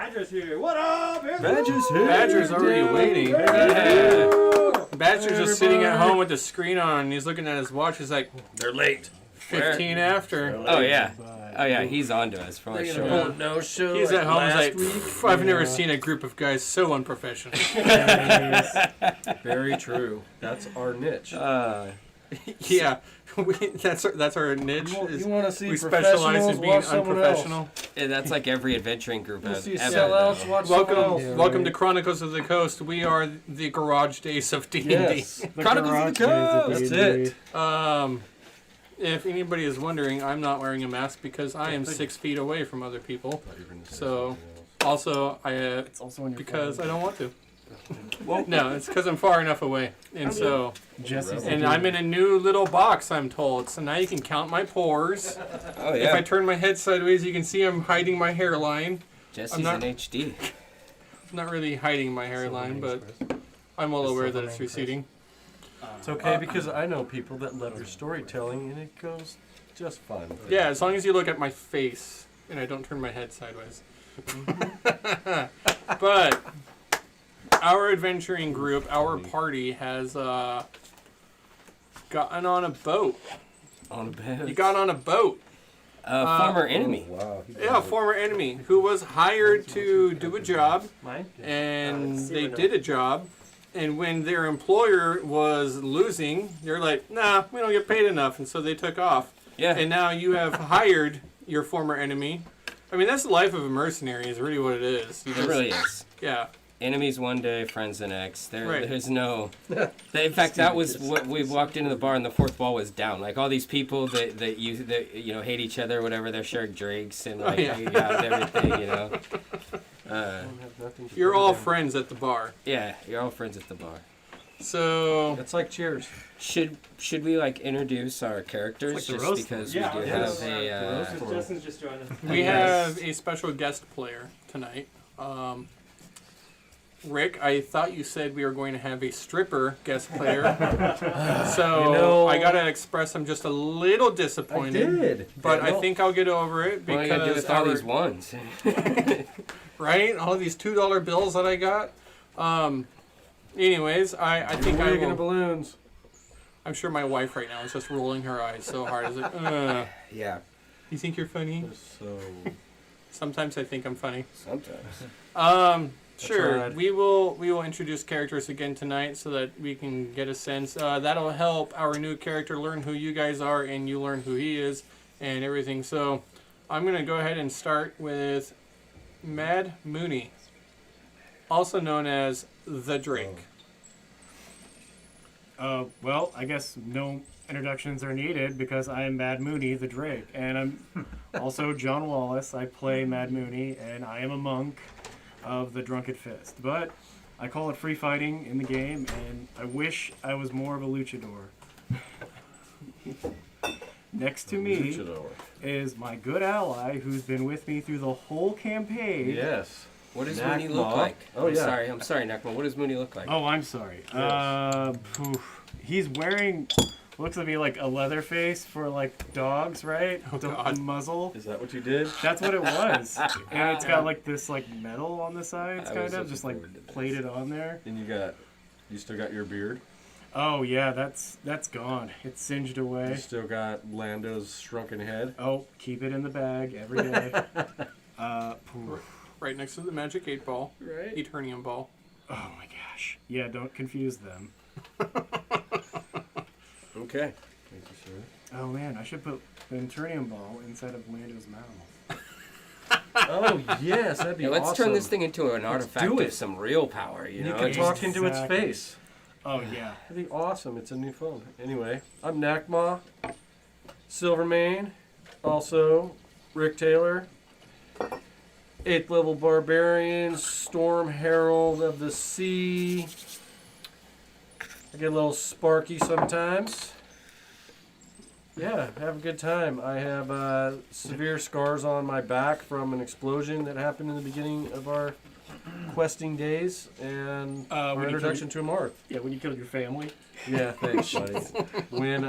Badger's here. What up? Badger's here. Badger's already waiting. Yeah. Badger's just sitting at home with the screen on, and he's looking at his watch. He's like, they're late. 15 after. Oh yeah, he's on to us for sure. Oh, no show. He's like at home. He's week. like, I've never seen a group of guys so unprofessional. Very true. That's our niche. Yeah, that's our niche. You want to see we specialize in being watch unprofessional. Yeah, that's like every adventuring group We'll ever. see sellouts, watch Welcome to Chronicles of the Coast. We are the garage days of D&D. Yes. Chronicles of the Coast. That's it. If anybody is wondering, I'm not wearing a mask because I am 6 feet away from other people. So, also, It's also on your because phone. I don't want to. Well, no, it's because I'm far enough away, and so, Jesse's and I'm in a new little box. I'm told, so now you can count my pores. Oh If I yeah. turn my head sideways, you can see I'm hiding my hairline. Jesse's I'm not- in HD. I'm not really hiding my hairline, but I'm well aware that it's receding. It's okay because I know people that love your storytelling and it goes just fine. Yeah, as long as you look at my face and I don't turn my head sideways. But our adventuring group, our party, has gotten on a boat. On a bed. You got on a boat. Former enemy. Wow. Yeah, a former enemy who was hired to do a job, Mine? and they did a job. And when their employer was losing, they're like, nah, we don't get paid enough. And so they took off. Yeah. And now you have hired your former enemy. I mean, that's the life of a mercenary is really what it is. You It just- really is. Yeah. Enemies one day, friends the next. Right. There's no. In fact, that was what we walked into the bar and the fourth wall was down. Like all these people that hate each other, or whatever. They're sharing drinks and like hanging out and everything. You know. You're all friends at the bar. Yeah, you're all friends at the bar. So It's like Cheers. Should we like introduce our characters It's like the just roast because one. we do Yes. have a Justin's just joined us. we Yes. have a special guest player tonight. Rick, I thought you said we were going to have a stripper guest player. So You know- I gotta express I'm just a little disappointed. But I think I'll get over it what are you gonna do because with all these ones? right, all these $2 bills that I got. Anyways, I think I Wigging will. balloons. I'm sure my wife right now is just rolling her eyes so hard. It's like, Yeah, you think you're funny? So Sometimes I think I'm funny. sometimes. Sure. right. We will introduce characters again tonight so that we can get a sense. That'll help our new character learn who you guys are and you learn who he is and everything. So I'm gonna go ahead and start with Mad Mooney, also known as the Drake. Well, I guess no introductions are needed because I am Mad Mooney, the Drake. And I'm also John Wallace. I play Mad Mooney, and I am a monk of the Drunken Fist. But I call it free fighting in the game, and I wish I was more of a luchador. Next to me is my good ally who's been with me through the whole campaign. Yes. What does Nakma. Mooney look like? Oh, yeah. I'm sorry, Nakma. What does Mooney look like? Oh, I'm sorry. He's wearing, looks to me like a leather face for like dogs, right? Oh, the God. muzzle. Is that what you did? That's what it was. And it's got like this like metal on the sides, I kind was of, looking just like forward to this. plated on there. And you still got your beard? Oh yeah, that's gone. It's singed You away. still got Lando's shrunken head? Oh, keep it in the bag every day. Right next to the Magic 8 Ball, Right. Eternium Ball. Oh my gosh. Yeah, don't confuse them. Okay. Thank you, sir. Oh man, I should put the Eternium ball inside of Lando's mouth. Oh, yes, that'd be Yeah, let's awesome. turn this thing into an artifact do of it. some real power. You You know, can Just- talk into its Exactly. face. Oh yeah. That'd be awesome. It's a new phone. Anyway, I'm Nakma, Silvermane, also Rick Taylor, 8th level barbarian, Storm Herald of the Sea. I get a little sparky sometimes. Yeah, have a good time. I have severe scars on my back from an explosion that happened in the beginning of our questing days, and our when you introduction to Marth. Yeah, when you killed your family. Yeah, thanks, buddy. When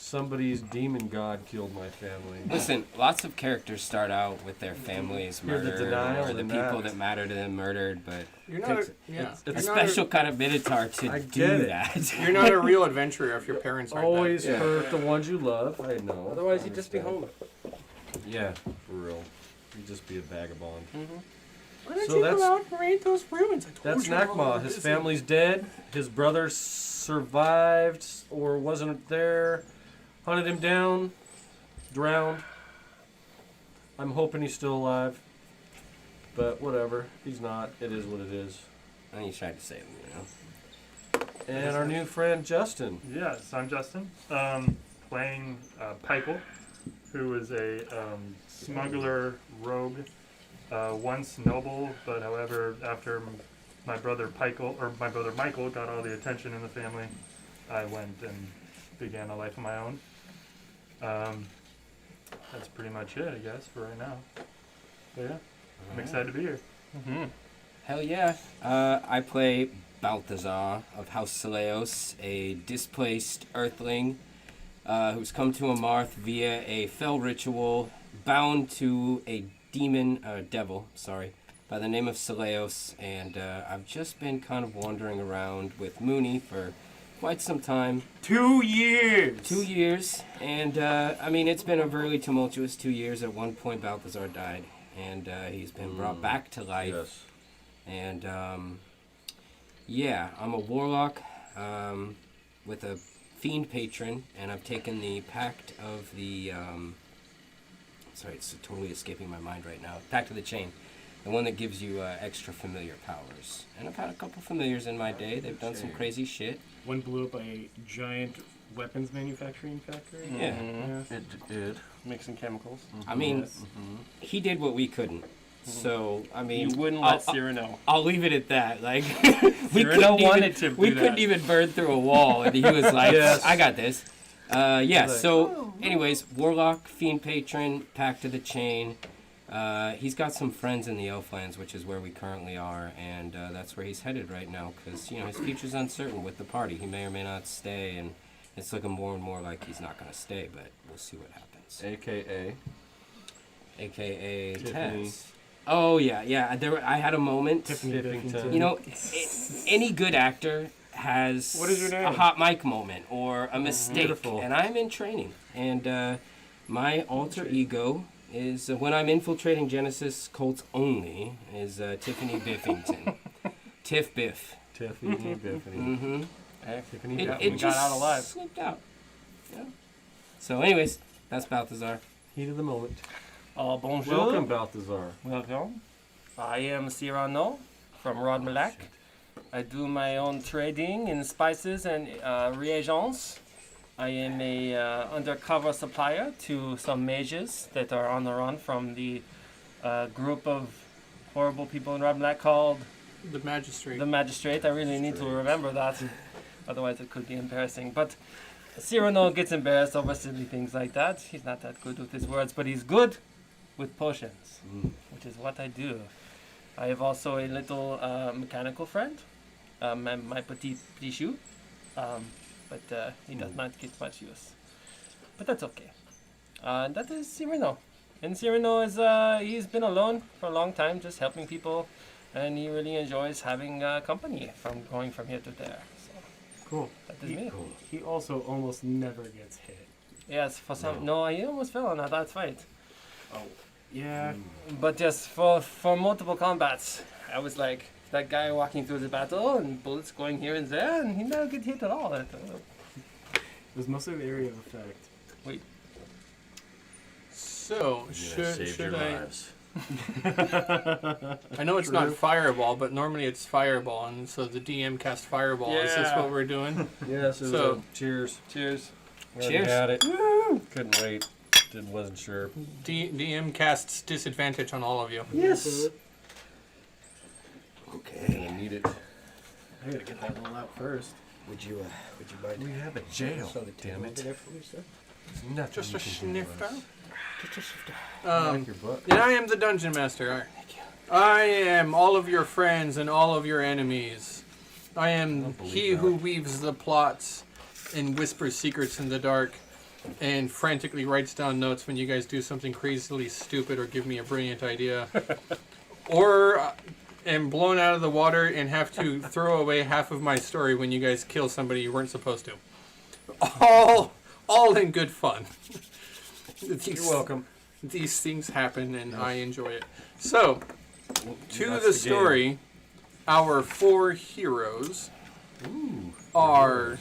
Somebody's demon god killed my family. Listen, lots of characters start out with their families You're the murdered denial or the and people that. that matter to them murdered, but You're not. Takes- Yeah. it's a You're not special kind of minotaur to I do get it. that. You're not a real adventurer if your parents aren't. Always that. hurt the ones you love. I know. Otherwise, you'd just be home. Yeah, for real. You'd just be a vagabond. Why did So you that's- go out and raid those ruins? I told That's you all Nakma. about His this. family's dead. His brother survived or wasn't there. Hunted him down. Drowned. I'm hoping he's still alive. But whatever. He's not. It is what it is. And you tried to save them, you know. And our new friend Justin. Yes, I'm Justin. Playing Peichel, who is a smuggler rogue, once noble, but however, after my brother Michael got all the attention in the family, I went and began a life of my own. That's pretty much it, I guess, for right now. But yeah, I'm excited to be here. Hell yeah. I play Balthazar of House Seleos, a displaced earthling who's come to Amarth via a fell ritual bound to a devil, by the name of Seleos. And I've just been kind of wandering around with Mooney for quite some time. 2 years. 2 years. And I mean, it's been a really tumultuous 2 years. At one point, Balthazar died. And he's been brought back to life. Yes. And yeah, I'm a warlock with a fiend patron, and I've taken the Pact of the sorry, it's totally escaping my mind right now. Pact of the Chain, the one that gives you extra familiar powers. And I've had a couple familiars in my day. They've done some crazy shit. One blew up a giant weapons manufacturing factory. Yeah. It did. Mixing chemicals. I mean, Yes. he did what we couldn't. So I mean, You wouldn't I'll- let Sierra know. I'll leave it at that. Like Cyrano wanted to we do couldn't that. even burn through a wall, and he was like, Yes. "I got this." Yeah. Like, So, anyways, warlock, fiend patron, Pact of the Chain. He's got some friends in the Elflands, which is where we currently are, and that's where he's headed right now. Because his future's uncertain with the party. He may or may not stay, and it's looking more and more like he's not going to stay. But we'll see what happens. AKA. AKA Tiffany. Tess. Oh yeah. I had a moment. Tiffany Biffington. You know, any good actor has What is your name? a hot mic moment or a mistake, Beautiful. and I'm in training. And my alter ego is when I'm infiltrating Genesis cults only is Tiffany Biffington. Tiff Biff. Tiffany Biffany. Mm-hmm. Tiffany It Biffany. just slipped out. Yeah. So, anyways, that's Balthazar. Heat of the moment. Bonjour. Welcome, Balthazar. Welcome. I am Cyrano from Rod Malak. I do my own trading in spices and reagents. I am a undercover supplier to some mages that are on the run from the group of horrible people in Rod Malak called The magistrate. the Magistrate. I really need to remember that, otherwise it could be embarrassing. But Cyrano gets embarrassed over silly things like that. He's not that good with his words, but he's good with potions, which is what I do. I have also a little mechanical friend, my petit Pichou, but he does not get much use. But that's okay. That is Cyrano. And Cyrano is, he's been alone for a long time, just helping people, and he really enjoys having company from going from here to there. So Cool. that is me. He also almost never gets hit. Yes, for some, no, he almost fell on that last fight. Yeah. But yes, for multiple combats, I was like that guy walking through the battle and bullets going here and there, and he never get hit at all. It was mostly the area of effect. So should your I? lives. I know it's not fireball, but normally it's fireball, and so the DM cast fireball. Is this Yeah. what we're doing? Yes, it was So- cheers. Cheers. Already Cheers. Had it. Couldn't wait. Wasn't sure. DM casts disadvantage on all of you. Yes. Okay. I need it. I gotta get that roll out first. Would you mind? We have a jail. Show the Damn table it. over there for me, sir? There's nothing Just you a can do to snifter. us. Get your shifter. I like your butt. And I am the dungeon master. Thank you. I am all of your friends and all of your enemies. I I am don't believe he that. who weaves the plots and whispers secrets in the dark. and frantically writes down notes when you guys do something crazily stupid or give me a brilliant idea. Or am blown out of the water and have to throw away half of my story when you guys kill somebody you weren't supposed to. All in good fun. You're welcome. These things happen, and I enjoy it. So, to That's the the story, our 4 heroes are...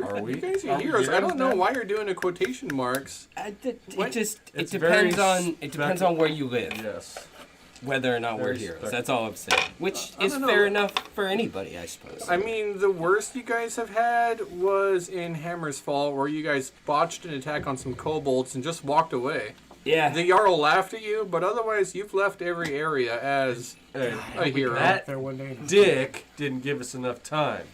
Are we? You guys Are are we heroes. I don't know now? why you're doing the quotation marks. It It's depends very on where you live, Yes. whether or not we're Very heroes. spec- That's all I'm saying. Which I is don't know. fair enough for anybody, I suppose. I mean, the worst you guys have had was in Hammer's Fall, where you guys botched an attack on some kobolds and just walked away. Yeah. The Jarl laughed at you, but otherwise you've left every area as Hey, a hero. that There one day. dick didn't give us enough time.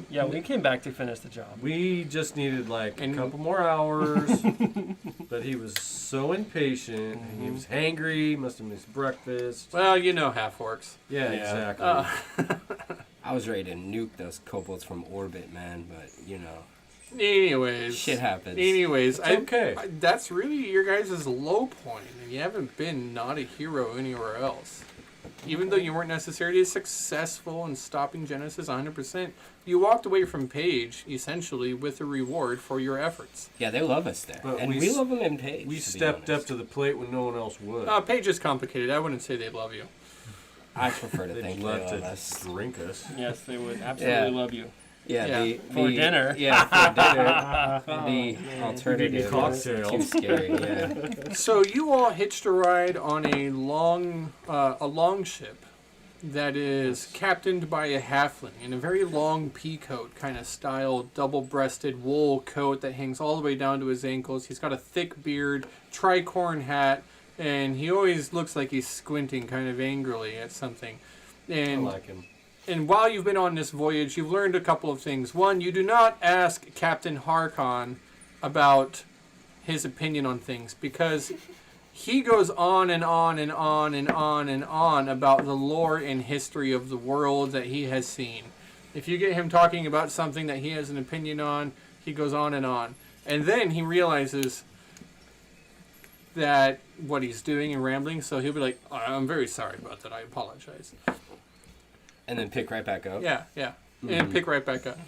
Yeah, we came back to finish the job. We just needed like And- a couple more hours. But he was so impatient. He was hangry. Must have missed breakfast. Well, you know half-orcs. Yeah, Yeah. exactly. I was ready to nuke those kobolds from orbit, man, but, you know, Anyways. shit happens. Anyways, It's okay. that's really your guys' low point, and you haven't been not a hero anywhere else. Even though you weren't necessarily successful in stopping Genesis 100%, you walked away from Paige, essentially, with a reward for your efforts. Yeah, they love us there. But and we we s- love them in Paige. We to be stepped up honest. to the plate when no one else would. Paige is complicated. I wouldn't say they love you. I prefer to They'd think they love love to us. drink us. Yes, they would absolutely Yeah. love you. Yeah, Yeah. For dinner. Yeah, for dinner. The alternative cocktail. is too scary. Yeah. So you all hitched a ride on a long ship that is captained by a halfling in a very long peacoat kind of style, double-breasted wool coat that hangs all the way down to his ankles. He's got a thick beard, tricorn hat, and he always looks like he's squinting kind of angrily at something. I And like him. and while you've been on this voyage, you've learned a couple of things. One, you do not ask Captain Harkon about his opinion on things, because he goes on and on and on and on and on about the lore and history of the world that he has seen. If you get him talking about something that he has an opinion on, he goes on and on. And then he realizes that what he's doing and rambling, so he'll be like, I'm very sorry about that, I apologize. And then pick right back up. Yeah, yeah. And pick right back up.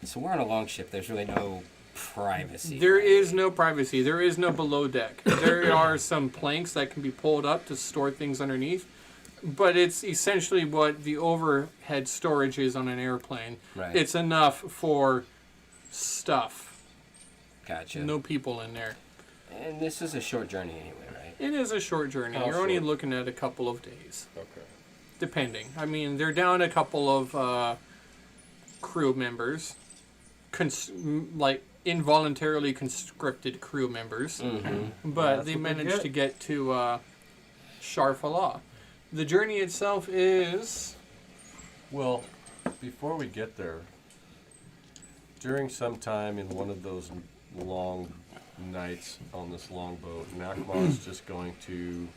So we're on a long ship. There's really no privacy. There is no privacy. There is no below deck. There are some planks that can be pulled up to store things underneath, but it's essentially what the overhead storage is on an airplane. Right. It's enough for stuff. Gotcha. No people in there. And this is a short journey anyway, right? It is a short journey. How You're only short? looking at a couple of days, Okay. depending. I mean, they're down a couple of crew members, like involuntarily conscripted crew members. Mm-hmm. But That's they what they managed get. to get to Sharafalla. The journey itself is... Well, before we get there, during some time in one of those long nights on this long boat, Nakma is just going to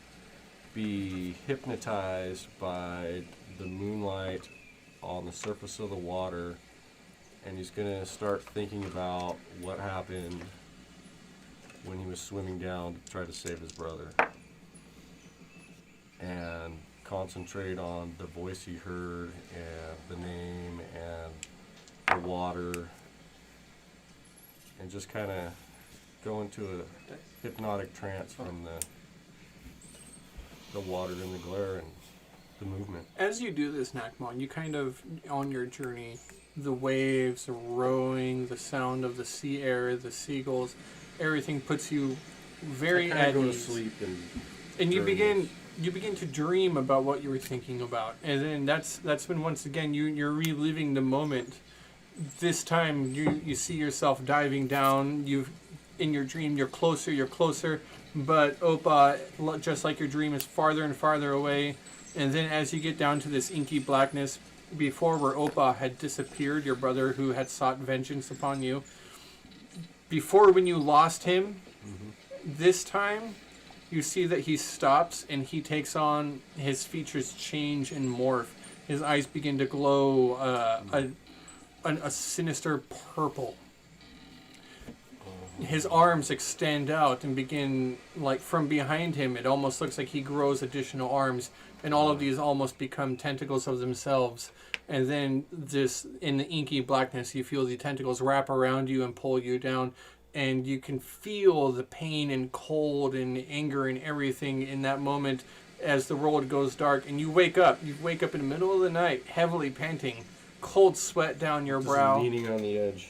be hypnotized by the moonlight on the surface of the water, and he's going to start thinking about what happened when he was swimming down to try to save his brother, and concentrate on the voice he heard and the name and the water, and just kind of go into a hypnotic trance from the water and the glare and the movement. As you do this, Nakmon, you kind of, on your journey, the waves, the rowing, the sound of the sea air, the seagulls, everything puts you very I kinda at go to ease. sleep And you during begin to dream about what you were thinking about, and then that's when once again you're reliving the moment. This time you see yourself diving down. In your dream you're closer, but Opa, just like your dream, is farther and farther away. And then as you get down to this inky blackness, before where Opa had disappeared, your brother who had sought vengeance upon you, before when you lost him, this time you see that he stops and he takes on, his features change and morph. His eyes begin to glow a sinister purple. his arms extend out and begin, like, from behind him, it almost looks like he grows additional arms, and all of these almost become tentacles of themselves. And then this, in the inky blackness, you feel the tentacles wrap around you and pull you down, and you can feel the pain and cold and anger and everything in that moment as the world goes dark, and you wake up. You wake up in the middle of the night, heavily panting, cold sweat down your Just brow. leaning on the edge.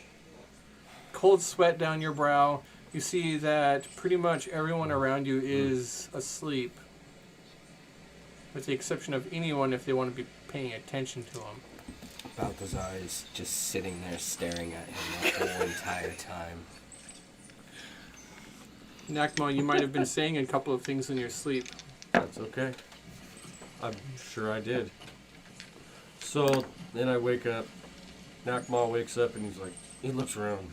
Cold sweat down your brow. You see that pretty much everyone around you is asleep, with the exception of anyone if they want to be paying attention to him. Balthazar is just sitting there staring at him the whole entire time. Nakma, you might have been saying a couple of things in your sleep. That's okay. I'm sure I did. So then I wake up. Nakma wakes up and he's like, he looks around.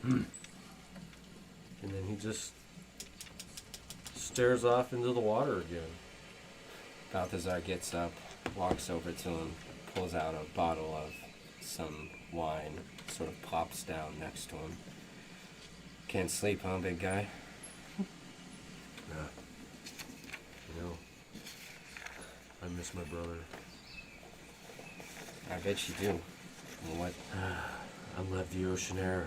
And then he just stares off into the water again. Balthazar gets up, walks over to him, pulls out a bottle of some wine, sort of plops down next to him. Can't sleep, huh, big guy? Yeah. You know, I miss my brother. I bet you do. What? I love the ocean air.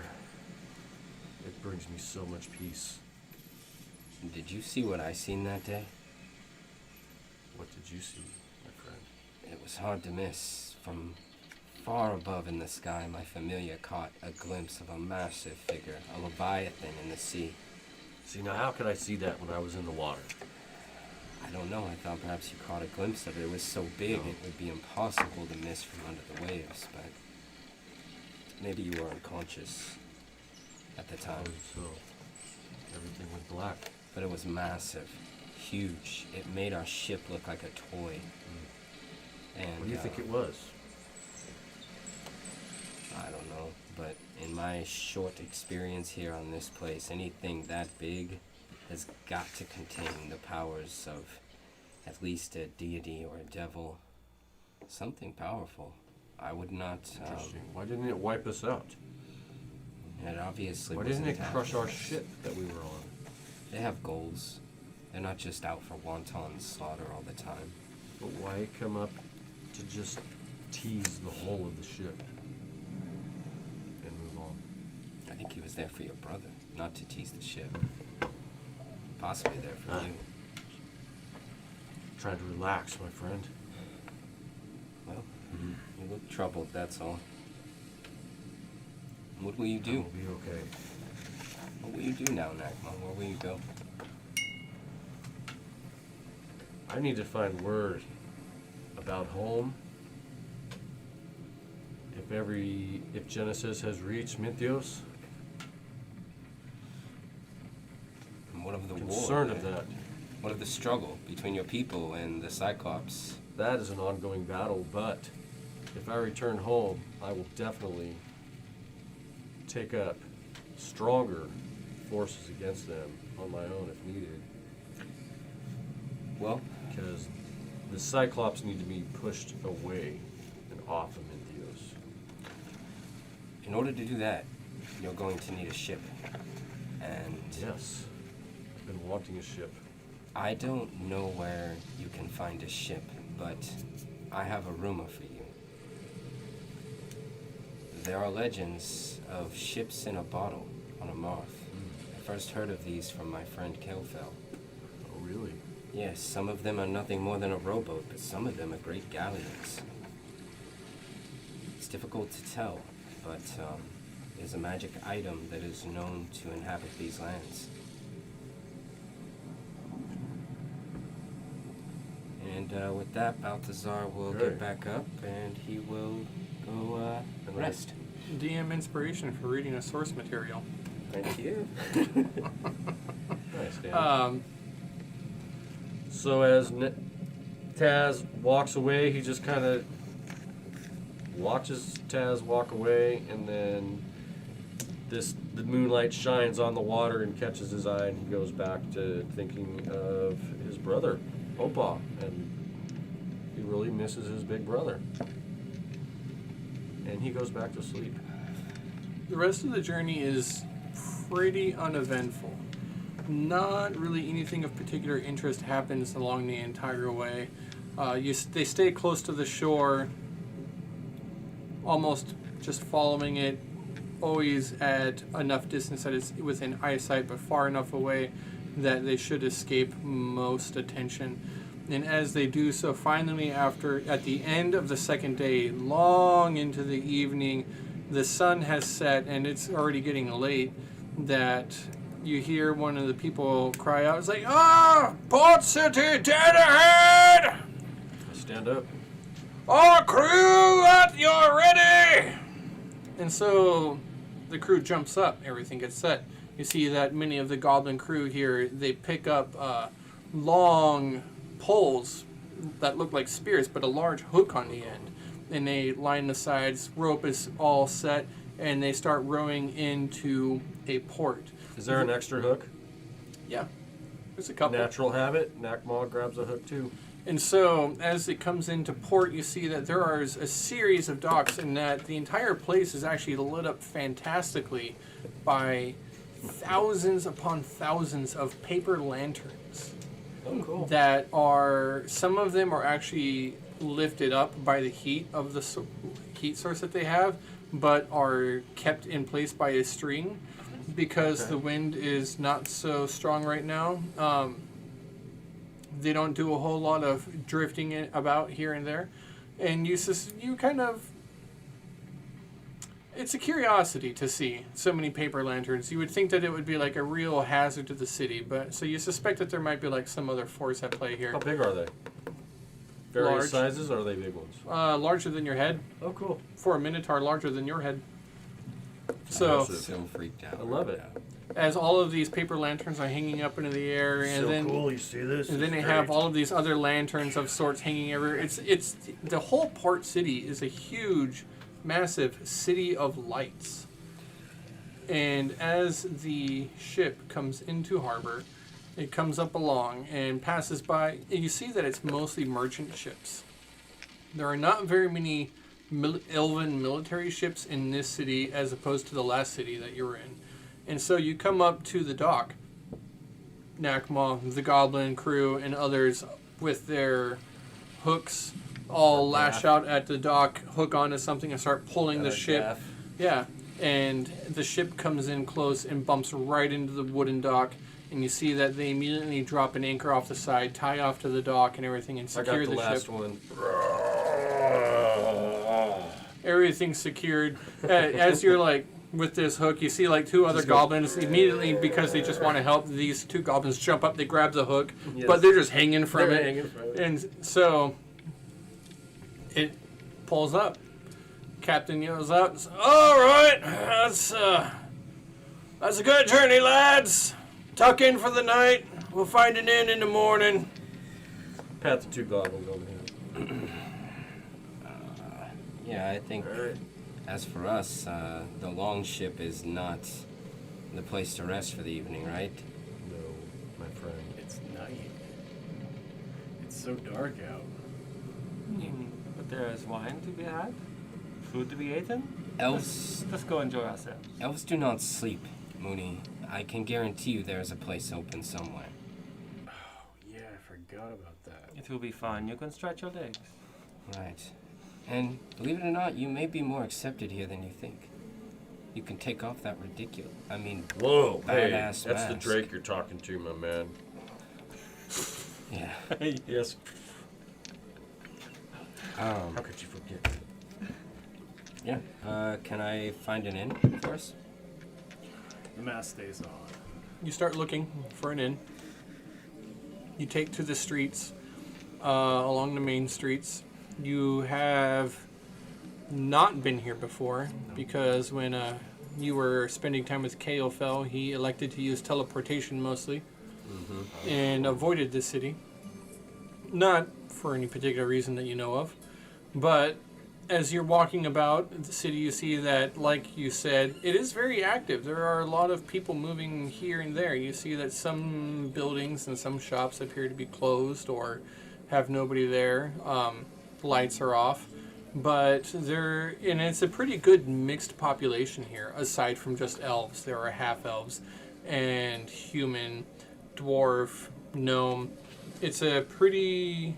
It brings me so much peace. Did you see what I seen that day? What did you see, my friend? It was hard to miss. From far above in the sky, my familiar caught a glimpse of a massive figure, a leviathan in the sea. See, now how could I see that when I was in the water? I don't know, I thought perhaps you caught a glimpse of it. It was so big it would be impossible to miss from under the waves, but maybe you were unconscious at the time. So everything went black. But it was massive, huge. It made our ship look like a toy. And What do you think it was? I don't know, but in my short experience here on this place, anything that big has got to contain the powers of at least a deity or a devil. Something powerful. I would not. Interesting. Why didn't it wipe us out? It obviously Why wasn't didn't it crush happening. our ship that we were on? They have goals. They're not just out for wanton slaughter all the time. But why come up to just tease the whole of the ship and move on? I think he was there for your brother, not to tease the ship. Possibly there for you. Trying to relax, my friend. Well, you look troubled, that's all. What will you do? We'll be okay. What will you do now, Nakma? Where will you go? I need to find word about home. If Genesis has reached Mythios, And what of the war? concerned of that. What of the struggle between your people and the Cyclops? That is an ongoing battle, but if I return home, I will definitely take up stronger forces against them on my own if needed. Well, Because the Cyclops need to be pushed away and off of Mythios. in order to do that, you're going to need a ship. And Yes, I've been wanting a ship. I don't know where you can find a ship, but I have a rumor for you. There are legends of ships in a bottle on a Marth. I first heard of these from my friend Kelfel. Oh, really? Yes, some of them are nothing more than a rowboat, but some of them are great galleons. It's difficult to tell, but there's a magic item that is known to inhabit these lands. And with that, Balthazar will Okay. get back up and he will go And rest. DM inspiration for reading a source material. Thank you. Nice, Dan. So as Taz walks away, he just kind of watches Taz walk away, and then the moonlight shines on the water and catches his eye, and he goes back to thinking of his brother, Opa, and he really misses his big brother. And he goes back to sleep. The rest of the journey is pretty uneventful. Not really anything of particular interest happens along the entire way. They stay close to the shore, almost just following it, always at enough distance that it's within eyesight, but far enough away that they should escape most attention. And as they do so, finally, at the end of the second day, long into the evening, the sun has set and it's already getting late, that you hear one of the people cry out, it's like, "Ah! Port City, dead ahead! Stand up. All crew at your ready!" And so the crew jumps up, everything gets set. You see that many of the goblin crew here, they pick up long poles that look like spears, but a large hook on the end. And they line the sides, rope is all set, and they start rowing into a port. Is there an extra hook? Yeah, there's a couple. Natural habit. Nakma grabs a hook too. And so, as it comes into port, you see that there are a series of docks, and that the entire place is actually lit up fantastically by thousands upon thousands of paper lanterns. Oh, cool. That are, some of them are actually lifted up by the heat of the heat source that they have, but are kept in place by a string because the wind is not so strong right now. They don't do a whole lot of drifting about here and there, and you kind of, it's a curiosity to see so many paper lanterns. You would think that it would be like a real hazard to the city, but so you suspect that there might be like some other force at play here. How big are they? Various Large. sizes, or are they big ones? Larger than your head. Oh, cool. For a minotaur, larger than your head. So, Impressive. So freaked out. I love it. as all of these paper lanterns are hanging up into the air, and So then cool, you see this? and then they It's have great. all of these other lanterns of sorts hanging everywhere. It's the whole port city is a huge, massive city of lights. And as the ship comes into harbor, it comes up along and passes by, and you see that it's mostly merchant ships. There are not very many elven military ships in this city as opposed to the last city that you were in. And so you come up to the dock. Nakma, the goblin crew, and others with their hooks all lash out at the dock, hook onto something and start pulling the ship. Yeah, and the ship comes in close and bumps right into the wooden dock, and you see that they immediately drop an anchor off the side, tie off to the dock and everything, and I secure got the the last ship. one. Everything's secured. As you're like with this hook, you see like two other goblins immediately, because they just want to help. These two goblins jump up, they grab the hook, Yes. but they're just hanging from They're it. hanging from it. And so it pulls up. Captain yells out, "All right, that's a good journey, lads. Tuck in for the night. We'll find an inn in the morning." Pat the two goblins over here. Yeah, I think Alright. as for us, the long ship is not the place to rest for the evening, right? No, my friend. It's night. It's so dark out. But there is wine to be had, food to be eaten. Elves, Let's go enjoy ourselves. elves do not sleep, Mooney. I can guarantee you there is a place open somewhere. Yeah, I forgot about that. It will be fun. You can stretch your legs. Right. And believe it or not, you may be more accepted here than you think. You can take off that ridiculous, Whoa, hey, Badass that's the mask. Drake you're talking to, my man. yeah. Yes. Um, How could you forget? yeah. Can I find an inn for us? The mask stays on. You start looking for an inn. You take to the streets, along the main streets. You have not been here before, because when you were spending time with Kaelfell, he elected to use teleportation mostly and avoided this city. Not for any particular reason that you know of, but as you're walking about the city, you see that, like you said, it is very active. There are a lot of people moving here and there. You see that some buildings and some shops appear to be closed or have nobody there. Lights are off. But and it's a pretty good mixed population here, aside from just elves. There are half elves and human, dwarf, gnome. It's a pretty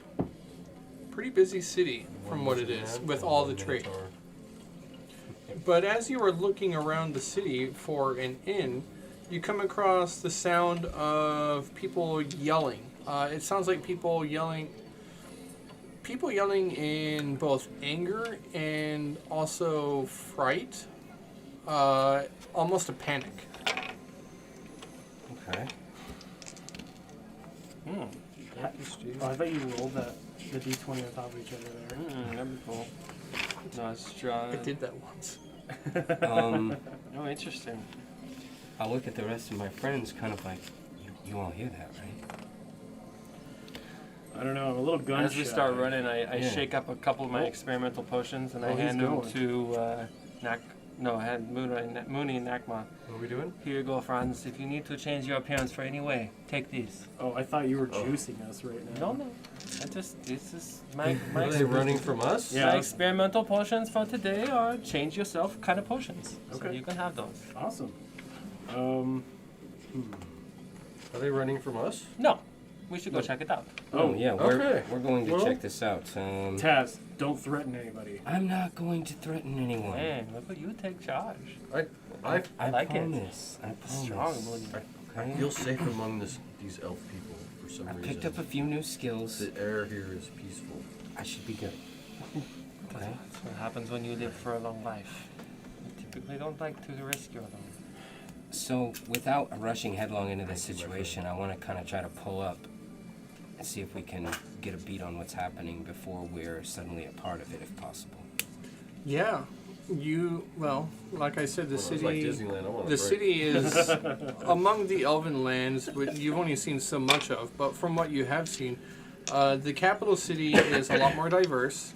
busy city from what it is, with all the trade. But as you are looking around the city for an inn, you come across the sound of people yelling. It sounds like people yelling in both anger and also fright, almost a panic. Okay. Oh, I thought you rolled the d20 on top of each other there. That'd be cool. Nice try. I did that once. Oh, interesting. I'll look at the rest of my friends, kind of like, you all hear that, right? I don't know, I'm a little gun As we shy. start running, I Yeah. shake up a couple of my experimental potions and I he's hand them going. to I had Mooney and Nakma. What are we doing? Here you go, Franz. If you need to change your appearance for any way, take these. Oh, I thought you were juicing us right now. No. This is my Are they running from us? Yeah. My experimental potions for today are change yourself kind of potions. So Okay. you can have those. Awesome. Are they running from us? No. We should go check it out. Oh, yeah, okay. we're going to Well- check this out. Taz, don't threaten anybody. I'm not going to threaten anyone. Man, look at you take charge. I I like it. promise. I promise. Strong, Mooney. I Okay? feel safe among these elf people for some I reason. picked up a few new skills. The air here is peaceful. I should be good. Okay? That's what happens when you live for a long life. You typically don't like to risk your life. So, without rushing headlong into this situation, I want to kind of try to pull up and see if we can get a beat on what's happening before we're suddenly a part of it, if possible. Yeah, like I said, the Well, city. it's like Disneyland. I want a The break. city is among the elven lands, which you've only seen so much of, but from what you have seen, the capital city is a lot more diverse,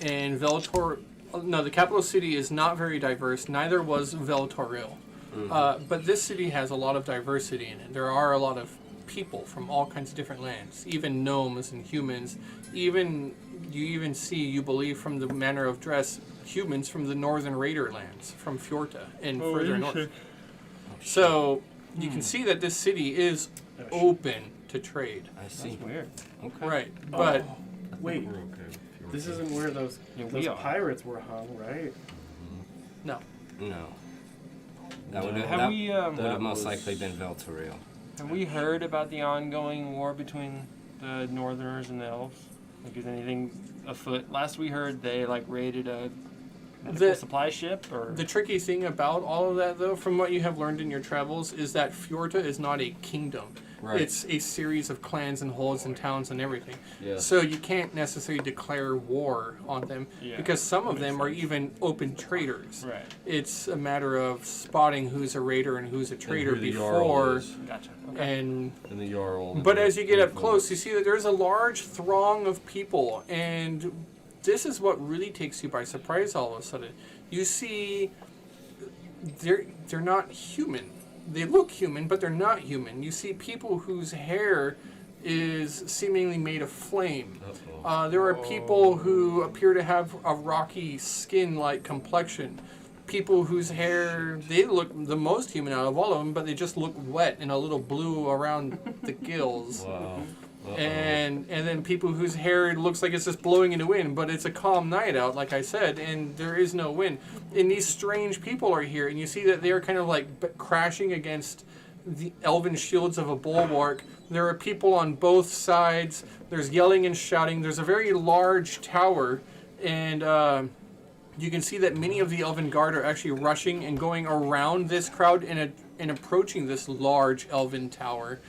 and the capital city is not very diverse, neither was Veltoril. But this city has a lot of diversity in it. There are a lot of people from all kinds of different lands, even gnomes and humans. You believe from the manner of dress, humans from the northern Raider lands, from Fjorta and further north. So you can see that this city is open to trade. I see. Weird. Okay. Right, but Wait, We're okay if you're this okay. isn't where those we are. pirates were hung, right? no. No. That would have Have we most was- likely been Veltoril. have we heard about the ongoing war between the Northerners and the Elves? Like, is anything afoot? Last we heard, they raided a medical supply ship, or The tricky thing about all of that, though, from what you have learned in your travels, is that Fjorta is not a kingdom. Right. It's a series of clans and holds and towns and everything. Yeah. So you can't necessarily declare war on them Yeah, because some of makes them are sense. even open traders. right? It's a matter of spotting who's a raider and who's a trader who the Jarl before. is. Gotcha. And And the Jarl. but as you get up close, you see that there's a large throng of people, and this is what really takes you by surprise all of a sudden. You see they're not human. They look human, but they're not human. You see people whose hair is seemingly made of flame. There are people who appear to have a rocky skin-like complexion. People whose hair, they look the most human out of all of them, but they just look wet and a little blue around the gills. Wow. And then people whose hair looks like it's just blowing in the wind, but it's a calm night out, like I said, and there is no wind. And these strange people are here, and you see that they are kind of crashing against the elven shields of a bulwark. There are people on both sides. There's yelling and shouting. There's a very large tower, and you can see that many of the elven guard are actually rushing and going around this crowd and approaching this large elven tower.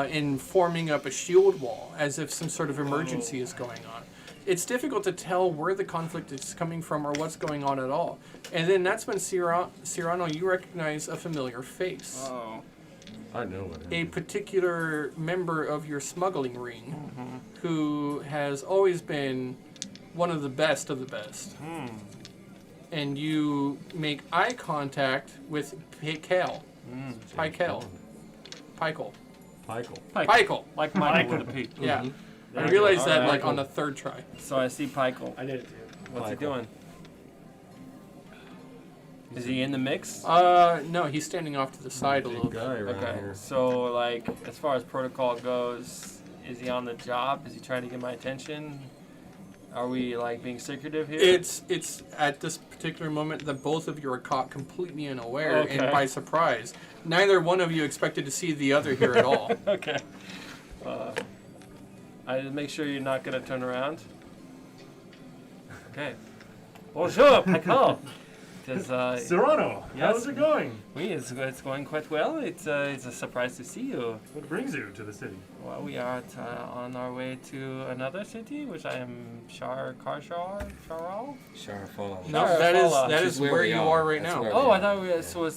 In forming up a shield wall as if some sort of emergency is going on. It's difficult to tell where the conflict is coming from or what's going on at all. And then that's when Cyrano, you recognize a familiar face. Oh. I know what A happened. particular member of your smuggling ring who has always been one of the best of the best. And you make eye contact with Pikel. Pikel. Michael. Pikel. Like Michael with a P. Yeah. I Okay, realized that alright. on the third try. So I see Pikel. I did it too. What's he Michael. doing? Is he in the mix? No, he's standing off to the side a little Big bit. guy around Okay. here. So, like, as far as protocol goes, is he on the job? Is he trying to get my attention? Are we, like, being secretive here? It's at this particular moment that both of you are caught completely unaware and Okay. by surprise. Neither one of you expected to see the other here at all. Okay. I make sure you're not gonna turn around. Okay. Bonjour, Michael. Serrano, Yes. how's it going? Oui, it's going quite well. It's a surprise to see you. What brings you to the city? Well, we are on our way to another city, which I am Sharafalla. Sharafalla. No, Sure, that Paula. that Which is is where you are right That's now. where Oh, we I are. thought this was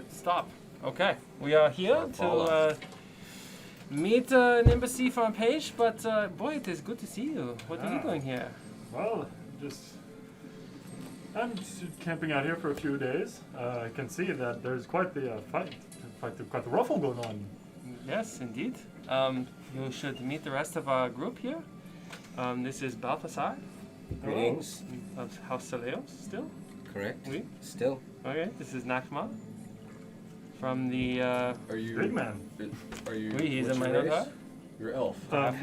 stop. Okay, we are here to meet an embassy from Paige, but boy, it is good to see you. What are you doing here? Well, I'm just camping out here for a few days. I can see that there's quite the quite the ruffle going on. Yes, indeed. You should meet the rest of our group here. This is Balthasar Greetings. of House Saleos, still. Correct. Oui. Still. Okay, this is Nakma from the. Are you? Big man. Are you? Oui, he's a what's your Minotaur. race? You're elf. You have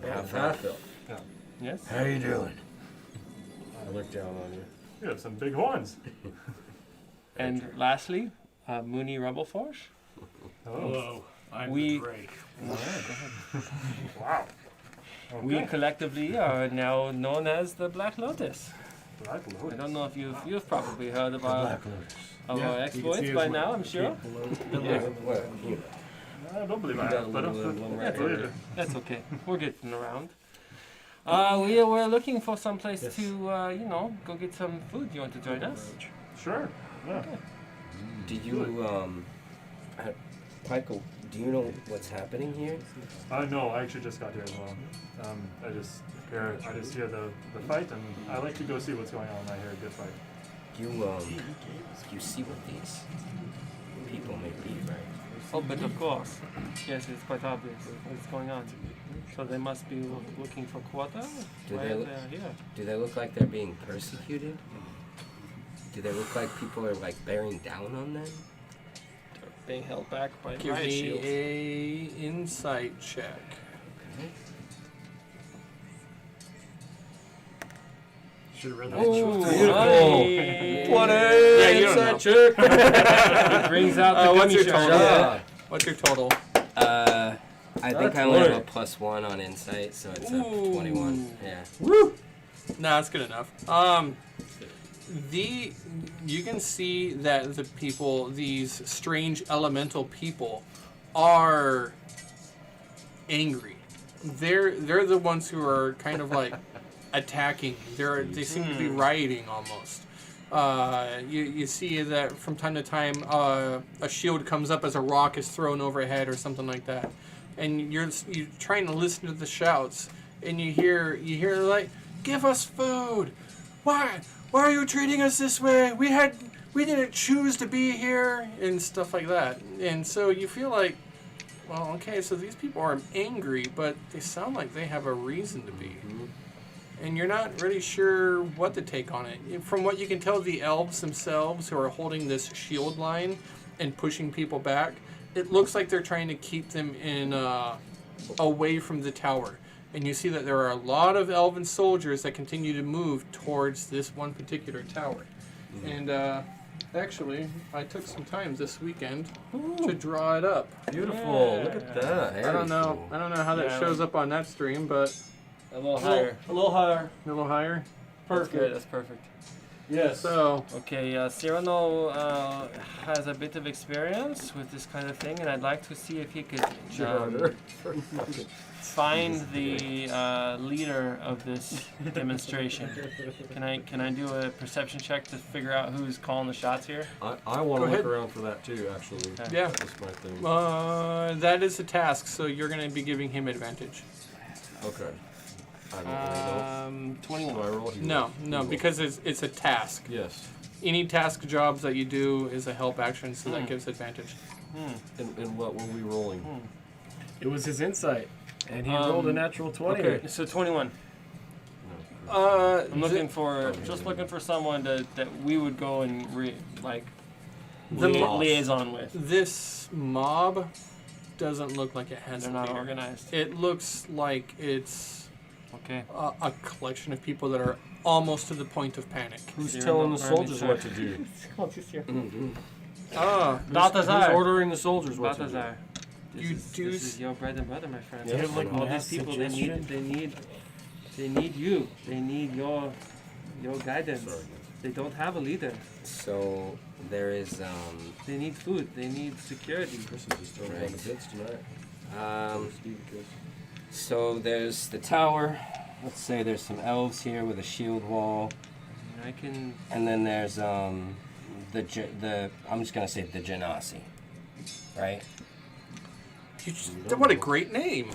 to. Half elf. Yes. How you doing? I look down on you. You have some big horns. And lastly, Mooney Rumbleforge. Oh, I'm We- the Drake. wow. We Okay. collectively are now known as the Black Lotus. Black I Lotus. don't know if you've probably heard of our Lotus. of Yeah, our you can exploits see by his now, I'm sure. Yeah. What? I don't believe I You got have, a but little I right believe there. it. That's okay. We're getting around. We're looking for some place to go get some food. You want to join us? Sure. Yeah. Do you Michael? Do you know what's happening here? No, I actually just got here as well. I just hear the fight, and I like to go see what's going on. I hear a good fight. You see what these people may be, right? Oh, but of course. Yes, it's quite obvious what's going on. So they must be looking for quarter. Do Why they are look- they here? Do they look like they're being persecuted? Do they look like people are like bearing down on them? Being held back by Give riot me shields. a insight check. Should have read that. Ooh, Beautiful. nice. 20! Yeah, you don't know. Check! It brings out the What's gummy your shark. total? Yeah. What's your total? I think That's I only have a work. +1 on insight, so it's Ooh. a 21. Yeah. No, that's good enough. You can see that the people, these strange elemental people, are angry. They're the ones who are kind of like attacking. They seem to be rioting almost. You see that from time to time a shield comes up as a rock is thrown overhead or something like that, and you're trying to listen to the shouts, and you hear like, "Give us food! Why are you treating us this way? We didn't choose to be here," and stuff like that. And so you feel like, well, okay, so these people are angry, but they sound like they have a reason to be. And you're not really sure what to take on it. From what you can tell, the elves themselves who are holding this shield line and pushing people back, it looks like they're trying to keep them in away from the tower. And you see that there are a lot of elven soldiers that continue to move towards this one particular tower. And actually, I took some time this weekend to draw it up. Beautiful. Look at that. I don't know how that Yeah, shows up on that stream, but A little higher. A little higher. a little higher. That's good. That's perfect. Yes. So Okay, Cyrano has a bit of experience with this kind of thing, and I'd like to see if he could find the leader of this demonstration. Can I do a perception check to figure out who's calling the shots here? I want Go to look ahead. around for that too, actually. Okay. yeah, That's my thing. that is a task. So you're going to be giving him advantage. Okay. I don't know. 21. Do I roll? He No, rolls. He no, rolls. because it's a task. Yes. Any task jobs that you do is a help action, so that gives advantage. And what were we rolling? It was his insight, and he rolled a natural 20. Okay, so 21. I'm looking for someone that we would go and liaison with. This mob doesn't look like it has They're a not leader. organized. It looks like it's Okay. a collection of people that are almost to the point of panic. Who's You're telling not the army, soldiers sir. what to do? Ah, Who's Balthazar. ordering the soldiers what to do? Balthazar. This is your bread and butter, my friend. Yeah. Do you have, like, all mass these people, suggestion? they need you. They need your guidance. Sorry. They don't have a leader. So there is They need food. They need security. Chris is just throwing on the bits tonight. Steve, Chris. so there's the tower. Let's say there's some elves here with a shield wall, I can. and then there's the I'm just gonna say the Genasi, right? what a great name!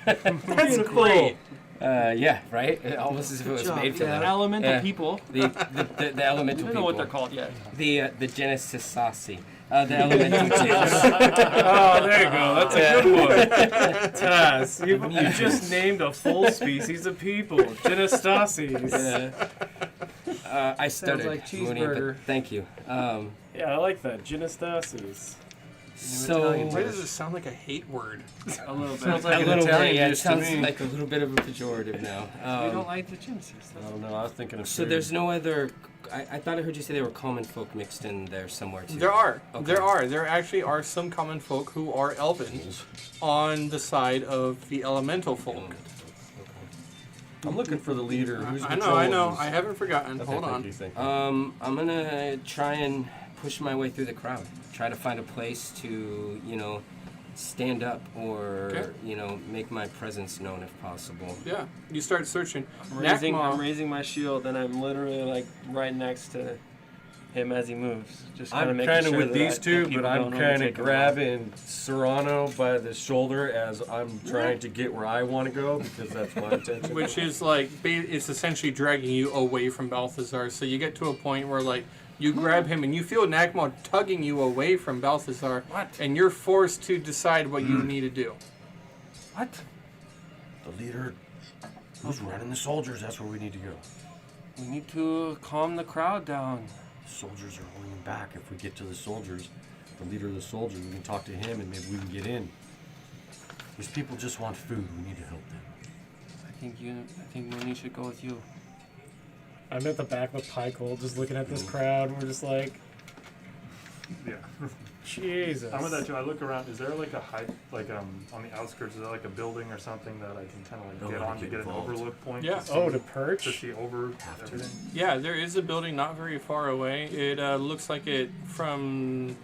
That's great. Yeah, right. Almost as if it was made for them. Elemental Yeah. people. The I elemental don't know people. what they're called yet. The Genesisasi. The elemental tales. Oh, there you go. That's a good one. Taz, you just named a full species of people. Genestases. I stuttered, like Mooney, cheeseburger. but thank you. Yeah, I like that. Genestases. So Why does it sound like a hate word? A little bit. Sounds like a an little Italian bit, yeah, it dish to sounds me. like a little bit of a pejorative now. We don't like the Genesis. I don't know. I was thinking of So food. there's no other. I thought I heard you say there were common folk mixed in there somewhere too. There are. Okay. There are. There actually are some common folk who are elven on the side of the elemental folk. I'm looking for the leader. Who's I know. controlling I these? haven't forgotten. Okay, Hold thank on. you, thank you. I'm gonna try and push my way through the crowd. Try to find a place to, stand up or, Okay. make my presence known if possible. Yeah. You start searching. I'm raising my shield, and I'm literally like right next to him as he moves. Just I'm making kind of sure with that these two, people but I'm don't kind of overtake him. grabbing Serrano by the shoulder as I'm trying to get where I want to go because that's my intention. Which is like, it's essentially dragging you away from Balthazar. So you get to a point where like, you grab him and you feel Nakma tugging you away from Balthazar. What? And you're forced to decide what you need to do. What? The leader who's running the soldiers, that's where we need to go. We need to calm the crowd down. The soldiers are holding back. If we get to the soldiers, the leader of the soldiers, we can talk to him and maybe we can get in. These people just want food. We need to help them. I think Mooney should go with you. I'm at the back with Pycole, just looking at this crowd, and we're just like, Yeah. Jesus. I'm with that too. I look around. Is there like a height, like on the outskirts? Is there like a building or something that I can kind of like Don't get wanna on to get get an involved. overlook point? Yeah. To see, Oh, to to perch? see over Have to. everything. Yeah, there is a building not very far away. It looks like it from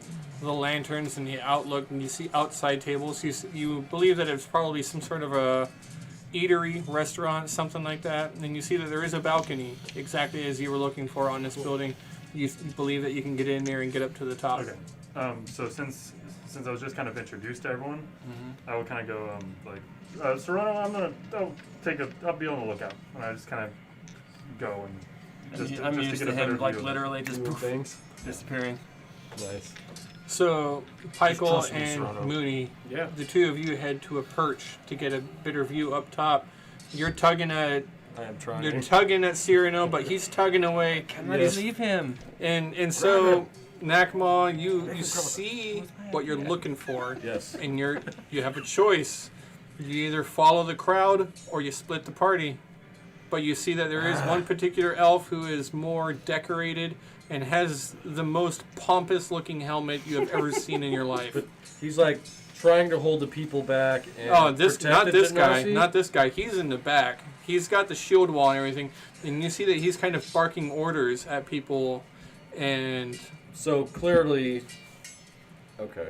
the lanterns and the outlook, and you see outside tables. You believe that it's probably some sort of a eatery, restaurant, something like that. And you see that there is a balcony, exactly as you were looking for on this building. You believe that you can get in there and get up to the top. Okay. So since I was just kind of introduced to everyone, I would kind of go Serrano, I'll be on the lookout, and I just kind of go and just I'm to used get to a better him like view of literally just poof, Things. disappearing. Nice. So, Pycole trust me, and Serrano. Mooney, Yeah. the two of you head to a perch to get a better view up top. You're tugging at I am trying. You're tugging at Cyrano, but he's tugging away. Let us leave him. And so, Nakma, you see what you're looking for, Yes. and you have a choice. You either follow the crowd or you split the party. But you see that there is one particular elf who is more decorated and has the most pompous looking helmet you have ever seen in your life. He's like trying to hold the people back. And Oh, not protect the this guy. Genasi? Not this guy. He's in the back. He's got the shield wall and everything. And you see that he's kind of barking orders at people. And So clearly, okay.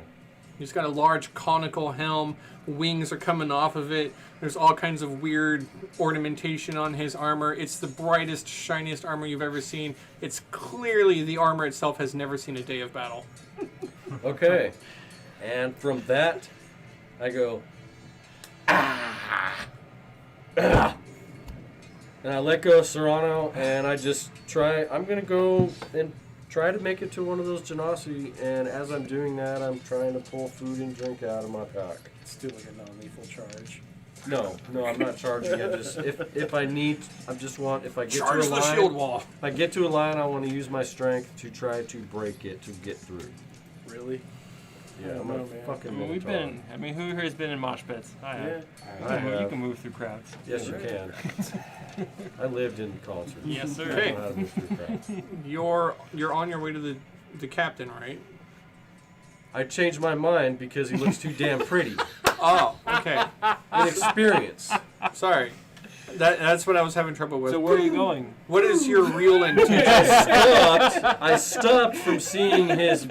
he's got a large conical helm. Wings are coming off of it. There's all kinds of weird ornamentation on his armor. It's the brightest, shiniest armor you've ever seen. It's clearly the armor itself has never seen a day of battle. Okay. And from that, I go, and I let go of Serrano, and I just I'm going to go and try to make it to one of those Genasi, and as I'm doing that, I'm trying to pull food and drink out of my pack. Let's do like a non-lethal charge. No, I'm not charging. I just if I need, if I get Charge to a the line, shield wall. if I get to a line, I want to use my strength to try to break it to get through. Really? Yeah, I'm Oh, a man. fucking I mean, we've Minotaur. been. I mean, who here has been in mosh pits? I have. Yeah. I You have. can move through crowds. Yes, you can. I lived in concerts. Yes, sir. I Okay. know how to move through crowds. You're on your way to the captain, right? I changed my mind because he looks too damn pretty. Oh, okay. Inexperience. Sorry. That's what I was having trouble with. So where are you going? What is your real intention? I stopped from seeing his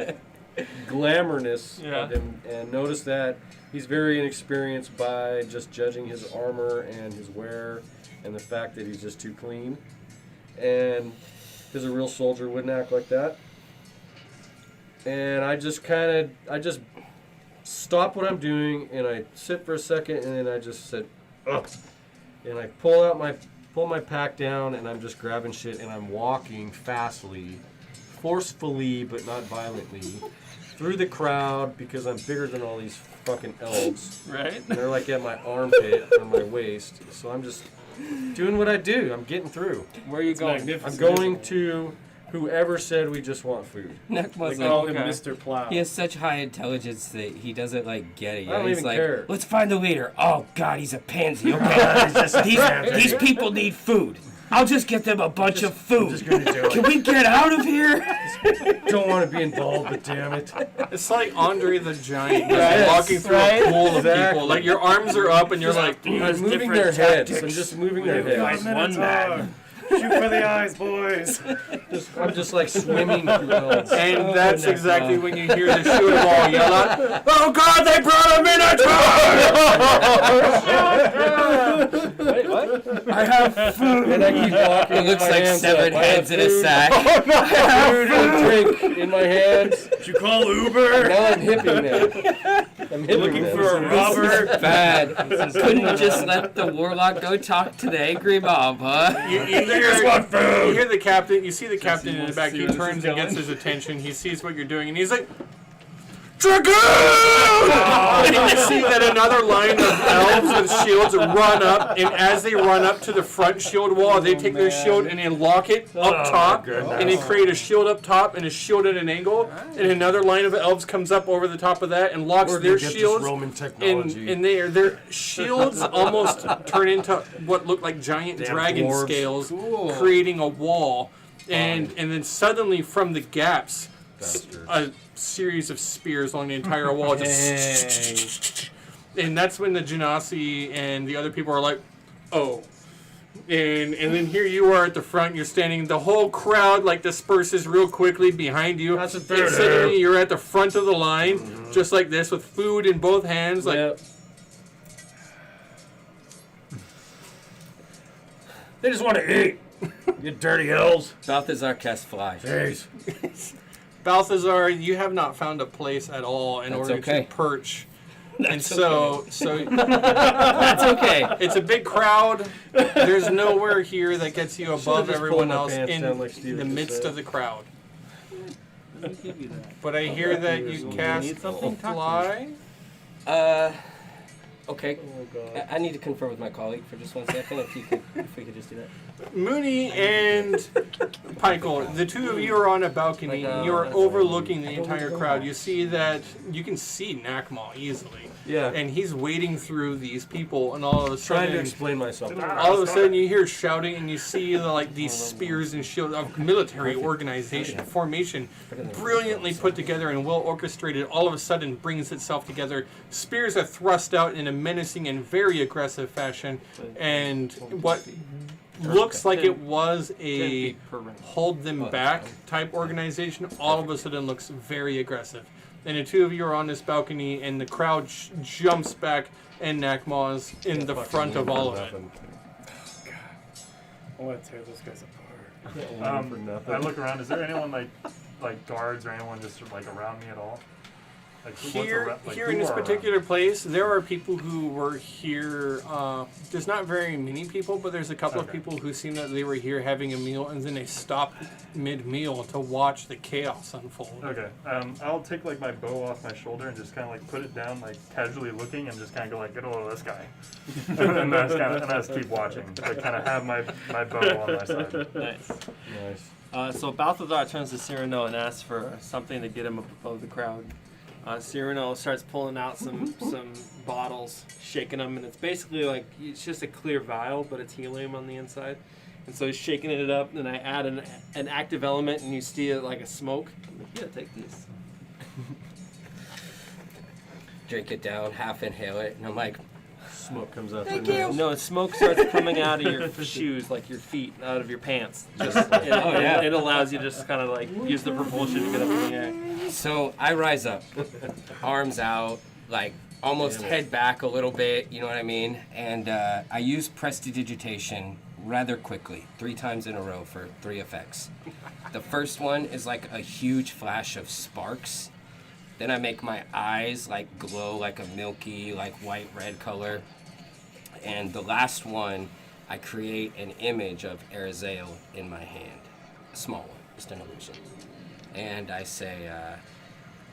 glamourness Yeah. of him and noticed that he's very inexperienced by just judging his armor and his wear and the fact that he's just too clean. And because a real soldier wouldn't act like that. And I just stop what I'm doing and I sit for a second and then I just said, ugh. And I pull my pack down and I'm just grabbing shit and I'm walking fastly, forcefully but not violently, through the crowd because I'm bigger than all these fucking elves. Right? And they're like at my armpit or my waist. So I'm just doing what I do. I'm getting through. Where are you going? I'm Magnificent. going to whoever said we just want food. Nekma's They call like, him okay. Mr. Plow. he has such high intelligence that he doesn't like get it. I don't He's even like, care. let's find the leader. Oh God, he's a pansy. Okay, these people need food. I'll just get them a bunch of food. Just gonna do Can we get out of here? Don't want to be involved, but damn it. It's like Andre the Giant Yes, walking through right? a pool of Exactly. people. Like your arms are up and you're like, I'm moving their heads. I'm just moving their heads. One man. Shoot for the eyes, boys. I'm just like swimming through elves. and that's exactly when you hear the shield wall yell out, "Oh God, they brought a Minotaur!" Wait, what? I have food. And I keep walking. It looks with my like hands 7 up. I have heads in a food, sack. Food and drink in my hands. Did you call Uber? Now I'm hipping them. I'm hipping Looking them. for a robber? Bad. Couldn't you just let the warlock go talk to the angry mob, huh? You hear the captain. You see the captain in the back. He turns and gets his attention. He sees what you're doing, and he's like, "Dragoon!" And you see that another line of elves with shields run up, and as they run up to the front shield wall, they take their shield and they lock it up top, and they create a shield up top and a shield at an angle, and another line of elves comes up over the top of that and locks Where do their you get this shields. Roman technology? And their shields almost turn into what look like giant Damn dragon dwarves. scales, Cool. creating a wall. And then suddenly from the gaps, Bastards. a series of spears along the entire wall. Just and that's when the Genasi and the other people are like, "Oh." And then here you are at the front. You're standing. The whole crowd like disperses real quickly behind you. That's what And they're suddenly you're at the front of the line, just like this, with food in both hands. Like, Yep. They just want to eat. You dirty elves. Balthazar casts fly. Jeez. Balthazar, you have not found a place at all in That's order okay. to perch. And That's so That's okay. it's a big crowd. There's nowhere here that gets you above just everyone pulled my else pants in down like Steven the just midst said. of the crowd. Let me give you that. But I hear that you Need cast something? Talk to me. fly. Okay. Oh, God. I need to confer with my colleague for just 1 second. If we could just do that. Mooney and Pikel, the two of you are on a balcony. You are overlooking the entire crowd. You see that you can see Nakma easily, Yeah. and he's wading through these people, and all of a Trying to sudden, explain myself. all of a sudden you hear shouting, and you see these spears and shields of military organization formation, brilliantly put together and well orchestrated. All of a sudden brings itself together. Spears are thrust out in a menacing and very aggressive fashion, and what looks like it was 10 a feet per ring. hold them back type organization, all of a sudden looks very aggressive. And the two of you are on this balcony, and the crowd jumps back, and Nakma's in the front of all of it. I want to tear those guys apart. I look around. Is there anyone like guards or anyone just like around me at all? Like, Here like, in who this are around? particular place, there are people who were here. There's not very many people, but there's a couple of Okay. people who seem that they were here having a meal, and then they stopped mid-meal to watch the chaos unfold. Okay. I'll take like my bow off my shoulder and just kind of like put it down, like casually looking, and just kind of go like, get a load of this guy, and I just keep watching. Like kind of have my bow on my side. Nice. Nice. So Balthazar turns to Cyrano and asks for something to get him up above the crowd. Cyrano starts pulling out some bottles, shaking them, and it's basically like it's just a clear vial, but it's helium on the inside. And so he's shaking it up, and I add an active element, and you see it like a smoke. I'm like, yeah, take these. Drink it down, half inhale it, and I'm like, Smoke comes out. Thank their you. nose. No, smoke starts coming out of your shoes, like your feet, out of your pants. Just, it allows you to just kind of like use the propulsion to get up in the air. so I rise up, arms out, like almost head back a little bit, you know what I mean? And I use prestidigitation rather quickly, 3 times in a row for 3 effects. The first one is like a huge flash of sparks. Then I make my eyes like glow like a milky, like white red color. And the last one, I create an image of Erzael in my hand. A small one, just an illusion. And I say,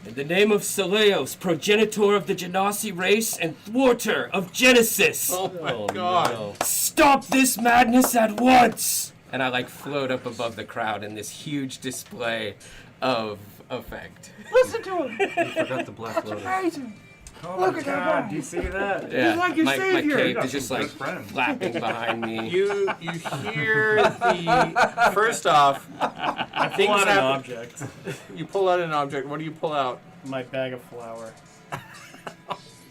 in the name of Seleos, progenitor of the Genasi race and thwarter of Genesis, Oh my god! No. stop this madness at once! And I like float up above the crowd in this huge display of effect. Listen to him. You forgot the Black Lotus. Oh my god, do you see that? Yeah, like your my savior. cape got is just some like good friends. flapping behind me. You hear the first off. I pull Things out an happen. object. You pull out an object. What do you pull out? My bag of flour.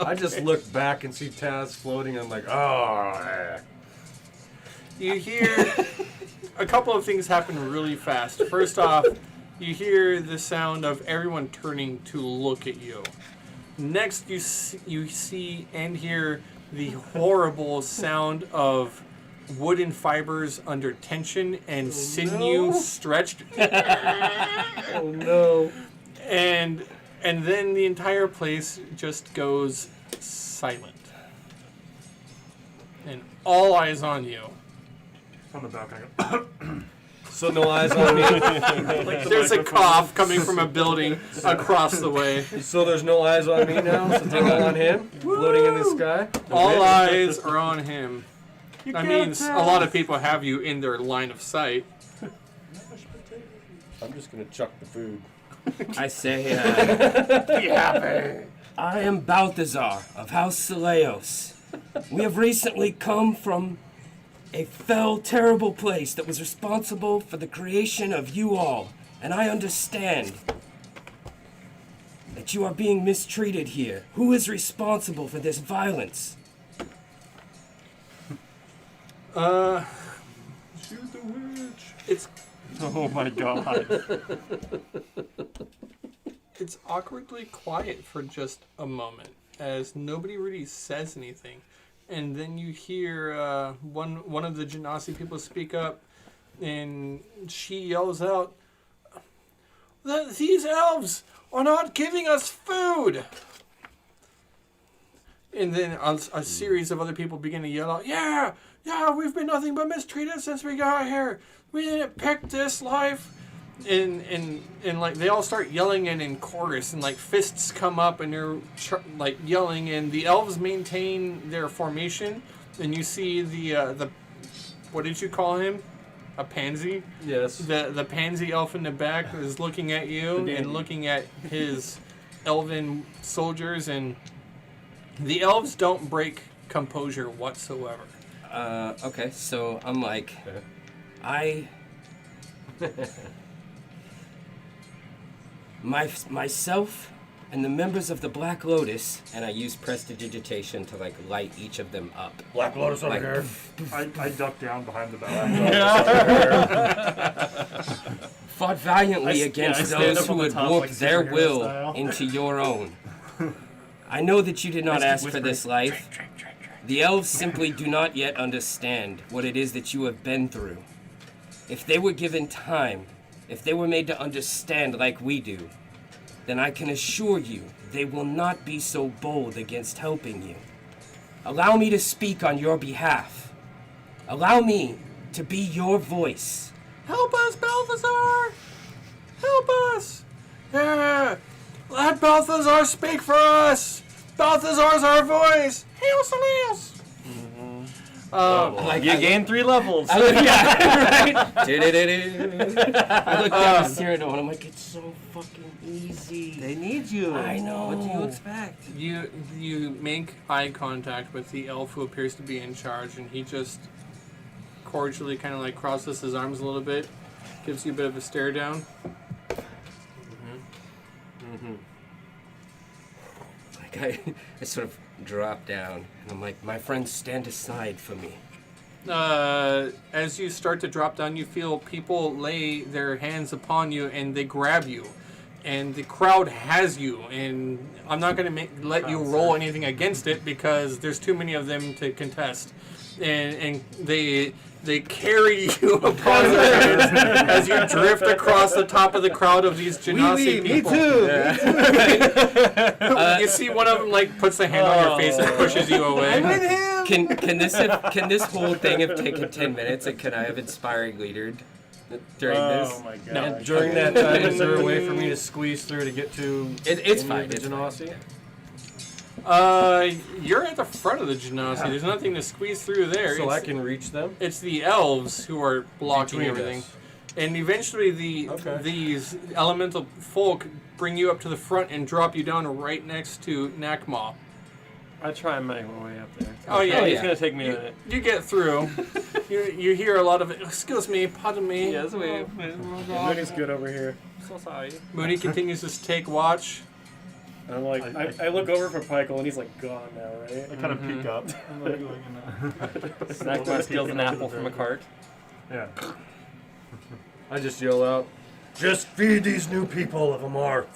I just look back and see Taz floating. I'm like, oh. Yeah. You hear a couple of things happen really fast. First off, you hear the sound of everyone turning to look at you. Next, you see and hear the horrible sound of wooden fibers under tension and sinew stretched. Oh no. And then the entire place just goes silent. And all eyes on you. On the balcony. I go, So no eyes on me. There's a cough coming from a building across the way. So there's no eyes on me now. So take all on him, floating in the sky. All eyes are on him. That means a lot of people have you in their line of sight. I'm just gonna chuck the food. I say, I am Balthazar of House Seleos. We have recently come from a fell, terrible place that was responsible for the creation of you all. And I understand that you are being mistreated here. Who is responsible for this violence? Shoot the witch. It's Oh my god. it's awkwardly quiet for just a moment as nobody really says anything. And then you hear one of the Genasi people speak up, and she yells out, "These elves are not giving us food!" And then a series of other people begin to yell out, yeah, we've been nothing but mistreated since we got here. We didn't pick this life." And like they all start yelling in chorus, and like fists come up and they're like yelling, and the elves maintain their formation, and you see the what did you call him? A pansy? Yes. The pansy elf in the back is looking at you and looking at his elven soldiers, and the elves don't break composure whatsoever. Okay, so I'm like, myself and the members of the Black Lotus, and I use prestidigitation to like light each of them up. Black Lotus over Like, here. I duck down behind the balcony. Fought valiantly I against stand those up on who the had top, warped like their superhero will style. into your own. I know that you did not ask for this life. The elves simply do not yet understand what it is that you have been through. If they were given time, if they were made to understand like we do, then I can assure you they will not be so bold against helping you. Allow me to speak on your behalf. Allow me to be your voice. Help us, Balthazar! Help us! Yeah! Let Balthazar speak for us! Balthazar's our voice! Hail Salius! You gain 3 levels. I look, yeah, right? I look down at Cyrano and I'm like, it's so fucking easy. They need you. I know. What do you expect? You make eye contact with the elf who appears to be in charge, and he just cordially kind of like crosses his arms a little bit, gives you a bit of a stare down. Like I sort of drop down and I'm like, my friends, stand aside for me. As you start to drop down, you feel people lay their hands upon you and they grab you. And the crowd has you. And I'm not going to let you roll anything against it because there's too many of them to contest. And they carry you upon their heads as you drift across the top of the crowd of these Genasi people. Me too. You see one of them like puts a hand on your face and pushes you away. Can this whole thing have taken 10 minutes and can I have inspiring leader during this? Oh my god. No. During that time, is there a way for me to squeeze through to get to It's any fine. of the It's fine. Genasi? You're at the front of the Genasi. There's nothing to squeeze through there. So I It's- can reach them? It's the elves who are blocking Between everything. us. And eventually these elemental folk bring you up to the front and drop you down right next to Nakma. I try and make my way up there. Oh, yeah, It's yeah. gonna take me a You, minute. you get through. you hear a lot of it. Excuse me, pardon me. Yes, we. Moody's good over here. So sorry. Mooney continues to take watch. And I'm like, I look over for Pykel and he's like gone now, right? I kind of peek up. I'm like, Snack bar steals an apple from a cart. Yeah. I just yell out, just feed these new people of Amarth.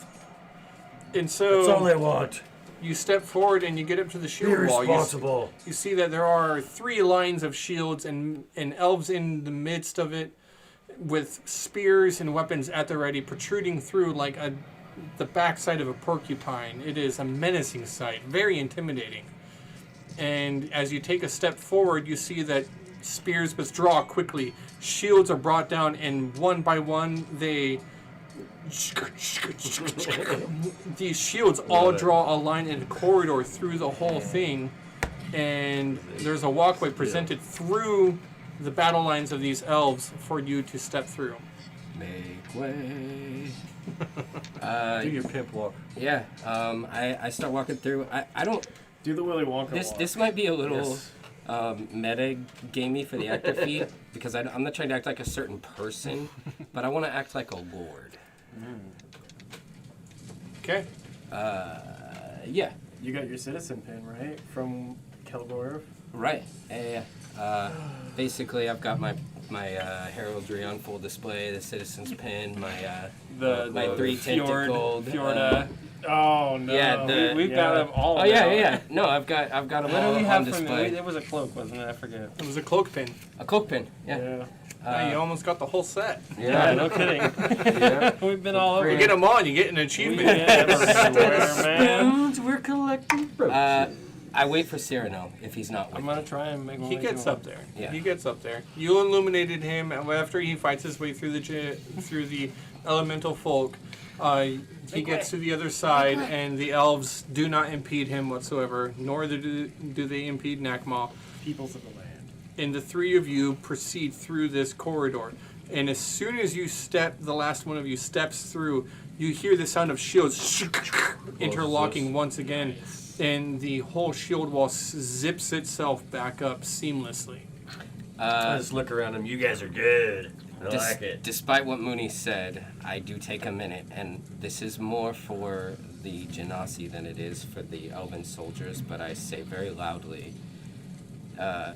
And That's all so they want. you step forward and you get up to the Be shield wall. responsible. You see that there are 3 lines of shields and elves in the midst of it with spears and weapons at the ready, protruding through like the backside of a porcupine. It is a menacing sight, very intimidating. And as you take a step forward, you see that spears withdraw quickly, shields are brought down, and one by one these shields all draw a line in a corridor through the whole thing, and there's a walkway presented through the battle lines of these elves for you to step through. Make way. Do your pimp walk. Yeah. I start walking through. I don't. Do the Willy Wonka This walk. this might be a little Yes. meta gamey for the actor feat because I'm not trying to act like a certain person, but I want to act like a lord. Okay. Yeah. You got your citizen pin, right? From Kelgorv? Right. Basically, I've got my heraldry on full display, the citizen's pin, my 3 tentacled. Fjorda. Oh no. Yeah, We've got them all. Oh yeah, now. yeah. No, I've got them What do all we on have from display. it? It was a cloak, wasn't it? I forget. It was a cloak pin. A cloak pin. Yeah. Yeah. Yeah, you almost got the whole set. Yeah, no kidding. Yeah. We've been all over. You get them on, you get an achievement. Yeah, everywhere, man. We're collecting I wait for Cyrano if he's not with I'm me. gonna try and make my He way gets to up there. Yeah. He gets up there. You illuminated him after he fights his way through the elemental folk. He gets to the other side, and the elves do not impede him whatsoever, nor do they impede Nakma. Peoples of the land. And the 3 of you proceed through this corridor. And as soon as you step, the last one of you steps through, you hear the sound of shields interlocking once again, and the whole shield wall zips itself back up seamlessly. I just look around them. You guys are good. I like it. Despite what Mooney said, I do take a minute, and this is more for the Genasi than it is for the Elven soldiers, but I say very loudly,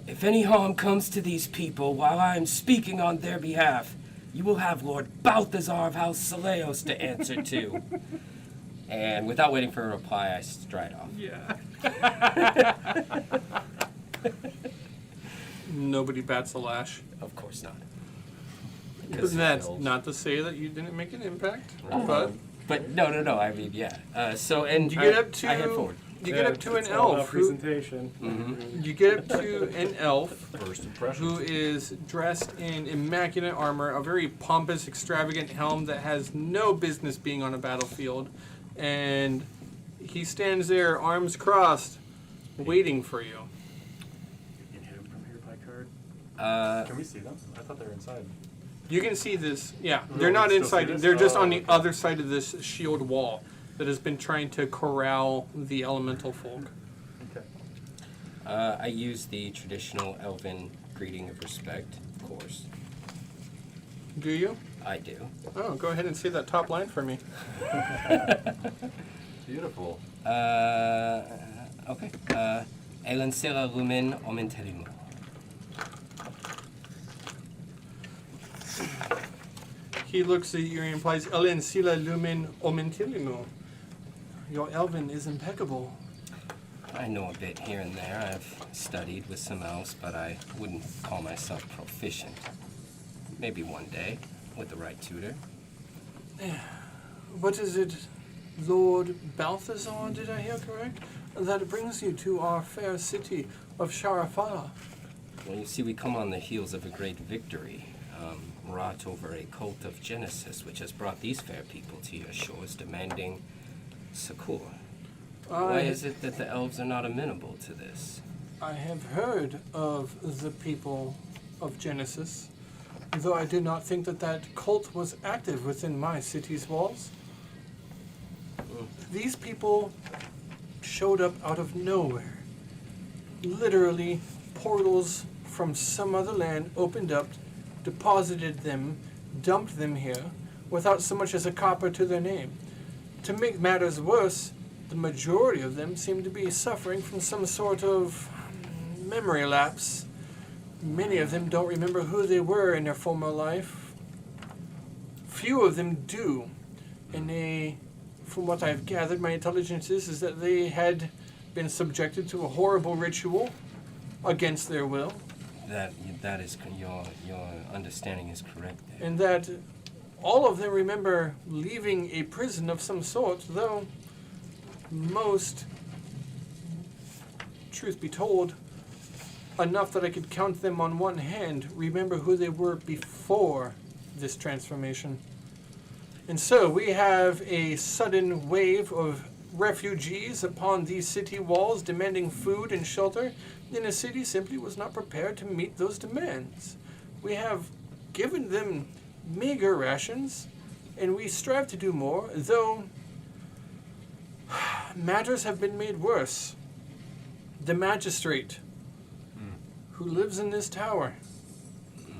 if any harm comes to these people while I am speaking on their behalf, you will have Lord Balthazar of House Saleos to answer to. And without waiting for a reply, I stride off. Nobody bats a lash. Of course not. But that's not to say that you didn't make an impact, but But no. I mean, yeah. So and You get up to I head forward. you get up to an It's all about elf. Who, presentation. you get up to an elf First impression. who is dressed in immaculate armor, a very pompous, extravagant helm that has no business being on a battlefield, and he stands there, arms crossed, waiting for you. You can hit him from here by card. Can we see them? I thought they were inside. You can see this. Yeah, Oh, they're we not can still inside. see this? They're just Oh, on the okay. other side of this shield wall that has been trying to corral the elemental folk. Okay. I use the traditional elven greeting of respect, of course. Do you? I do. Oh, go ahead and say that top line for me. Beautiful. Okay. Elancera lumen omenterimo. He looks at you and implies, Elen sila lumen omentilimo. Your elven is impeccable. I know a bit here and there. I've studied with some elves, but I wouldn't call myself proficient. Maybe one day, with the right tutor. What is it, Lord Balthazar, did I hear correct? That brings you to our fair city of Sharafalla. Well, you see, we come on the heels of a great victory, wrought over a cult of Genesis, which has brought these fair people to your shores, demanding succor. Why is it that the elves are not amenable to this? I have heard of the people of Genesis, though I do not think that that cult was active within my city's walls. These people showed up out of nowhere. Literally, portals from some other land opened up, deposited them, dumped them here, without so much as a copper to their name. To make matters worse, the majority of them seem to be suffering from some sort of memory lapse. Many of them don't remember who they were in their former life. Few of them do. And they, from what I've gathered, my intelligence is that they had been subjected to a horrible ritual against their will. That is your understanding is correct there. And that all of them remember leaving a prison of some sort, though most, truth be told, enough that I could count them on one hand, remember who they were before this transformation. And so we have a sudden wave of refugees upon these city walls demanding food and shelter, and the city simply was not prepared to meet those demands. We have given them meager rations, and we strive to do more, though matters have been made worse. The magistrate who lives in this tower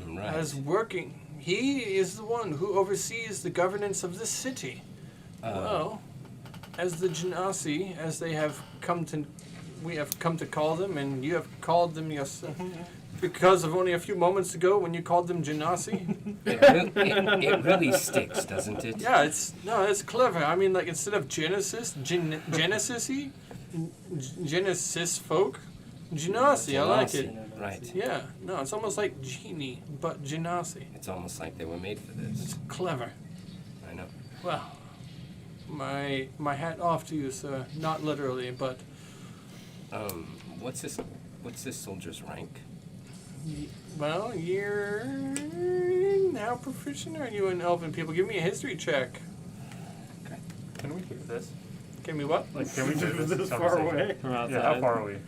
Right. is working. He is the one who oversees the governance of this city. Well, as the Genasi, as they have come to, we have come to call them, and you have called them yourself, because of only a few moments ago when you called them Genasi. It really sticks, doesn't it? Yeah, it's clever. I mean, like, instead of Genesis, Genesis-y, Genesis folk, Genasi, I like it. Right. Yeah, no, it's almost like Genie, but Genasi. It's almost like they were made for this. It's clever. I know. Well, my hat off to you, sir. Not literally, but What's this soldier's rank? well, you're how proficient are you in elven people? Give me a history check. Can we hear this? Give me what? Like, can we hear this? This far conversation? away. From outside. Yeah, how far are we?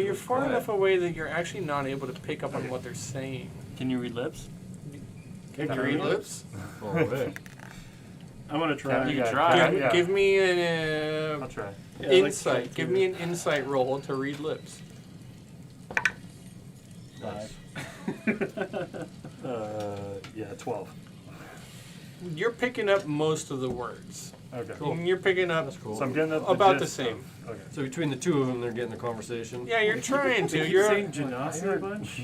You're far enough away that you're actually not able to pick up on what they're saying. Can you read lips? Can Can you you read read lips? lips? Far away. I'm gonna try. You can try. Give, Yeah. give me an I'll try. Yeah, like insight. to- Give me an insight roll to read lips. 5. Yeah, 12. You're picking up most of the words. Okay. And you're picking up That's cool. So I'm getting About the gist same. of- okay. So between the two of them, they're getting the conversation. Yeah, you're trying to. Keep You're saying Genasi a bunch.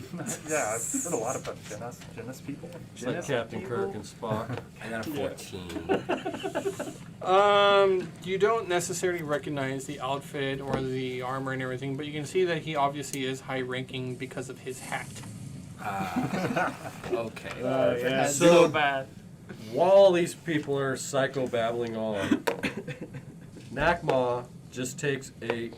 Yeah, I've heard a lot about Genis people. It's like Captain Kirk and Spock. I got a 14. You don't necessarily recognize the outfit or the armor and everything, but you can see that he obviously is high ranking because of his hat. Okay. Yeah. So bad. while these people are psycho-babbling on, Nakma just takes a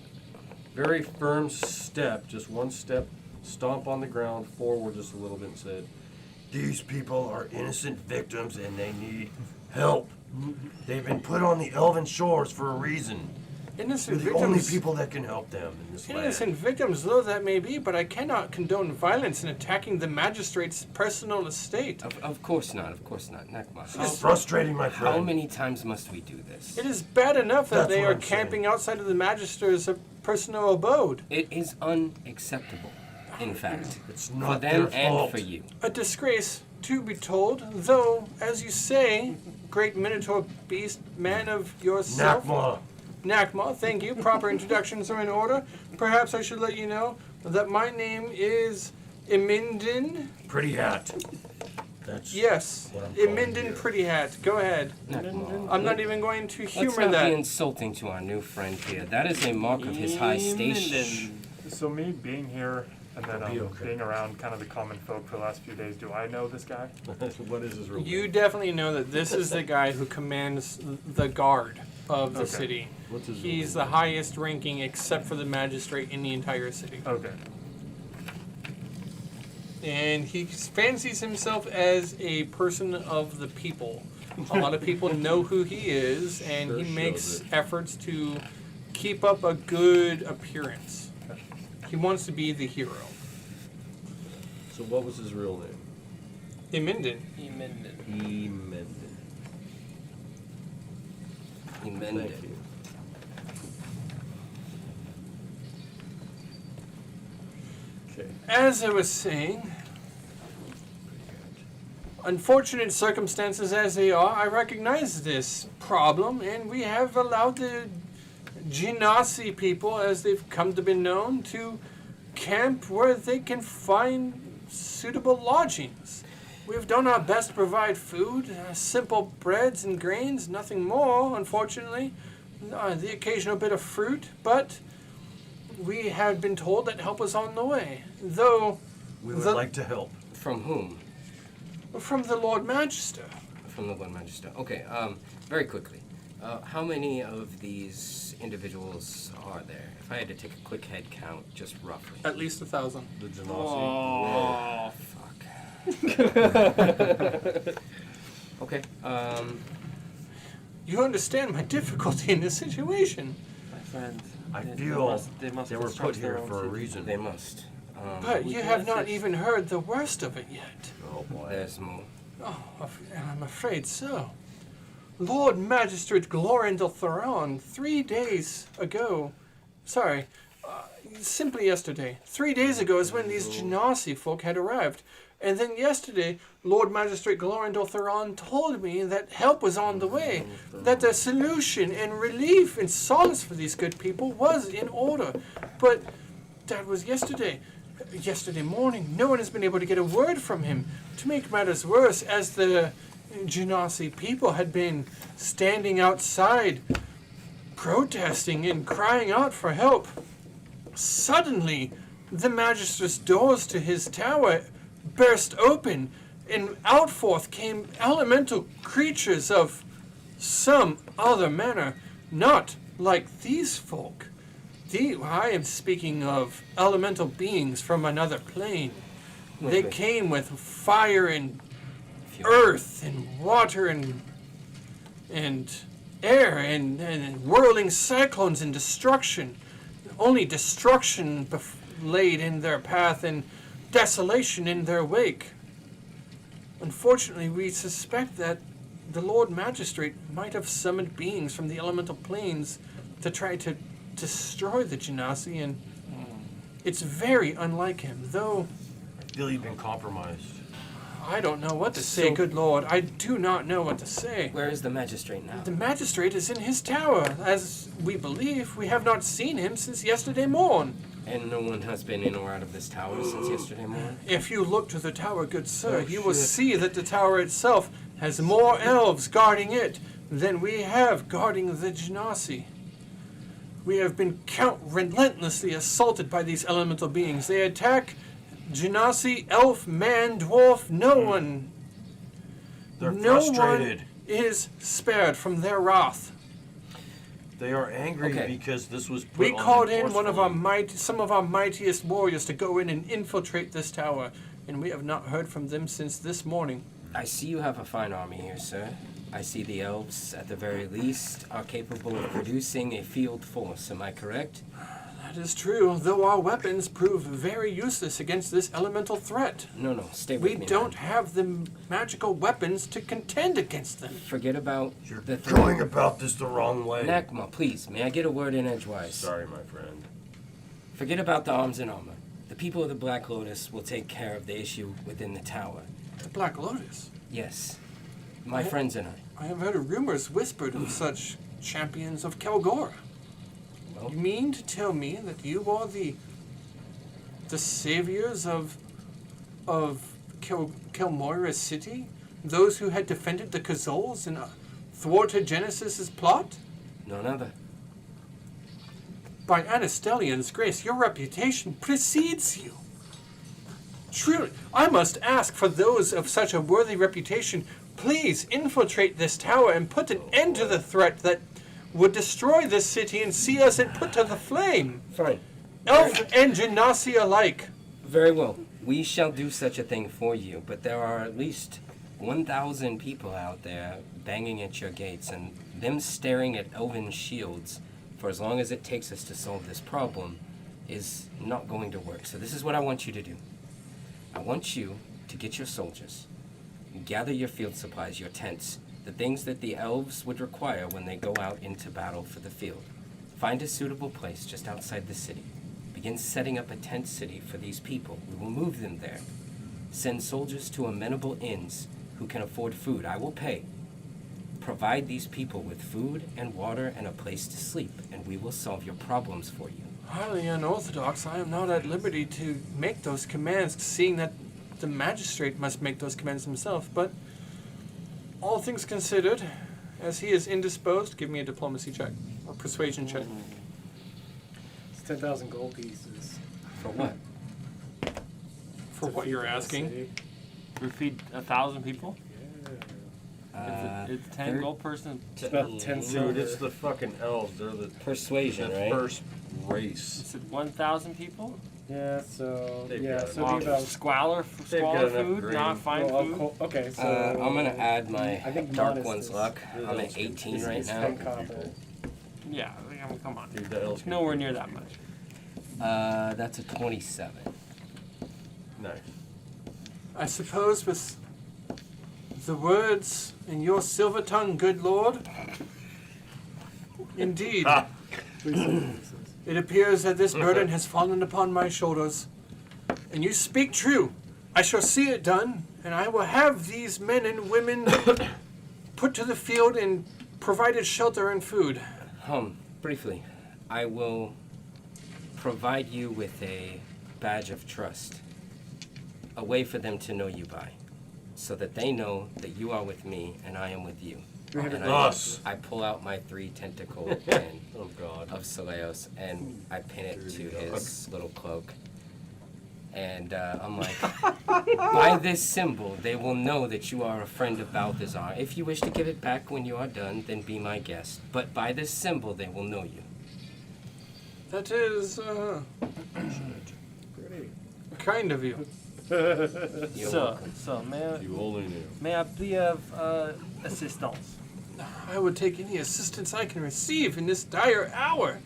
very firm step, just one step, stomp on the ground forward just a little bit and said, "These people are innocent victims and they need help. They've been put on the elven shores for a reason. Innocent We're the only victims. people that can help them in this Innocent land." victims, though that may be, but I cannot condone violence in attacking the magistrate's personal estate. Of course not, Nakma. It's frustrating, my friend. How many times must we do this? It is bad enough that That's they what are I'm saying. camping outside of the magistrate's personal abode. It is unacceptable, in fact. It's For not them their and fault. for you. A disgrace, to be told, though, as you say, great minotaur beast man of yourself. Nakma. Nakma, thank you. Proper introductions are in order. Perhaps I should let you know that my name is Imindin. Pretty hat. That's Yes, what I'm calling Imindin you. Pretty Hat. Go ahead. Nakma. I'm not even going to Let's humor not that. be insulting to our new friend here. That is a mark of his high station. So me being here and then Be okay. being around kind of the common folk for the last few days, do I know this guy? What is his real You name? definitely know that this is the guy who commands the guard of the Okay. city. What's his real He's name? the highest ranking except for the magistrate in the entire city. Okay. And he fancies himself as a person of the people. A lot of people know who he is, and Sure he shows makes it. efforts to keep up a good appearance. He wants to be the hero. So what was his real name? Imindin. Emended. He mended. Thank you. Okay. As I was saying, unfortunate circumstances as they are, I recognize this problem, and we have allowed the Genasi people, as they've come to be known, to camp where they can find suitable lodgings. We've done our best to provide food, simple breads and grains, nothing more, unfortunately. The occasional bit of fruit, but we have been told that help is on the way. Though, We would The- like to help. From whom? from the Lord Magister. From the Lord Magister. Okay, very quickly. How many of these individuals are there? If I had to take a quick head count, just roughly. At least 1,000. The Genasi. Oh, fuck. Okay, You understand my difficulty in this situation. My friend. I they feel must they were construct put their here own for a city. reason. they must. But we you can have not assist. even heard the worst of it yet. Oh boy. There's more. Oh, I'm afraid so. Lord Magistrate Glorindel Theron, 3 days ago, simply yesterday, 3 days ago is when these Genasi folk had arrived. And then yesterday, Lord Magistrate Glorindel Theron told me that help was on the way, that the solution and relief and solace for these good people was in order. But that was yesterday. Yesterday morning, no one has been able to get a word from him. To make matters worse, as the Genasi people had been standing outside, protesting and crying out for help, suddenly the magistrate's doors to his tower burst open, and out forth came elemental creatures of some other manner, not like these folk. I am speaking of elemental beings from another plane. They Okay. came with fire and earth and water and air and whirling cyclones and destruction. Only destruction laid in their path and desolation in their wake. Unfortunately, we suspect that the Lord Magistrate might have summoned beings from the elemental planes to try to destroy the Genasi, and it's very unlike him, though I feel you've been compromised. I don't know what to say, So- good Lord. I do not know what to say. Where is the magistrate now? The magistrate is in his tower. As we believe, we have not seen him since yesterday morn. And no one has been in or out of this tower since yesterday morning? If you look to the tower, good sir, Oh, you will shit. see that the tower itself has more elves guarding it than we have guarding the Genasi. We have been relentlessly assaulted by these elemental beings. They attack Genasi, elf, man, dwarf, no one. They're no frustrated. one is spared from their wrath. They are angry Okay. because this was put We on called them in one of our forcefully. some of our mightiest warriors to go in and infiltrate this tower, and we have not heard from them since this morning. I see you have a fine army here, sir. I see the elves, at the very least, are capable of producing a field force. Am I correct? That is true, though our weapons prove very useless against this elemental threat. No, stay with We me. don't man. have the magical weapons to contend against them. Forget about You're the going about this the wrong way. Nakma, please, may I get a word in edgewise? Sorry, my friend. Forget about the arms and armor. The people of the Black Lotus will take care of the issue within the tower. The Black Lotus. Yes. My I- friends and I. I have heard rumors whispered of such champions of Kelgora. Well- You mean to tell me that you are the saviors of Kelmoira City? Those who had defended the Kazols and thwarted Genesis's plot? None other. By Anastellion's grace, your reputation precedes you. Truly, I must ask for those of such a worthy reputation, please infiltrate this tower and put an end to the threat that would destroy this city and see us put to the flame. Fine. Elf and Genasi alike. Very well. We shall do such a thing for you, but there are at least 1,000 people out there banging at your gates, and them staring at elven shields for as long as it takes us to solve this problem is not going to work. So this is what I want you to do. I want you to get your soldiers, gather your field supplies, your tents, the things that the elves would require when they go out into battle for the field. Find a suitable place just outside the city. Begin setting up a tent city for these people. We will move them there. Send soldiers to amenable inns who can afford food. I will pay. Provide these people with food and water and a place to sleep, and we will solve your problems for you. Highly unorthodox, I am not at liberty to make those commands, seeing that the magistrate must make those commands himself, but all things considered, as he is indisposed, give me a diplomacy check, or persuasion check. It's 10,000 gold pieces. For what? For To what feed you're the asking. city. We feed 1,000 people. It's 10 thir- gold person. It's about 10 Dude, silver. it's the fucking elves. They're the Persuasion, right? first race. Is it 1,000 people? Yeah, so They've yeah, got so Well, it'd be about. squalor They've got enough food, grain. not fine well, food. okay, so I'm gonna add my I think Dark modest One's is- luck. Yeah, I'm that's at 18 is- right is now. 10 copper. Yeah, I mean, come on. Dude, the elves. can Nowhere feed near people. that much. That's a 27. Nice. I suppose with the words in your silver tongue, good lord, indeed, Ah. Please say this. it appears that this burden has fallen upon my shoulders. And you speak true. I shall see it done, and I will have these men and women put to the field and provided shelter and food. Briefly, I will provide you with a badge of trust, a way for them to know you by, so that they know that you are with me and I am with you. And Us. I pull out my 3 tentacle pin Oh God. of Seleos and I pin it to his little cloak. And I'm like, by this symbol, they will know that you are a friend of Balthazar. If you wish to give it back when you are done, then be my guest. But by this symbol, they will know you. That is Pretty. kind of you. You're welcome. So You only knew. may I be of assistance? I would take any assistance I can receive in this dire hour.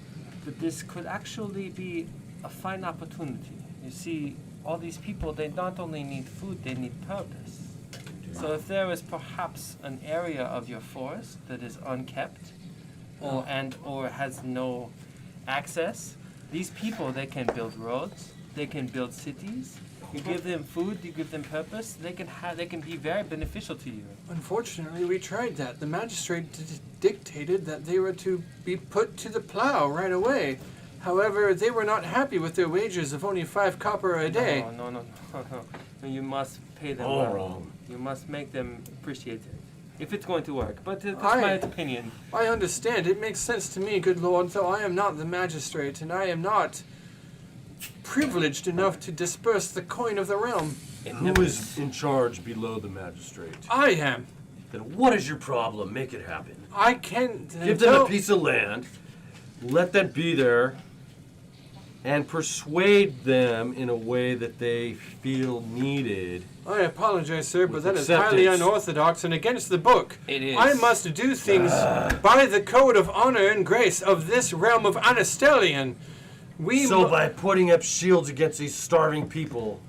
But this could actually be a fine opportunity. You see, all these people, they not only need food, they need purpose. So if there is perhaps an area of your forest that is unkept or has no access, these people, they can build roads, they can build cities. You give them food, you give them purpose, they can be very beneficial to you. Unfortunately, we tried that. The magistrate dictated that they were to be put to the plow right away. However, they were not happy with their wages of only 5 copper a day. No. You must pay them All well. wrong. You must make them appreciate it. If it's going to work. But that's I- my opinion. I understand. It makes sense to me, good lord, though I am not the magistrate, and I am not privileged enough to disperse the coin of the realm. It Who never- is in charge below the magistrate? I am. then what is your problem? Make it happen. I can Give them a piece of land, let that be there, and persuade them in a way that they feel needed. I apologize, sir, but With that is highly acceptance. unorthodox and against the book. It is. I must do things by the code of honor and grace of this realm of Anastellian. So by putting up shields against these starving people,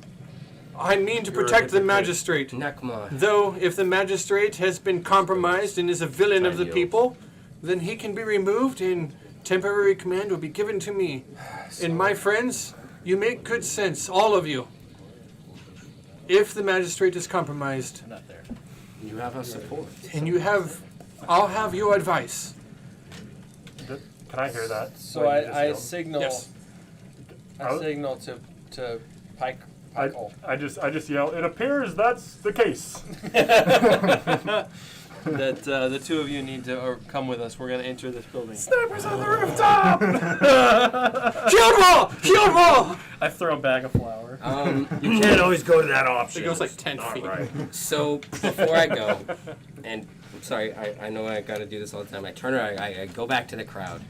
I mean to You're a protect the hypocrite. magistrate. Nekma. Though, if the magistrate has been compromised and is a villain of the Tiny people, then he can be removed and temporary command will be given to me. And my friends, you make good sense, all of you. If the magistrate is compromised, You have our support. and I'll have your advice. Can I hear that? So What you just I yelled? signal. Yes. I signal to Pike. I just yell. It appears that's the case. That the two of you need to come with us. We're gonna enter this building. Snipers on the rooftop! Shield wall! Shield wall! I throw a bag of flour. you can't always go to that option. It goes like 10 All feet. right. So before I go, and I'm sorry, I know I got to do this all the time. I turn around, I go back to the crowd,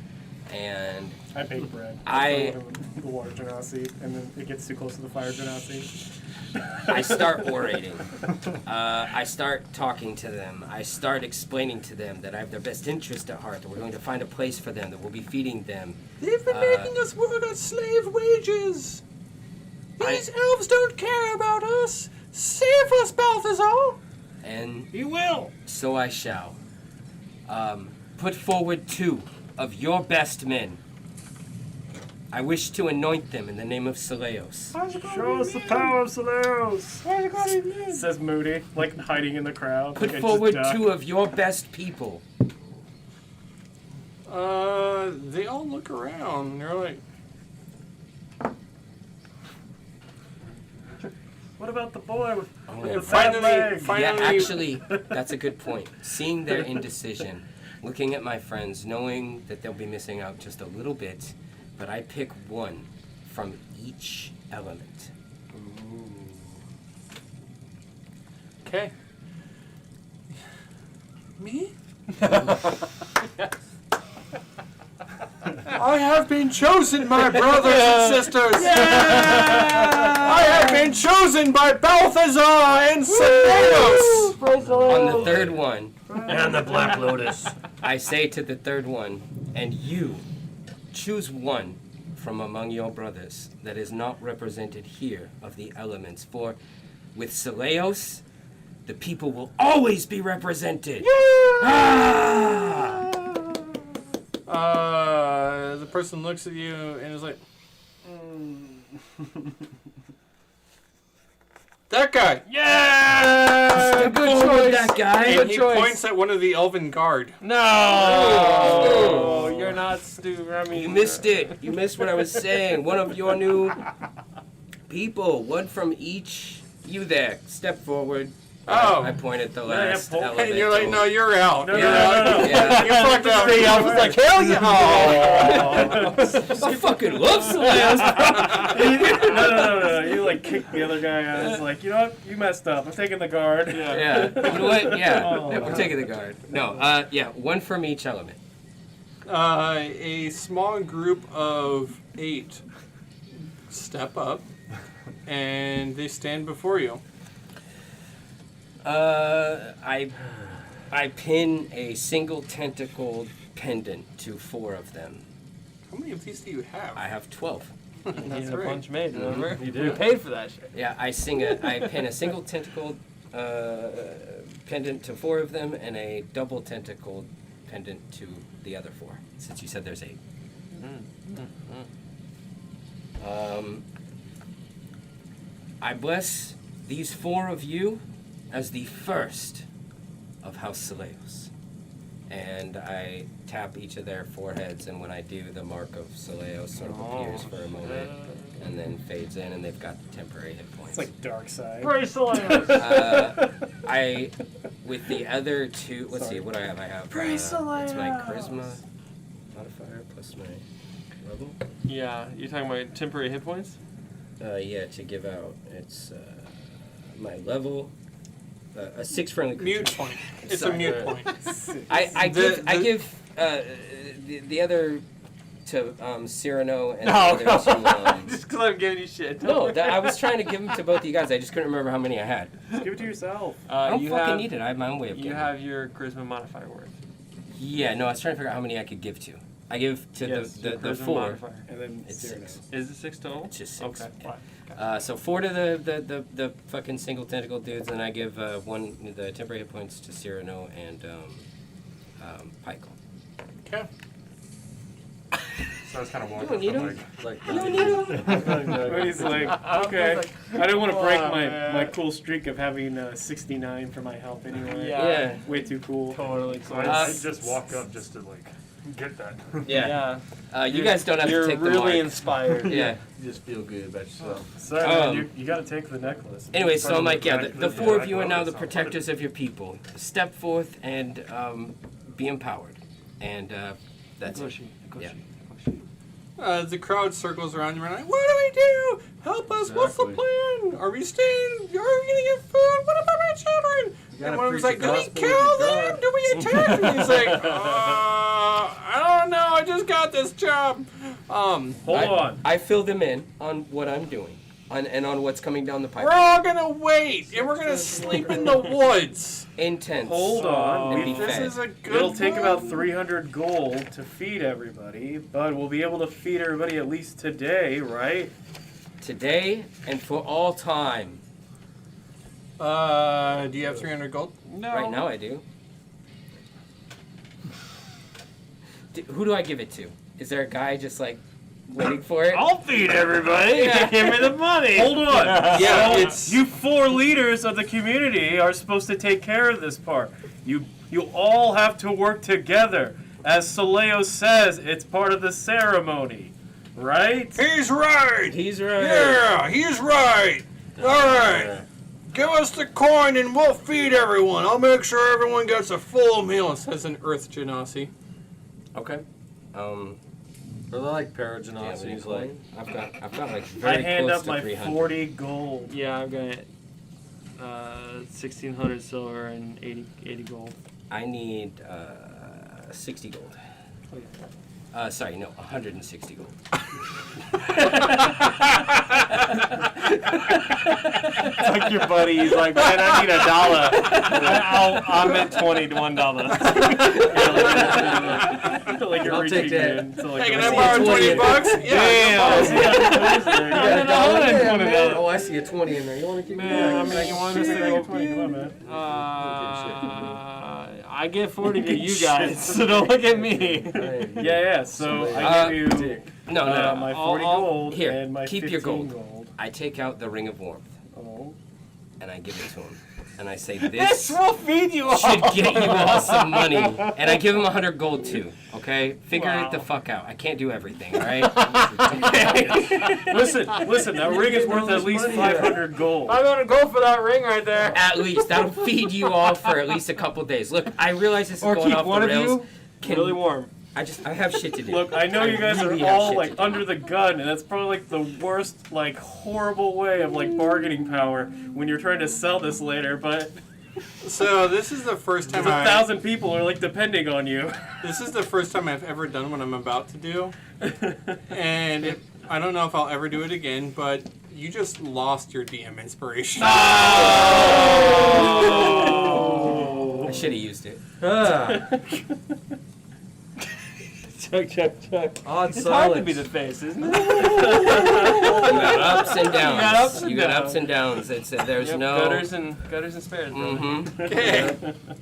and I bake bread. I- throw it in the water genasi, and then it gets too close to the fire genasi. I start orating. I start talking to them. I start explaining to them that I have their best interest at heart, that we're going to find a place for them, that we'll be feeding them. They've been making us work on slave wages. These elves don't care about us. Save us, Balthazar. And You will! so I shall. Put forward 2 of your best men. I wish to anoint them in the name of Seleos. Show us the power of Solaros! Says Moody, like hiding in the crowd. Put like forward just duck. 2 of your best people. They all look around. They're like, What about the boy with yeah, the fat leg? finally, Yeah, actually, that's a good point. Seeing their indecision, looking at my friends, knowing that they'll be missing out just a little bit, but I pick 1 from each element. Okay. Me? I have been chosen, my brothers and sisters. I have been chosen by Balthazar and Seleos. On the third one, And the Black Lotus. I say to the third one, and you, choose 1 from among your brothers that is not represented here of the elements, for with Seleos, the people will always be represented. Ah! The person looks at you and is like, that guy. A good choice, that guy. And he points at one of the elven guard. No, you're not Stu. I mean, You missed it. You missed what I was saying. One of your new people. 1 from each. You there. Step forward. Oh. I point at the last pull- elemental. And you're like, no, you're out. No, You're no, out. no, no. Yeah. You fucked up. the elf was like, hell yeah! I fucking love Seleos. No. You like kick the other guy out. It's like, you know what? You messed up. I'm taking the guard. Yeah. You know what? Yeah. Oh. We're taking the guard. No. Yeah. 1 from each element. A small group of 8 step up, and they stand before you. I pin a single tentacled pendant to 4 of them. How many of these do you have? I have 12. You That's needed a right. bunch made, remember? You We do. paid for that shit. Yeah, I pin a single tentacled pendant to 4 of them and a double tentacled pendant to the other 4. Since you said there's 8. I bless these 4 of you as the first of House Seleos. And I tap each of their foreheads, and when I do, the mark of Seleos sort of appears for a moment and then fades in, and they've got temporary hit points. It's like dark side. I, with the other 2, let's see, what do I have? I have, it's my charisma modifier plus my level. Yeah, you're talking about temporary hit points? Yeah, to give out, it's my level a 6 friendly creature. Mute point. It's Sorry. a mute point. I The- give the other to Cyrano and No, the other to just because I'm giving you shit. no. I was trying to give them to both of you guys. I just couldn't remember how many I had. Just give it to yourself. I don't you fucking have, need it. I have my own way of You getting have your charisma modifier worth. it. Yeah, no, I was trying to figure out how many I could give to. I give to Yes, the your charisma 4. modifier. And then It's Cyrano. 6. Is it 6 total? It's just 6. Okay. Yeah. So 4 to the fucking single tentacle dudes, and I give 1 the temporary hit points to Cyrano and Pykel. Okay. So I was kind of You walking don't need from them. Like, You don't need them. But he's like, okay. I don't want to break Oh, my man. cool streak of having 69 for my health anyway. Yeah. Way too cool. Totally. So cool. I just walk up just to like get that. Yeah. You You're- guys don't have You're to take the really mark. inspired. Yeah. You just feel good about yourself. Sorry, man, Um, you got to take the necklace. Anyway, so I'm like, yeah, the Practically, 4 yeah, of you I are now love the this. protectors of your people. Step forth and be empowered. And that's it. Gushy, gushy, Yeah. gushy. The crowd circles around you and like, what do we do? Help us! What's the Exactly. plan? Are we staying? Are we gonna get food? What about my children? gotta And one of them's preach like, the do we gospel kill with your them? God. Do we attack? And he's like, I don't know. I just got this job. Hold on. I fill them in on what I'm doing and on what's coming down the We're pipe. all gonna wait and we're gonna sleep in the woods. Intense. Hold on. And be We- This fed. is a good. It'll take plan. about 300 gold to feed everybody, but we'll be able to feed everybody at least today, right? Today and for all time. Do you have 300 gold? No. Right now I do. Who do I give it to? Is there a guy just like waiting for it? I'll feed everybody. Yeah. Give me the money. Hold on. Yeah, So, it's- you 4 leaders of the community are supposed to take care of this part. You all have to work together. As Soleo says, it's part of the ceremony, right? He's right. He's right. Yeah, he's right. All right. Give us the coin and we'll feed everyone. I'll make sure everyone gets a full meal. It says in Earth Genasi. Okay. Or they're like Do you have any Paragenasi. He's like, coin? I've got like I very hand close up to my 300. 40 gold. Yeah, I've got 1,600 silver and 80 gold. I need 60 gold. Sorry, no, 160 gold. It's like your buddy. He's like, man, I need $1. I'm at $20 to $1. Like you're I'll reaching take that. in to like Hey, a can I see borrow a 20 20. bucks? Yeah. Damn. you got a dollar $120. there, man. Oh, I see a 20 in there. You want to keep Man, I going? mean, You want us to go 20? Come on, man. I get 40 to you guys, so don't look at me. Yeah. So I Uh, give you No, my I'll- 40 I'll- gold here, and my keep 15 your gold. gold. I take out the ring of warmth Oh. and I give it to him. And I say, This this will feed you all. should get you all some money. And I give him 100 gold too, okay? Figure it the fuck out. I can't do everything, all right? Listen, that ring is worth at least 500 gold. I'm gonna go for that ring right there. At least. That'll feed you all for at least a couple days. Look, I realize this is Or going keep off one the of rails. you really warm. I have shit to do. Look, I know you guys really are have all shit like to do. under the gun, and that's probably like the worst, like horrible way of like bargaining power when you're trying to sell this later. But So this is the first time 1,000 people are like depending on you. This is the first time I've ever done what I'm about to do, and I don't know if I'll ever do it again. But you just lost your DM inspiration. I should have used it. Chuck. Odd It's hard to silence. be the face, isn't it? You got ups and downs. got ups and You got downs. ups and downs. It's there's Yep, no. gutters and spares. Brother. Mm-hmm. Okay.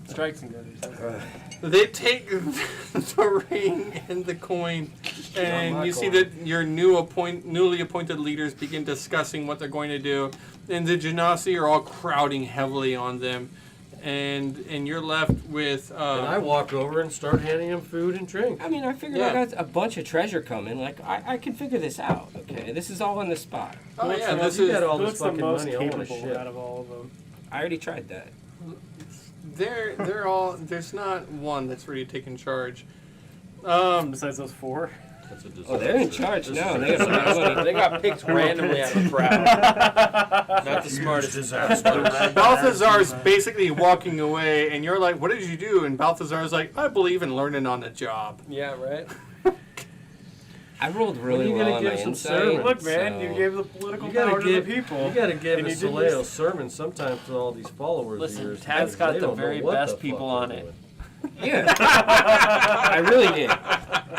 Strikes and gutters. They take the ring and the coin, and my you see coin. that your newly appointed leaders begin discussing what they're going to do, and the Genasi are all crowding heavily on them, and you're left with. And I walk over and start handing him food and drink. I mean, I figured Yeah. I got a bunch of treasure coming. Like, I can figure this out. Okay, this is all on the spot. Oh yeah, Well, this you is got all Who this looks the fucking most money. I want to capable shit. out of all of them? I already tried that. they're all. There's not one that's ready to take in charge. Besides those 4. That's a Oh, they're in charge now. They got money. They got picked randomly out of the crowd. Not the smartest. Balthazar's basically walking away, and you're like, "What did you do?" And Balthazar's like, "I believe in learning on the job." Yeah, right. I rolled really you well gonna on give my some insight. sermon? Look, man, so- you gave the political You gotta power give to the people. You gotta give And a you did Soleo this- sermon sometimes to all these followers Listen, of yours. Tad's because got they the don't know very what best the fuck people they're on it. doing. Yeah. I really did.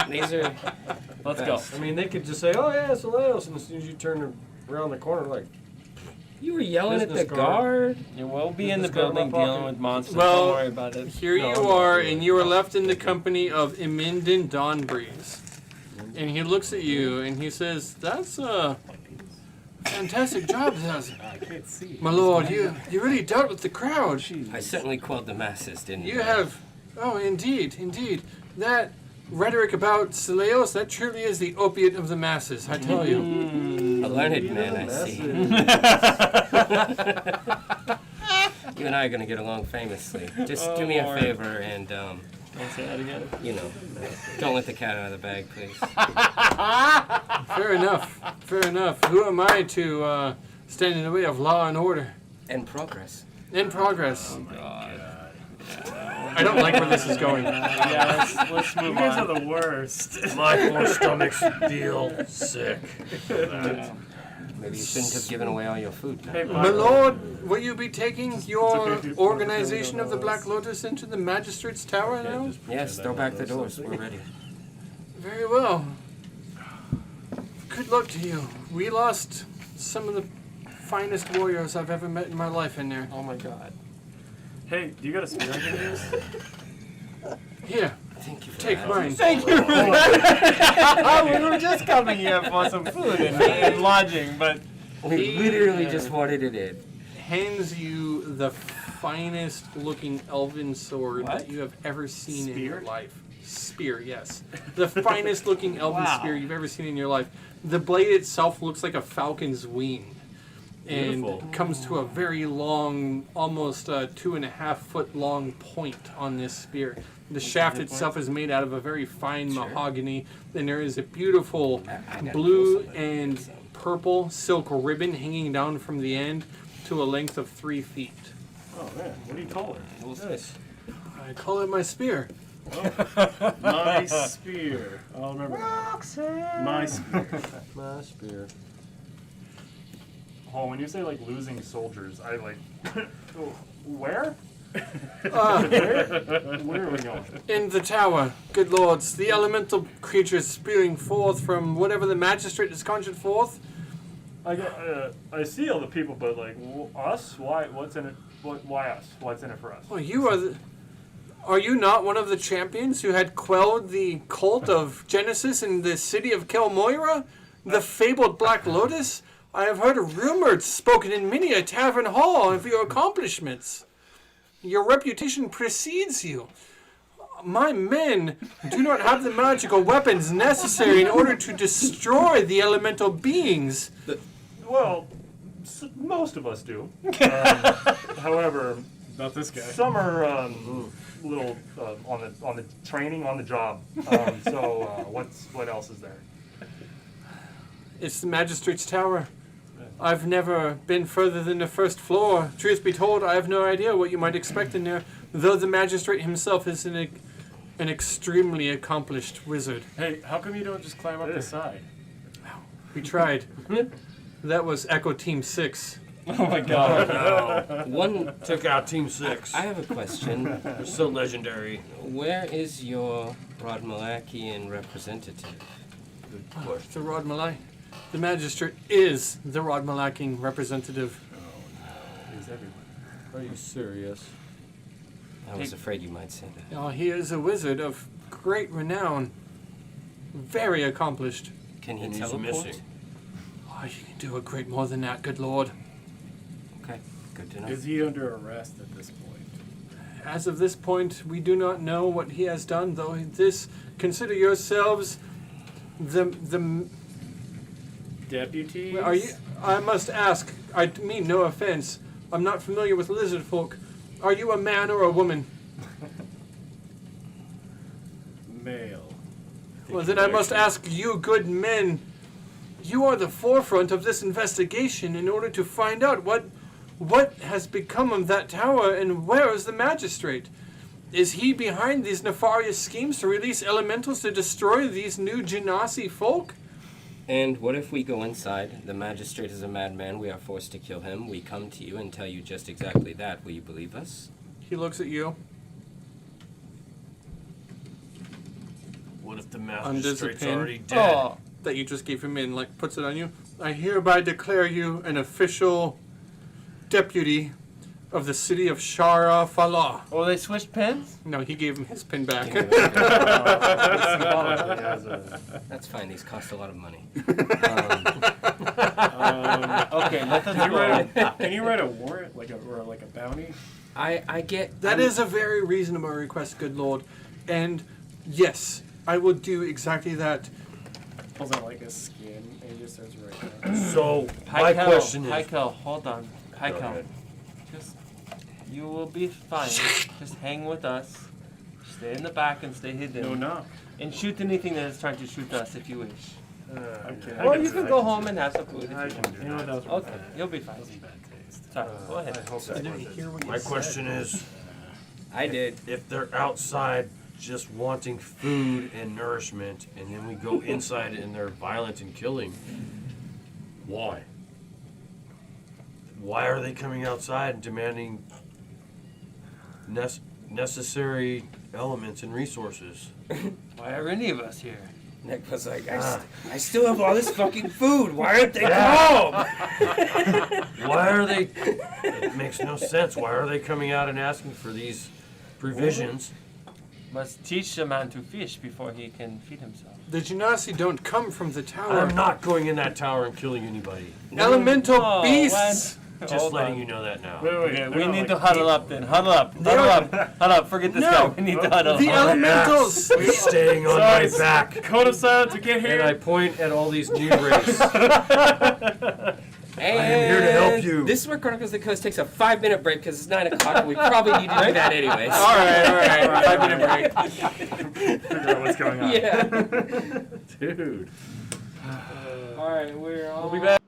These are. Let's best. go. I mean, they could just say, "Oh yeah, Soleos," and as soon as you turn around the corner, like, You were yelling at the Business card. guard. You will be in the Business card in my building dealing pocket. with monsters. Well, Don't worry about it. Here No, you I'm not are, doing and it. you are left in the company of Emindon Dawnbreeze. And he looks at you, and he says, "That's a fantastic job, Zaz. I can't see. My lord, you really dealt with the crowd. I certainly quelled the masses, didn't You I? have, oh, indeed. That rhetoric about Seleos, that truly is the opiate of the masses, I tell you. A learned man, I see. You and I are going to get along famously. Just do me a Lord. favor and, Don't say that again. you know, don't let the cat out of the bag, please. Fair enough. Who am I to stand in the way of law and order? And progress. In progress. God. I don't like where this is going. Yeah, let's You move guys are on. the worst. my poor stomach's feel sick. Maybe you shouldn't have given away all your food. Hey, My lord, will you be taking your okay if you- organization of the Black Lotus into the Magistrate's Tower now? Yes, throw back the doors. We're ready. Very well. Good luck to you. We lost some of the finest warriors I've ever met in my life in there. Oh my God. Hey, do you got a spear I can use? Here, Thank you for take that. mine. Thank you. We were just coming here for some food and lodging, but We literally just wanted it in. Hands you the finest looking elven sword What? that you have ever seen in your Spear? life. Spear, yes. The finest looking elven Wow. spear you've ever seen in your life. The blade itself looks like a falcon's wing. And Beautiful. comes to a very long, almost 2.5 foot long point on this spear. The shaft itself is made out of a very fine Sure. mahogany. Then there is a beautiful I gotta blue pull some. and purple silk ribbon hanging down from the end to a length of 3 feet. Oh man, what do you call it? Nice. I call it my spear. My spear. I'll remember. My spear. My spear. Oh, when you say like losing soldiers, I like. Where? Ah, Where are we going? in the tower, good lords, the elemental creatures spewing forth from whatever the magistrate has conjured forth. I see all the people, but like us? Why? What's in it? Why us? What's in it for us? Well, you are are you not one of the champions who had quelled the cult of Genesis in the city of Kelmoira? The fabled Black Lotus? I have heard rumored spoken in many a tavern hall of your accomplishments. Your reputation precedes you. My men do not have the magical weapons necessary in order to destroy the elemental beings. Well, most of us do. However, Not this guy. some are little on the training on the job. What else is there? It's the Magistrate's Tower. I've never been further than the first floor. Truth be told, I have no idea what you might expect in there, though the Magistrate himself is an extremely accomplished wizard. Hey, how come you don't just climb up the side? We tried. That was Echo Team 6. oh my God. One, Took out Team 6. I have a question. They're so legendary. Where is your Rodmalakian representative? The Rod Malai. The Magistrate is the Rod Malaking representative. He's everywhere. Are you serious? I was afraid you might say that. Oh, he is a wizard of great renown. Very accomplished. Can he And he's teleport? missing. Oh, you can do a great more than that, good lord. Okay, good to know. Is he under arrest at this point? As of this point, we do not know what he has done, though this, consider yourselves the Deputies? are you, I must ask, I mean no offense, I'm not familiar with lizard folk. Are you a man or a woman? Male. Well, then I must ask you, good men. You are the forefront of this investigation in order to find out what has become of that tower and where is the magistrate. Is he behind these nefarious schemes to release elementals to destroy these new Genasi folk? And what if we go inside? The magistrate is a madman. We are forced to kill him. We come to you and tell you just exactly that. Will you believe us? He looks at you. What if the Undoes the magistrate's pin. already dead? Oh, that you just gave him and like puts it on you. I hereby declare you an official deputy of the city of Sharafalla. Oh, they switched pins? No, he gave him his pin back. Symbolically has a That's fine. These cost a lot of money. Okay, let us Can you go. can you write a warrant, or like a bounty? I get That is a very reasonable request, good lord. And yes, I will do exactly that. Pulls out like a skin and just starts writing. So, my question is... Heikel, hold on. Go Heikel, ahead. just, you will be fine. Just hang with us. Stay in the back and stay hidden. No knock. And shoot anything that is trying to shoot us if you wish. I'm kidding. Or you can go home and have some food if you I want. can do You know what, that was Okay, bad. you'll be fine. That was in bad taste. Sorry, go ahead. I hope I that's didn't worth hear it. what you My said. question is, I did. if they're outside just wanting food and nourishment, and then we go inside and they're violent and killing, why? Why are they coming outside and demanding necessary elements and resources? Why are any of us here? Nick was like, I still have all this fucking food. Why aren't they home? Why are they... It makes no sense. Why are they coming out and asking for these provisions? Must teach a man to fish before he can feed himself. The Genasi don't come from the tower. I'm not going in that tower and killing anybody. Elemental Oh, beasts! Just Hold letting on. you know that now. Wait, Okay, they're we not, need like, to huddle up then. Huddle up. Huddle up. Huddle up. Forget this No. guy. We need to huddle. The elementals! Staying on my back. Code of silence, we can't hear And I you. point at all these new race. And am here to help you. This is where Chronicles of the Coast takes a 5-minute break because it's 9 o'clock and we probably need to do that anyways. All right. 5-minute break. Figure out what's going on. Yeah. Dude. All right, we'll be back.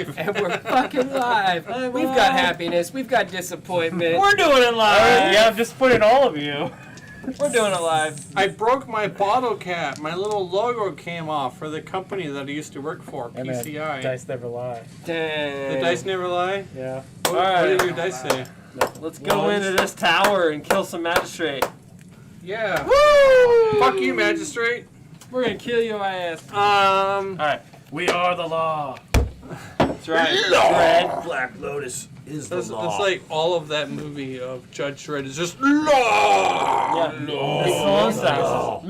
live. And we're fucking live. We've got happiness. We've got disappointment. We're doing it live. Yeah, I'm disappointing all of you. We're doing it live. I broke my bottle cap. My little logo came off for the company that I used to work for, PCI. Dice never lie. The dice never lie? Yeah. What did your dice say? Let's go into this tower and kill some magistrate. Yeah. Woo! Fuck you, magistrate. We're gonna kill your ass. Alright. We are the law. That's right. Dredd. Black Lotus is That's like all of that movie of Judge Dredd is just law. Yeah. Law.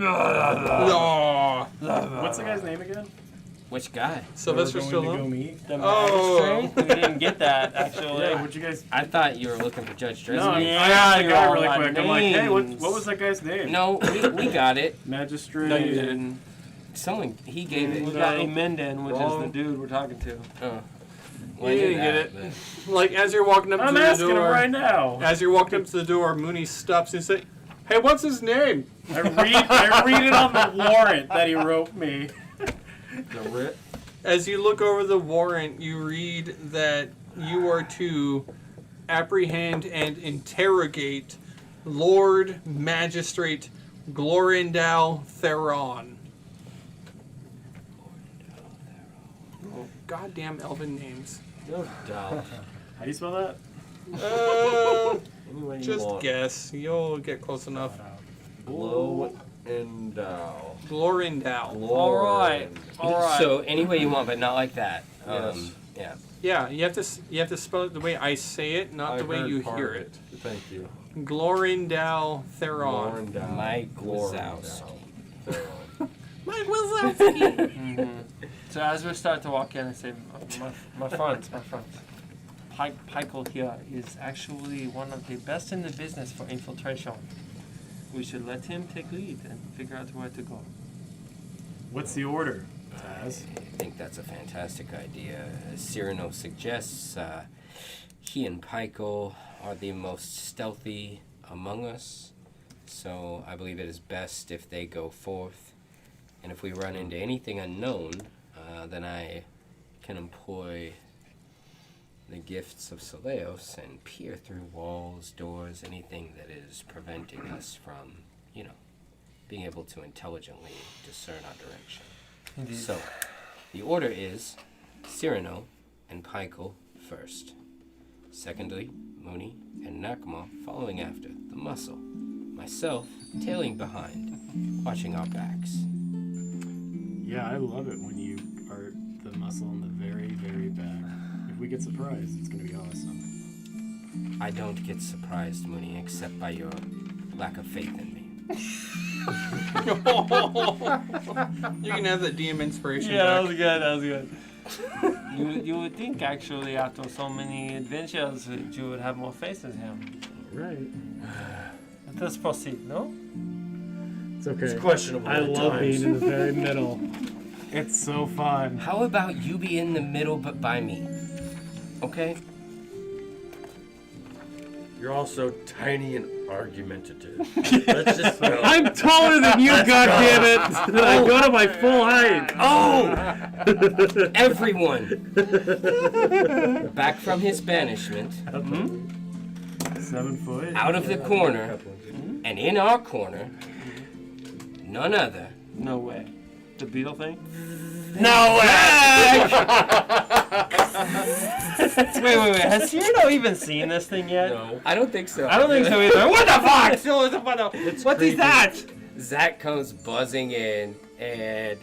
Law. What's the guy's name again? Which guy? Sylvester We're going to go Stallone. meet. The Oh. magistrate. We didn't get that actually. Yeah, what'd you guys... I thought you were looking for Judge Dredd. No, I Yeah, asked the you're guy all really about quick. I'm like, hey, what names. was that guy's name? No, we got it. Magistrate. No, you didn't. Someone, he gave We it. got Emenden, which is Wrong. the dude we're talking to. Oh. You didn't get it. Like as you're walking up I'm to the asking him door, right now. as you're walking up to the door, Mooney stops and says, "Hey, what's his name?" I read it on the warrant that he wrote me. The writ. As you look over the warrant, you read that you are to apprehend and interrogate Lord Magistrate Glorindal Theron. Goddamn elven names. No doubt. How do you spell that? Any way you Just want. guess. You'll get close enough. Blow and dow. Glorindal. All right. All right. So any way you want, but not like that. Yes. Yeah. Yeah, you have to spell it the way I say it, not the way heard you part hear of it. Thank you. Glorindal Theron. Lauren Dow. Mike Lauren Wazowski. Dow. Theron. Mike Wazowski. Mhm. So as we start to walk in, I say, my friends. Pikel here is actually one of the best in the business for infiltration. We should let him take lead and figure out where to go. What's the order, Taz? I think that's a fantastic idea. As Cyrano suggests, he and Pikel are the most stealthy among us, so I believe it is best if they go forth. And if we run into anything unknown, then I can employ the gifts of Saleos and peer through walls, doors, anything that is preventing us from, being able to intelligently discern our direction. Indeed. So, the order is Cyrano and Pikel first. Secondly, Mooney and Nakma following after, the muscle. Myself tailing behind, watching our backs. Yeah, I love it when you are the muscle in the very, very back. If we get surprised, it's going to be awesome. I don't get surprised, Mooney, except by your lack of faith in me. You can have that DM inspiration Yeah, that back. was good. That was good. You would think actually after so many adventures that you would have more faith in him. Right. Let us proceed. No? It's okay. It's questionable. I at love times. being in the very middle. It's so fun. How about you be in the middle but by me? Okay? You're also tiny and argumentative. Let's just go. I'm taller than you, goddammit! I go to my full height. Oh! Everyone! Back from his banishment, 7 foot. out of the corner, and in our corner, none other. No way. The beetle thing? No way! Wait. Has Cyrano even seen this thing yet? No. I don't think so. I don't think so either. What the fuck? What is that? Zach comes buzzing in, and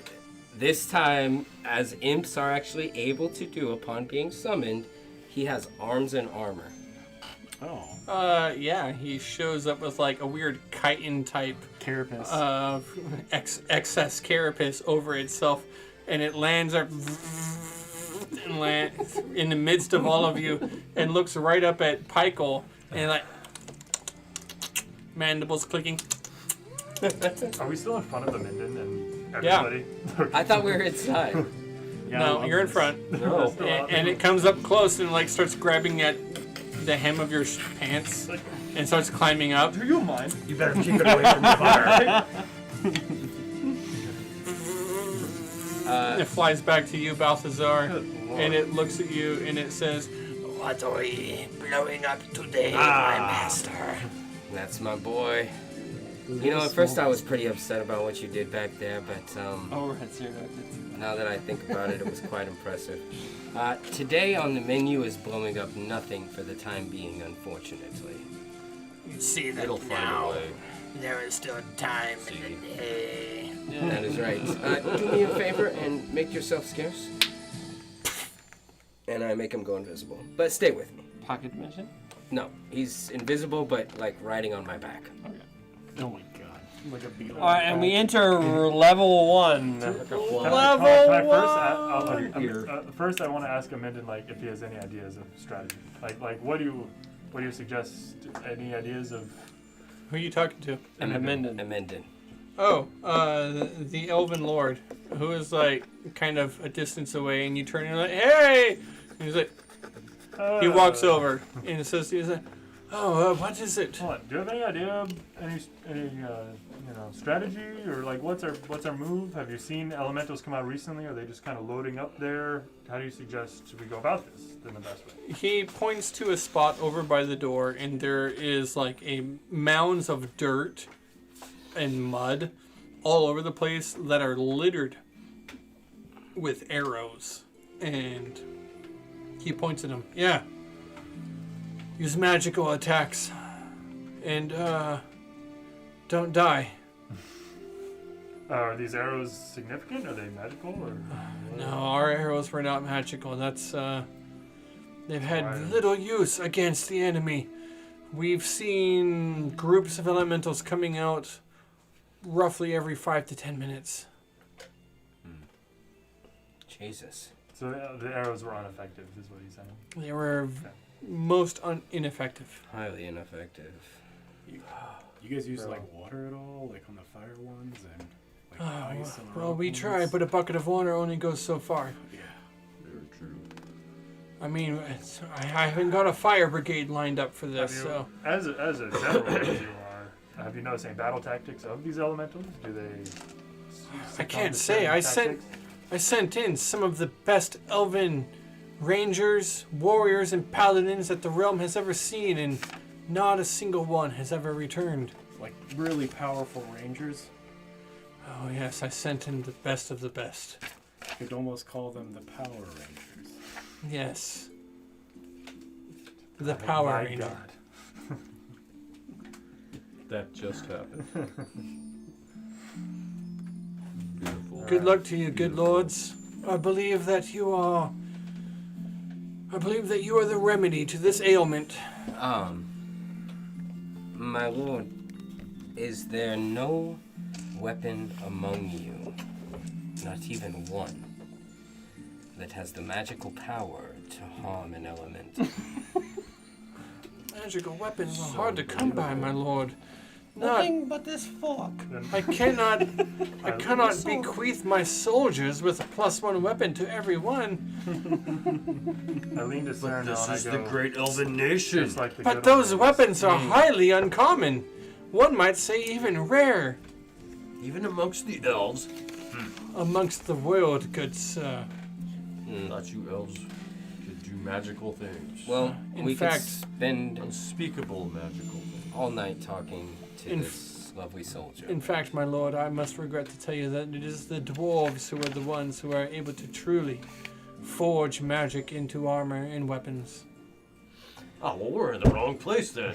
this time, as imps are actually able to do upon being summoned, he has arms and armor. Oh, Yeah, he shows up with like a weird chitin type carapace. excess carapace over itself, and it lands up and lands in the midst of all of you, and looks right up at Pikel, and like mandibles clicking. Are we still in front of the Minden and Yeah. everybody? I thought we were inside. Yeah, I No, love you're in this. front, No. and it comes up close and like starts grabbing at the hem of your pants and starts climbing up. Do you mind? You better keep it away from the fire. It flies back to you, Balthazar. Good and it looks at you and it says, What are we blowing up today, my master? That's my boy. You know, at first I was pretty upset about what you did back there, but Overhead Cyrano. now that I think about it, it was quite impressive. Today on the menu is blowing up nothing for the time being, unfortunately. You see that It'll find now. a way. There is still time in the day. That is right. Do me a favor and make yourself scarce. And I make him go invisible. But stay with me. Pocket dimension? No, he's invisible, but like riding on my back. Oh my god. Like a beetle. Alright, and we enter level 1. Can Level I one. first I want to ask Amendon like if he has any ideas of strategy. Like what do you suggest? Any ideas of? who are you talking to? Amendon. Oh, the Elven Lord, who is like kind of a distance away, and you turn and you're like, hey! And he's like, he walks over and says, he's like, oh, what is it? Hold on. Do you have any idea? Any strategy or like what's our move? Have you seen elementals come out recently? Are they just kind of loading up there? How do you suggest we go about this in the best way? He points to a spot over by the door, and there is like a mounds of dirt and mud all over the place that are littered with arrows. And he points at them. Yeah. Use magical attacks. And don't die. Are these arrows significant? Are they magical or? No, our arrows were not magical. That's they've had Right. little use against the enemy. We've seen groups of elementals coming out roughly every 5 to 10 minutes. Jesus. So the arrows were ineffective, is what he's saying. They were most ineffective. Highly ineffective. You guys use like water at all? Like on the fire ones and like ice and Well, we rock try, ones? but a bucket of water only goes so far. Yeah. Very true. I mean, I haven't got a fire brigade lined up for Have this, you, so as a general as you are, have you noticed any battle tactics of these elementals? Do they? I can't say. I sent in some of the best elven rangers, warriors, and paladins that the realm has ever seen, and not a single one has ever returned. Like really powerful rangers. Oh yes, I sent in the best of the best. You could almost call them the Power Rangers. Yes. The Power My Ranger. God. That just happened. Beautiful. Good luck to you, good lords. I believe that you are the remedy to this ailment. My lord, is there no weapon among you, not even one, that has the magical power to harm an element? Magical weapons are hard to come by, my lord. Not, Nothing but this fork. I cannot bequeath my soldiers with a +1 weapon to every one. I lean to Cyrano and I go, great elven nation. just like the But good those old weapons are highly uncommon. One might say even rare Even amongst the elves. amongst the world, good sir. Thought you elves could do magical things. Well, In we fact- could spend Unspeakable magical things. all night talking to In this lovely soldier. In fact, my lord, I must regret to tell you that it is the dwarves who are the ones who are able to truly forge magic into armor and weapons. Oh, well, we're in the wrong place then.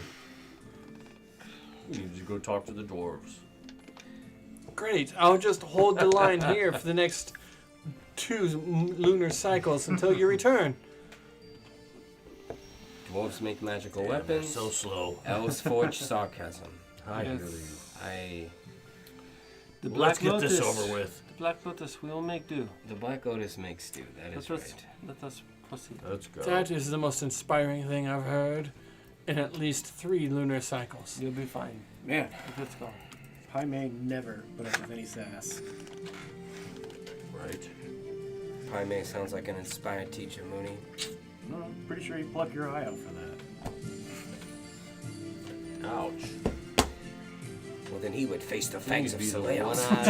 We need to go talk to the dwarves. Great, I'll just hold the line here for the next 2 lunar cycles until you return. Dwarves make magical They're weapons. so slow. Elves forge sarcasm. I Yes. hear you. I The Let's Black get Lotus. this over with. The Black Lotus will make do. The Black Lotus makes stew. That is right. Let us proceed. Let's go. That is the most inspiring thing I've heard in at least 3 lunar cycles. You'll be fine. Man, Let's go. Pai Mei never put up with any sass. Right. Pai Mei sounds like an inspired teacher, Mooney. No, I'm pretty sure he'd pluck your eye out for that. Ouch. well, then he would face the fangs of One Saleos. out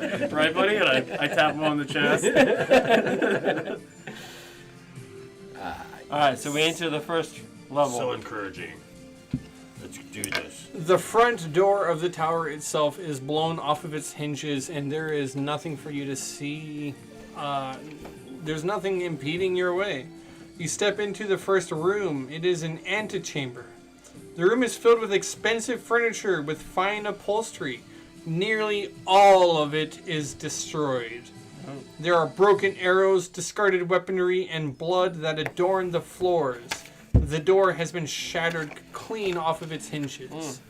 of 10. Right, buddy? And I tap him on the chest. Alright, so we enter the first level. So encouraging. Let's do this. The front door of the tower itself is blown off of its hinges, and there is nothing for you to see. There's nothing impeding your way. You step into the first room. It is an antechamber. The room is filled with expensive furniture with fine upholstery. Nearly all of it is destroyed. There are broken arrows, discarded weaponry, and blood that adorn the floors. The door has been shattered clean off of its hinges.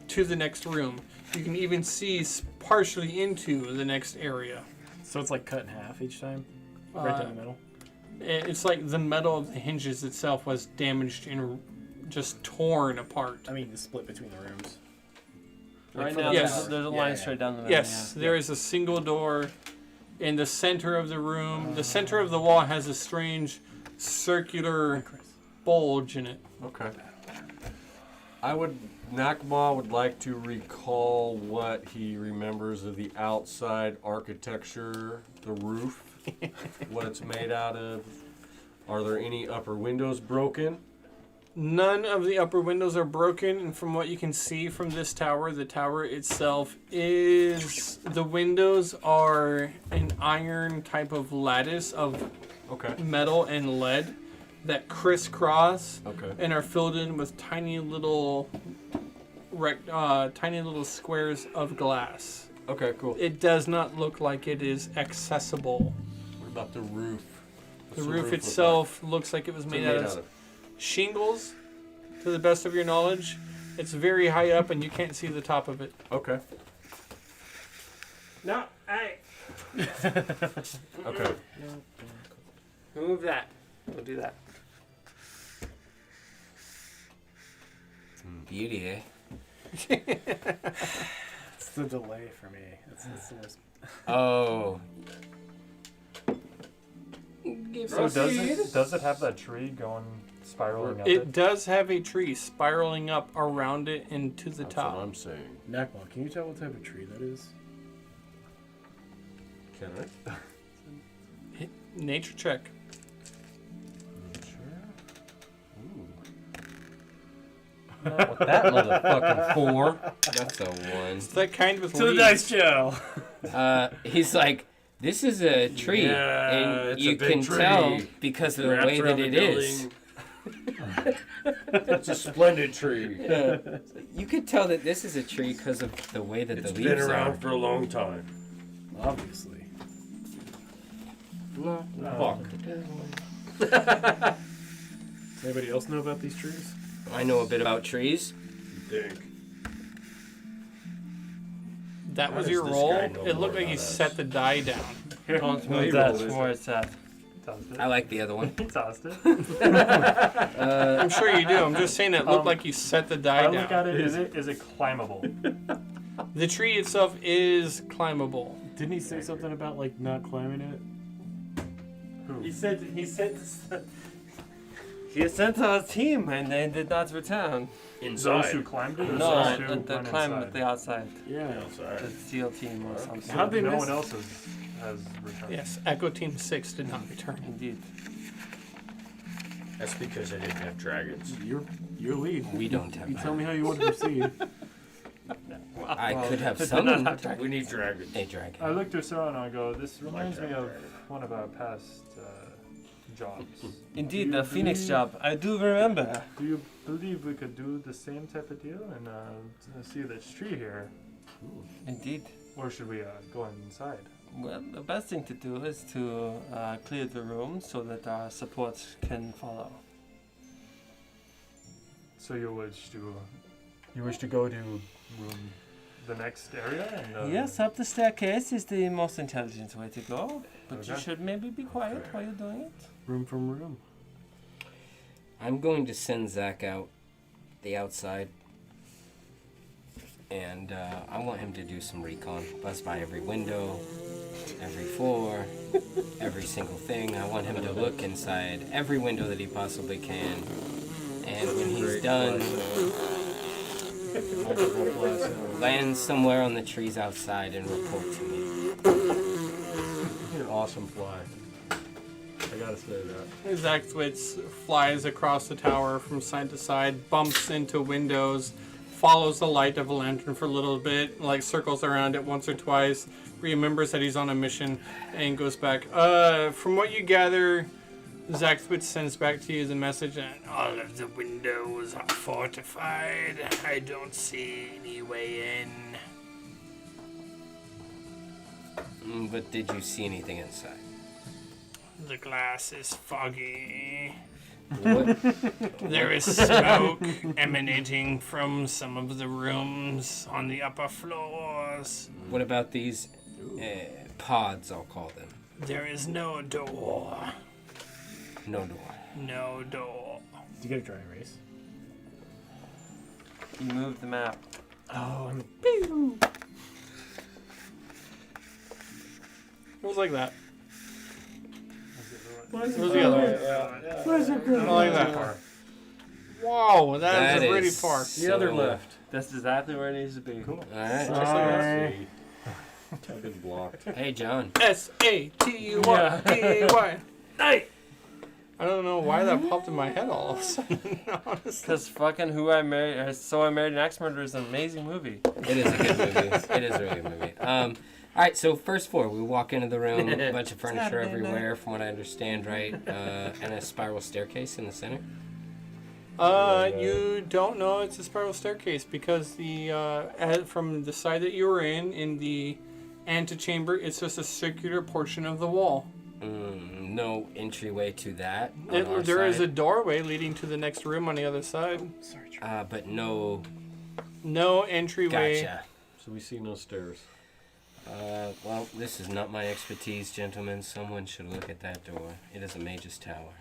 To the next room. You can even see partially into the next area. So it's like cut in half each time? Right down the middle? It's like the metal of the hinges itself was damaged and just torn apart. I mean, the split between the rooms. Right now, Yes. there's a line straight down the middle. Yes, there is a single door in the center of the room. The center of the wall has a strange circular bulge in it. Okay. Nakma would like to recall what he remembers of the outside architecture, the roof, what it's made out of. Are there any upper windows broken? None of the upper windows are broken, and from what you can see from this tower, the tower itself is... The windows are an iron type of lattice of Okay. metal and lead that crisscross Okay. and are filled in with tiny little squares of glass. Okay, cool. It does not look like it is accessible. What about the roof? The What's roof look itself looks like it was like? made What's out of shingles, to the best of your knowledge. It's very high up and you can't see the top of it. Okay. No, hey. Okay. Remove that. We'll do that. Beauty, eh? It's the delay for me. It's the worst. Oh. So does it have that tree going spiraling up It does have a tree spiraling up around it and to the That's top. what I'm saying. Nakma, can you tell what type of tree that is? Can I? Hit nature check. Not with that motherfucking 4. That's a 1. It's that kind with To the leaves. dice Joe! He's like, this is a tree, Yeah, and it's you a big can tree. tell because of the Wrapped way around that the it is. It's a splendid tree. You could tell that this is a tree because of the way that It's the been leaves around are. for a long time. Obviously. Fuck. Does anybody else know about these trees? I know a bit about trees. Think. That How was does your this roll. guy know It more looked like about you us? set the die down. Don't he move that rolled from this. where it's at. Tossed it. I like the other one. He tossed it. I'm sure you do. I'm just saying it looked like you set the die I down. look at it. Is it climbable? The tree itself is climbable. Didn't he say something about, like, not climbing it? He sent a team and they did not return. Those who climbed it, or No, those who the went climb inside? at the outside. Yeah. The SEAL team or something. So How'd they no miss? one else has returned. Yes, Echo Team 6 did not return. Indeed. That's because I didn't have dragons. Your lead. We don't have You that. tell me how you want to proceed. I could have summoned We need dragons. a dragon. I looked to Sarah and I go, this reminds me of one of our past jobs. Indeed, Do the you Phoenix believe- job. I do remember. Do you believe we could do the same type of deal and see this tree here? Indeed. Or should we go inside? Well, the best thing to do is to clear the room so that our support can follow. So you wish to go to the next area? And, Yes, up the staircase is the most intelligent way to go. But you Okay. should maybe be quiet while you're doing it. Room from room. I'm going to send Zach out the outside. And I want him to do some recon. Buzz by every window, every floor, every single thing. I want him to look inside every window that he possibly can. And when he's done, Multiple fly sounds. Land somewhere on the trees outside and report to me. You're an awesome fly. I gotta say that. Zaxwitz flies across the tower from side to side, bumps into windows, follows the light of a lantern for a little bit, like circles around it once or twice, remembers that he's on a mission, and goes back. From what you gather, Zaxwitz sends back to you the message that All of the windows are fortified. I don't see any way in. But did you see anything inside? The glass is foggy. What? There is smoke emanating from some of the rooms on the upper floors. What about these pods, I'll call them? There is no door. No door. No door. Did you get a dry erase? You moved the map. Oh, it was like that. Why is It was the other way. Why is it good? I like that. Wow, that is really far. The other so- left. That's exactly where it needs to be. Cool. Alright. Just like last week. I've been blocked. Hey, John. SATUY. Night. I don't know why that popped in my head all of a sudden. Honestly. Because fucking Who I Married, So I Married an Axe Murderer is an amazing movie. It is a good movie. It is a really good movie. Alright, so first floor. We walk into the room, a bunch of furniture Saturday everywhere, from what I understand, right? And a spiral staircase in the center. You don't know it's a spiral staircase because from the side that you were in the antechamber, it's just a circular portion of the wall. No entryway to that. There is a doorway leading to the next room on the other side. but no. No entryway. Gotcha. So we see no stairs. Well, this is not my expertise, gentlemen. Someone should look at that door. It is a mage's tower.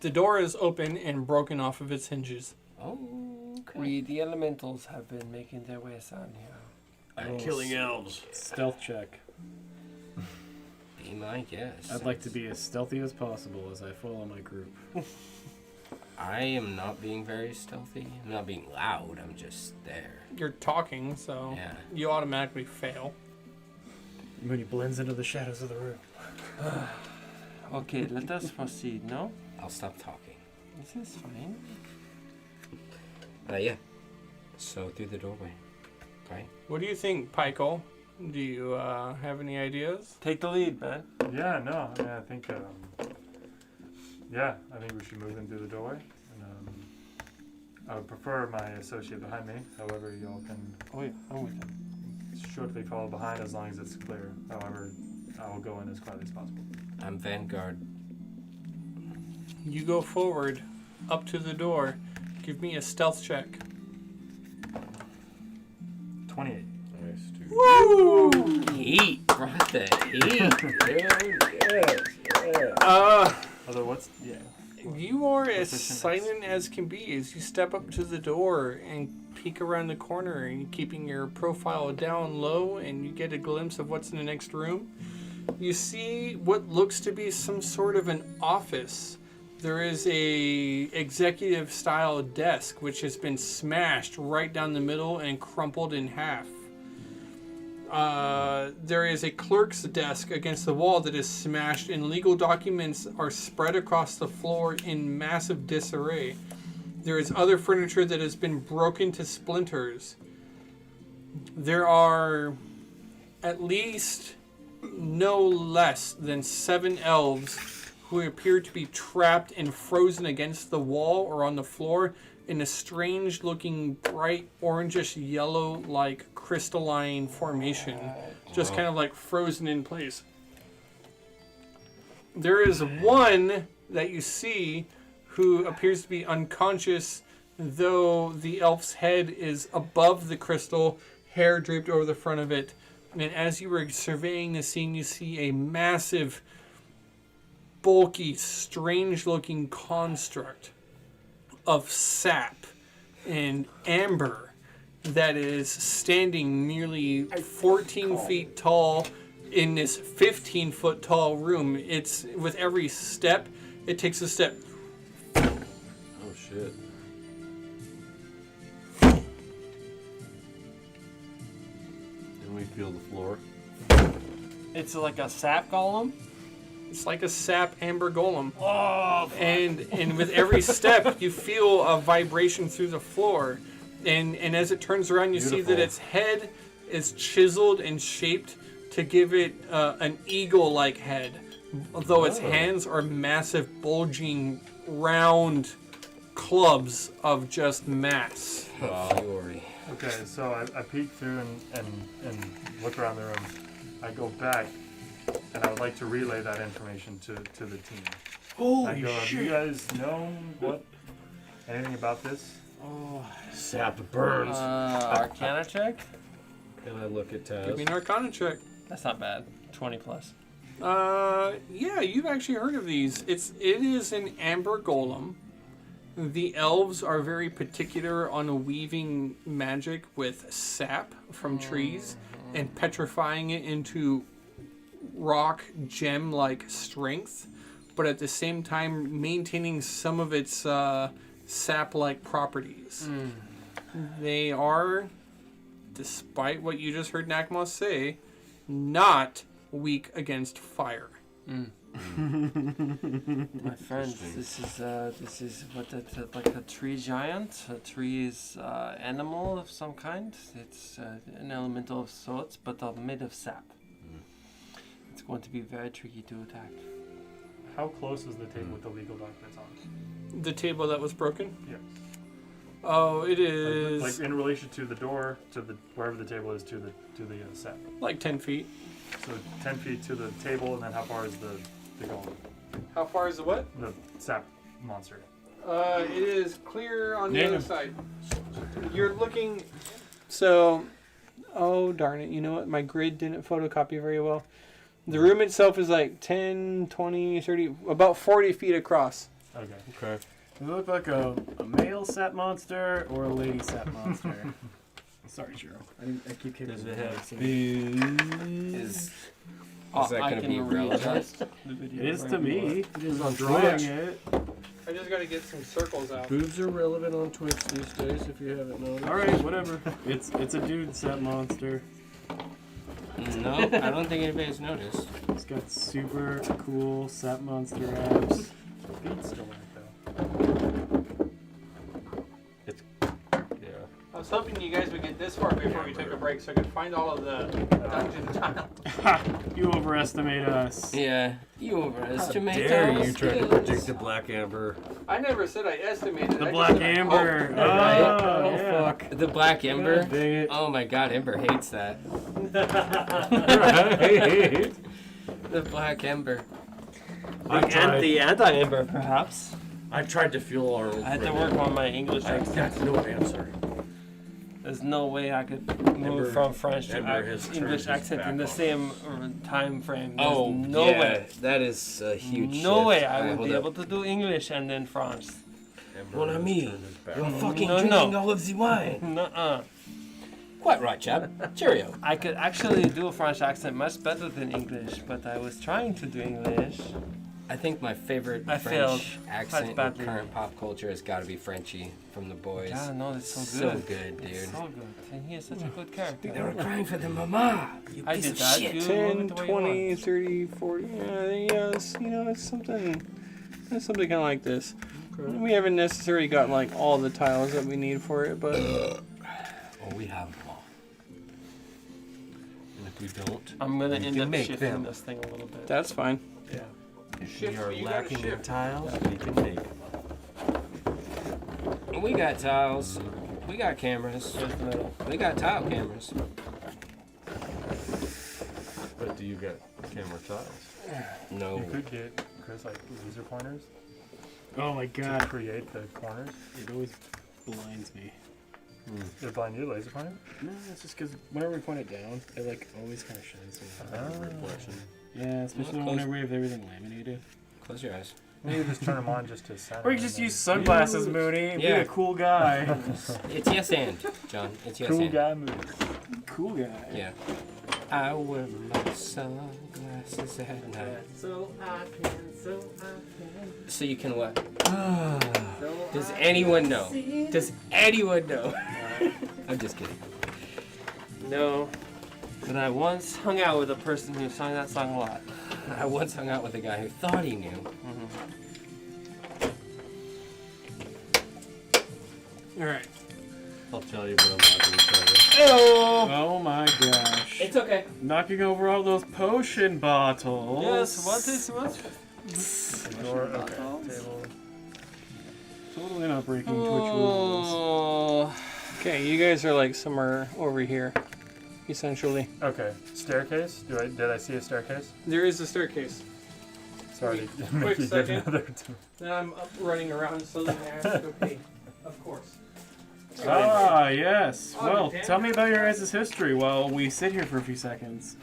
The door is open and broken off of its hinges. Oh, okay. The elementals have been making their ways on here. Killing elves. stealth check. Be my guess. I'd like to be as stealthy as possible as I follow my group. I am not being very stealthy. I'm not being loud. I'm just there. You're talking, so Yeah. you automatically fail. Mooney blends into the shadows of the room. Okay, let us proceed, no? I'll stop talking. This is fine. Yeah. So through the doorway. Right? What do you think, Pykel? Do you have any ideas? Take the lead, man. Yeah, no, I mean, I think, I think we should move in through the doorway. And, I would prefer my associate behind me. However, y'all can Oh yeah, I'm with him. shortly follow behind as long as it's clear. However, I will go in as quietly as possible. I'm Vanguard. You go forward, up to the door. Give me a stealth check. 28. Nice, dude. Woo! Heat. Brought the heat. Although, what's... Yeah. You are as Proficient. silent as can be as you step up to the door and peek around the corner and keeping your profile down low, and you get a glimpse of what's in the next room. You see what looks to be some sort of an office. There is a executive style desk which has been smashed right down the middle and crumpled in half. There is a clerk's desk against the wall that is smashed, and legal documents are spread across the floor in massive disarray. There is other furniture that has been broken to splinters. There are at least no less than 7 elves who appear to be trapped and frozen against the wall or on the floor in a strange looking bright orangish yellow like crystalline formation, just kind of like frozen in place. There is one that you see who appears to be unconscious, though the elf's head is above the crystal, hair draped over the front of it. And as you were surveying the scene, you see a massive, bulky, strange-looking construct of sap and amber that is standing nearly 14 feet tall in this 15-foot tall room. It's with every step, it takes a step Oh, shit. we feel the floor? It's like a sap golem. It's like a sap amber golem. Oh, And with every step, you feel a vibration through the floor. And as it turns around, you see that Beautiful. its head is chiseled and shaped to give it an eagle-like head. Although its hands are massive, bulging, round clubs of just mass. Fury. Okay, so I peek through and look around the room. I go back, and I would like to relay that information to the team. I go, have you guys known anything about this? Sap burns. Arcana check? And I look at Taz. Give me an Arcana check. That's not bad. 20 plus. Yeah, you've actually heard of these. It is an amber golem. The elves are very particular on weaving magic with sap from trees and petrifying it into rock gem-like strength, but at the same time maintaining some of its sap-like properties. They are, despite what you just heard Nakmos say, not weak against fire. My friends, this is what like a tree giant. A tree is animal of some kind. It's an elemental of sorts, but made of sap. It's going to be very tricky to attack. How close is the table with the legal documents on? The table that was broken? Yes. Oh, it is Like in relation to the door, to the wherever the table is, to the set. like 10 feet. So 10 feet to the table, and then how far is the golem? How far is the what? The sap monster. It is clear on the Name other him. side. You're looking. So, oh darn it! You know what? My grid didn't photocopy very well. The room itself is like 10, 20, 30, about 40 feet across. Okay. Okay. Does it look like a male sap monster or a lady sap monster? Sorry, Shiro. I keep kicking. Does it have Is that I going to can be relevant? readjust the video It is right to below. me. It is on drawing Twitch. it. I just got to get some circles out. Boobs are relevant on Twitch these days, if you haven't noticed. All right, whatever. It's a dude sap monster. No, I don't think anybody's noticed. It's got super cool sap monster abs. Feet still like Yeah. I was hoping you guys would get this far before we took a break so I could find all of the dungeon tiles. Ha! You overestimate us. Yeah, you overestimate Dare those you try to skills. predict the black amber? I never said I estimated. The I just black said I amber. hoped. Oh, Oh, yeah. fuck. The black ember? God dang it. Oh my god, Ember hates that. Right. The black ember. The anti-ember, perhaps. I tried to fuel our old I had to friend. work on my English I accent. got no answer. There's no way I could move Ember- from French to Ember has English turned his accent in back the on same time frame. There's Oh, no yeah, way. that is a huge No shift. way I Alright, would hold be up. able to do English and then French. Ember Mon has ami, turned his back you're on. fucking No, drinking no. all of the wine. Nuh-uh. Quite right, chap. Cheerio. I could actually do a French accent much better than English, but I was trying to do English. I think my favorite I failed French quite accent in badly. current pop culture has got to be Frenchie from The Boys. Yeah, no, that's so So good. good, dude. It's so good. And he is such a good character. They were crying for their mama. You I piece did of that. shit. You 10, move it the way you 20, want. 30, 40. Yeah, it's, it's something. It's something kind of like this. We haven't necessarily got like all the tiles that we need for it, but Oh, we have them all. And if we don't, I'm gonna We end can up make shifting them. this thing a little bit. that's fine. yeah. If Shift, we are you gotta lacking in shift. tiles, we can make them. We got tiles. We got cameras. Here's the middle. We got tile cameras. But do you get camera tiles? No. You could get, Chris, like laser pointers Oh my to god. create the corners. It always blinds me. They're blind you, laser pointer? No, it's just because whenever we point it down, it like always kind of shines me. Reflection. Yeah, especially Close. whenever we have everything laminated. Close your eyes. Maybe just turn them on just to center. Or you and just then- use sunglasses, Mooney. Be Yeah. a cool guy. It's yes and, John. It's yes Cool and. guy move. Cool guy. Yeah. I wear my sunglasses at night. So I can. So you can what? Does anyone know? Does anyone know? I'm just kidding. No. But I once hung out with a person who sang that song a lot. I once hung out with a guy who thought he knew. All right. I'll tell you, but I'm not going to tell you. Oh my gosh. It's okay. Knocking over all those potion bottles. Yes, what? Okay. Table. Totally not breaking Twitch rules. Oh. Okay, you guys are like somewhere over here, essentially. Okay. Staircase. Did I see a staircase? There is a staircase. Sorry to Quick make you give second. another. Then I'm up running around, so then I have to go pee. Of course. Ah, yes. Oh, Well, damn. tell me about your guys' history while we sit here for a few seconds.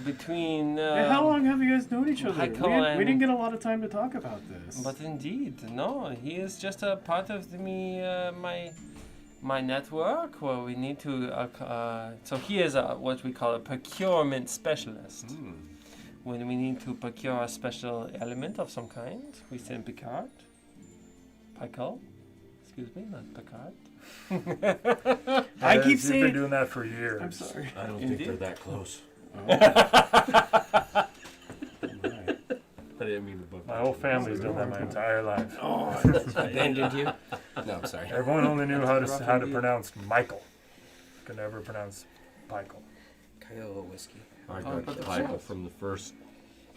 Between. Hey, how long have you guys known each other? Michael We and- didn't get a lot of time to talk about this. But indeed, no, he is just a part of my network where we need to. So he is what we call a procurement specialist. When we need to procure a special element of some kind, we send Picard. Picard? Excuse me, not Picard. I keep You've saying. been doing that for years. I'm sorry. I don't Indeed. think they're that close. I didn't mean to book. My whole family's done that my entire life. Abandoned you? No, I'm sorry. Everyone only knew how to pronounce Michael. Could never pronounce Michael. Kyle whiskey. I but got the Michael from the first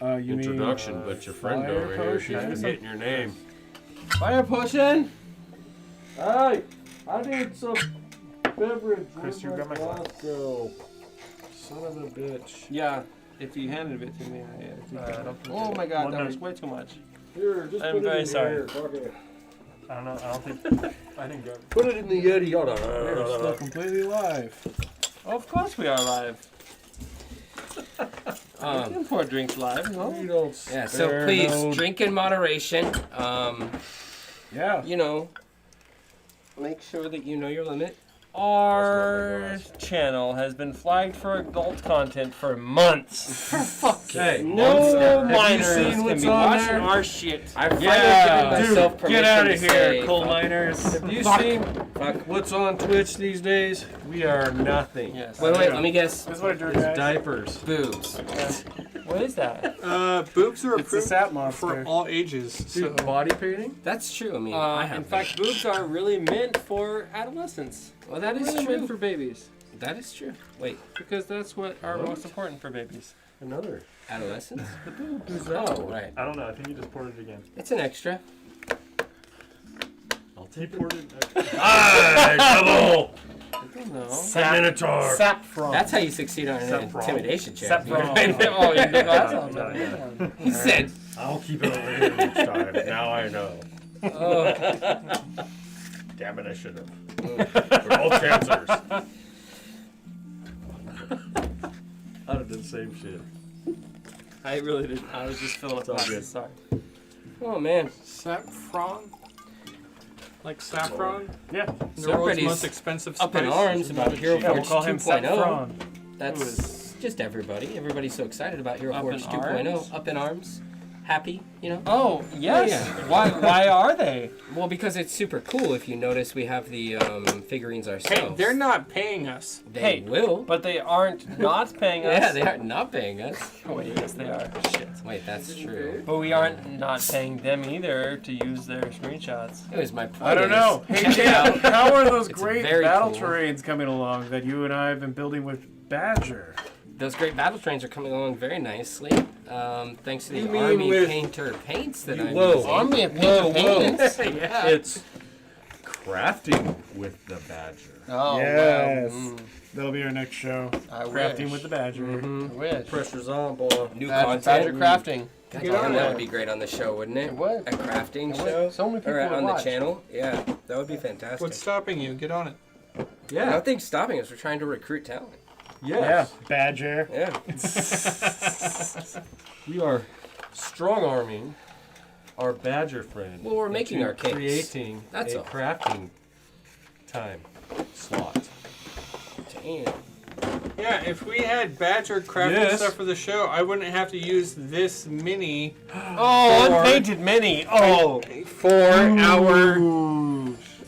You introduction, mean, but your friend fire over here, she's potion? forgetting your name. Fire potion! Hey, I need some beverage. Chris, you got my glass. Go. Son of a bitch. Yeah, if you handed it to me. I don't think Oh my god, Well, that no. was way too much. Here, just I'm put very it in sorry. Here. Fuck it. I don't know. I don't think. I didn't go. Put it in the Yeti. Hold We're still on. completely live. Of course we are live. We Um, can pour drinks live, no? You don't. yeah, so There, please no- drink in moderation. Yeah. You know, make sure that you know your limit. Our channel has been flagged for adult content for months. Hey, No Have minors you seen can what's be on watching there? our shit. I've finally Yeah, given myself Dude, permission get out to of here, say, coal fuck. miners. Have you Fuck. seen Fuck. what's on Twitch these days? We are nothing. Yes. Wait, let me guess. That's what I do, It's guys. diapers. Boobs. What is that? Boobs are It's the approved sap for monster. all ages. So. Dude, body painting? That's true. I mean, I have In fact, boobs are really meant for adolescents. well, that is Really true. meant for babies. That is true. Wait, Because that's what are most important for babies. Another. adolescents? Who's that? Oh, right. I don't know. I think you just poured it again. It's an extra. I'll He take it. poured it. Double! I don't know. Minotaur! Saffron. That's how you succeed on an Saffron. intimidation check. Saffron. Oh, you know that sounds Yeah, like yeah. a good one. He said, I'll keep it over here next time. Now I know. oh, Damn it, I should have. We're both cancers. I did the same shit. I really didn't. I was just filling up all glasses. good. Sorry. oh man. Saffron? Like saffron? Yeah. The So world's everybody's most expensive Up in spice. arms about Hero Yeah, we'll Forge call him 2.0. Saffron. That's just everybody. Everybody's so excited about Hero Up Forge in 2.0. arms? Up in arms. Happy, you know? Oh, yes. Yeah. Why are they? Well, because it's super cool. If you notice, we have the figurines ourselves. Hey, they're not paying us. They Hey, will. But they aren't not paying us. Yeah, they are not paying us. Oh, wait, yes, they are. Shit. Wait, that's true. But we aren't not paying them either to use their screenshots. It was my point. I don't is, know. Hey, check it out. Jim, how are those It's great very battle cool. terrains coming along that you and I have been building with Badger? Those great battle trains are coming along very nicely. Thanks to the You mean Army with- Painter paints that I'm Whoa. using. Army of Whoa, paints. yeah. It's crafting with the badger. Oh, Yes. well. That'll be our next show. I Crafting wish. with the Badger. I wish. Pressure's on, boy. New Badger content. crafting. God Get damn, on that it. would be great on the show, wouldn't it? It would. A crafting It would. show? So many people Or would on the watch. channel? Yeah, that would be fantastic. What's stopping you? Get on it. Yeah. Nothing's stopping us. We're trying to recruit talent. Yes. Yeah, Badger. Yeah. We are strong arming our badger friend. Well, we're making into our case. Creating That's a all. crafting time slot. Damn. Yeah, if we had Badger crafting Yes. stuff for the show, I wouldn't have to use this mini Oh, Or- unpainted mini. Oh. for our.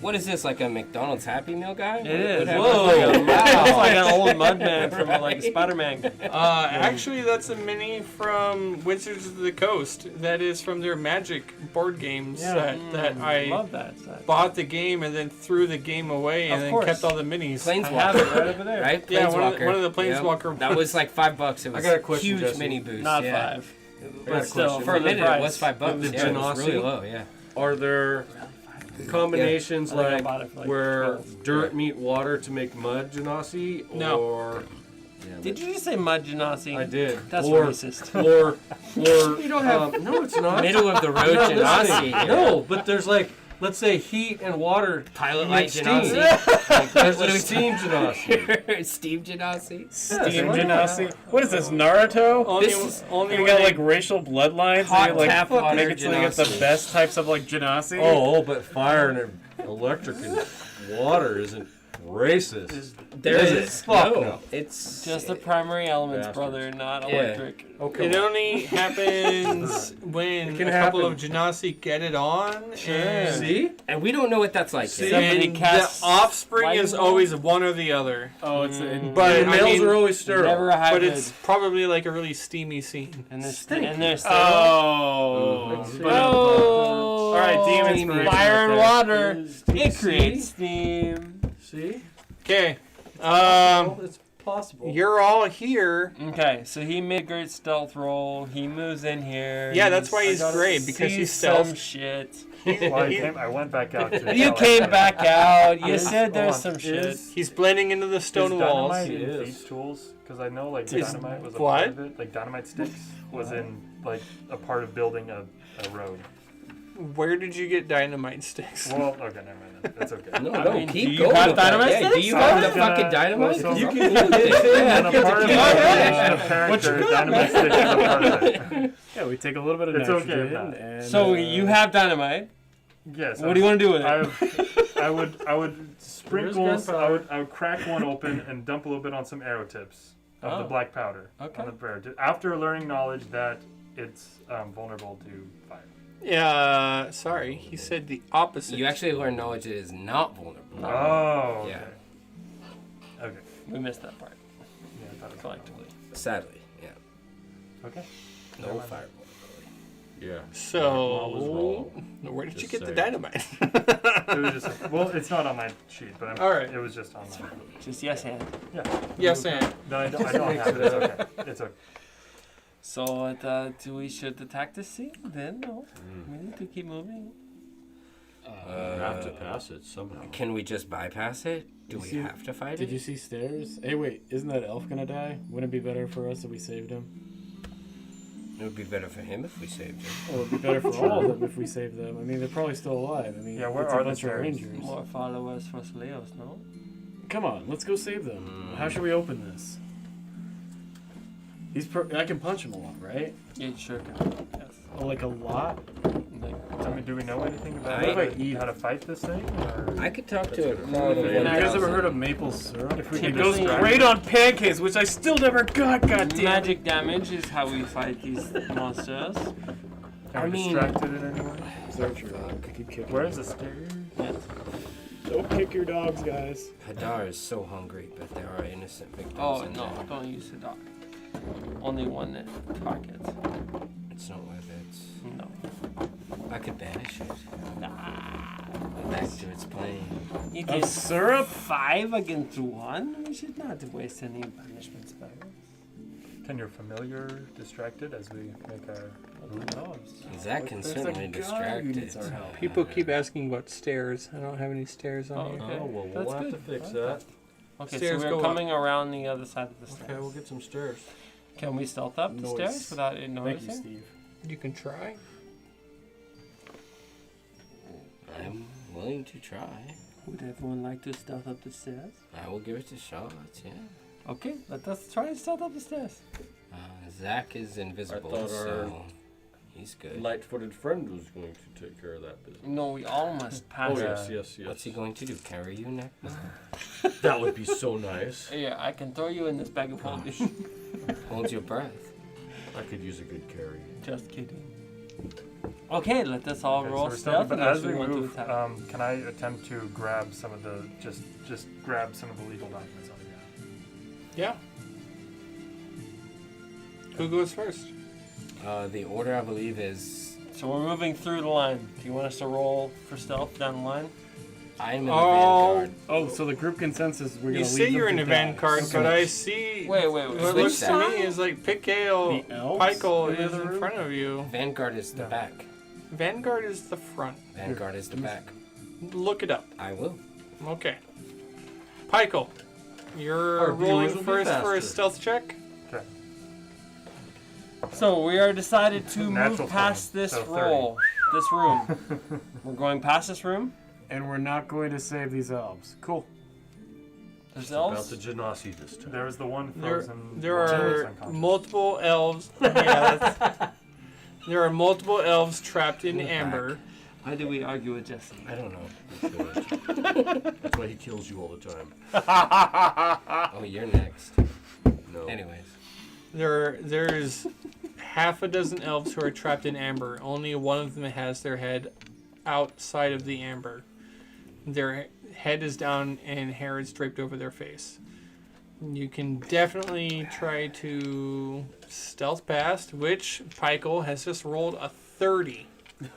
What What is this, like a McDonald's Happy Meal guy? It is. Whatever. Whoa! It's Wow. like an old mudman from like Spider-Man. Actually, that's a mini from Wizards of the Coast. That is from their Magic board games that I love that set. bought the game and then threw the game away and Of then course. kept all the minis. I have it right over there. Right? Yeah, one of Planeswalker. the Planeswalker That was like $5. It was got a question, huge Jesse. mini boost. Not yeah. 5. got a But still, question. For a the minute, price. it was $5. The Yeah, it was really Genasi? low. Yeah. Are there combinations I think I like bought it for, like, where 12. dirt meet water to make mud Genasi? No. Or Did you just say Mud Genasi? I did. That's or, racist. Or You don't have no, it's not. middle of the road I'm not Genasi. listening. here. No, but there's like, let's say heat and water. Pilot You light make steam. Genasi. There's What a do we steam Genasi. Steve Genasi. Steam why Genasi. What is this, Naruto? Only, This is- only We when got they- like racial bloodlines. Hot and you, like tap water make it so you get the Genasi. best types of like Genasi. Oh, but fire and electric and water isn't racist. There Is is it? Fuck no. no. It's Just the primary elements, Bastards. brother, not Yeah. electric. Okay. It only happens when It can a couple happen. of Genasi get it on. And, See? and we don't know what that's like. See, yet. Somebody and casts the offspring is lightning always one or the other. Oh, it's But The I males mean, are always sterile. Never a but hybrid. it's probably like a really steamy scene. and there's Stink. and there's Oh. Mhm. But- oh, All right, demon steamy inspiration fire and right water. It See? creates steam. See? Okay. Well, it's possible. You're all here. Okay, so he made a great stealth roll. He moves in here. Yeah, that's why he's I great, because sees he's some stealth. shit. Well, I went back out to. You came back out. You Is- said there's hold some on, shit. is- He's blending into the stone is walls. Dynamite It in is. Thieves' Tools? Because I know like Is- dynamite was a what? part of it. Like dynamite sticks was in like a part of building a road. Where did you get dynamite sticks? Well, okay, never mind. Then. It's okay. No, I no, mean, keep do you going. have with that. dynamite Yeah, do sticks? you have the I'm gonna- fucking dynamite? well, so- You You can move it. And a part of the Yeah. of character, dynamite sticks is a part of it. Yeah, we take a little bit of It's okay nitrogen with that. and. So you have dynamite. Yes. What do you want to do with it? I would sprinkle. gunpowder? I would crack one open and dump a little bit on some arrow tips of the Oh. black powder. Okay. On the prayer. After learning knowledge that it's vulnerable to fire. Yeah, sorry. He said the opposite. You actually learn knowledge it is not vulnerable. Oh. Okay. Yeah. Okay. We missed that part Yeah, I thought it was collectively. Sadly, yeah. Okay. No Never mind. fire. Yeah. So, where did you Just get the saying. dynamite? It was just well, it's not on my sheet, but All right. it was just on my. Just yes and. Yes, and No, I don't have it. It's okay. It's okay. So do we should attack the scene? Then no. We need to keep moving. You have to pass it somehow. Can we just bypass it? Do You we see- have to fight Did it? you see stairs? Hey, wait, isn't that elf gonna die? Wouldn't it be better for us if we saved him? It would be better for him if we saved him. Or it would be better for all of them if we saved them. I mean, they're probably still alive. I mean, Yeah, where it's are a the bunch of stairs? rangers. More followers for Sleos, no? Come on, let's go save them. How should we open this? I can punch him a lot, right? Yeah, you sure can. Yes. Oh, like a lot? Like, I mean, do we know anything about how to fight this thing? Or? I could talk to a crowd of Have you guys ever 1,000. heard of maple syrup? If we It could goes distract great on pancakes, which I still never got. Goddamn. magic damage is how we fight these monsters. Are we mean- distracted in any way? Search your dog. Keep kicking. Where's the stairs? Yes. Don't kick your dogs, guys. Hadar is so hungry, but there are innocent victims Oh in no, there. don't use the dog. Only one target. It's not worth it. No. I could banish it. Back to its plane. It Of is syrup? 5 against 1. We should not waste any punishment spells. Can your familiar distract it as we make our Zach can There's a certainly guy distract who it. needs our help. people keep asking about stairs. I don't have any stairs on Oh, here. okay. Oh, well, That's we'll have good. to fix I that. like Okay, Stairs so go we're up. coming around the other side of the stairs. Okay, we'll get some stairs. Can we stealth up the Noise. stairs without it Thank you, noticing? Steve. You can try. I'm willing to try. Would everyone like to stealth up the stairs? I will give it a shot, yeah. Okay, let us try and stealth up the stairs. Zach is invisible, thought our- so he's good. Light-footed friend was going to take care of that business. No, we all must pass Oh, it. yes, yes, yes. What's he going to do? Carry you next? That would be so nice. Here, I can throw you in this bag of holding. Hold your breath. I could use a good carry. Just kidding. Okay, let us all Okay, so roll we're stealth. but unless as we want to move, attack. can I attempt to grab some of the just grab some of the legal documents on the ground? Yeah. Who goes first? The order, I believe, is So we're moving through the line. Do you want us to roll for stealth down the line? I'm in the Oh. vanguard. Oh, so the group consensus, we're You gonna say leave you're them in to the die. vanguard, but I see. Wait. What Switch looks to that. me is like Picale, The elves Pykel in the is other in room? front of you. Vanguard is the back. Vanguard is the front. Vanguard is the back. Look it up. I will. Okay. Pykel, you're Our rolling viewers will be first for a faster. stealth check. Okay. So we are decided to Natural move past 20, this so 30. roll, this room. We're going past this room. And we're not going to save these elves. Cool. There's About elves. the Genasi this time. There was the one There, frozen. there one that was are unconscious. multiple elves. Yeah, there are multiple elves trapped in In the amber. Why do we argue with Jesse? I don't know. That's why he kills you all the time. Oh, you're next. No. Anyways. There's half a dozen elves who are trapped in amber. Only one of them has their head outside of the amber. Their head is down and hair is draped over their face. You can definitely try to stealth past, which Pykel has just rolled a 30.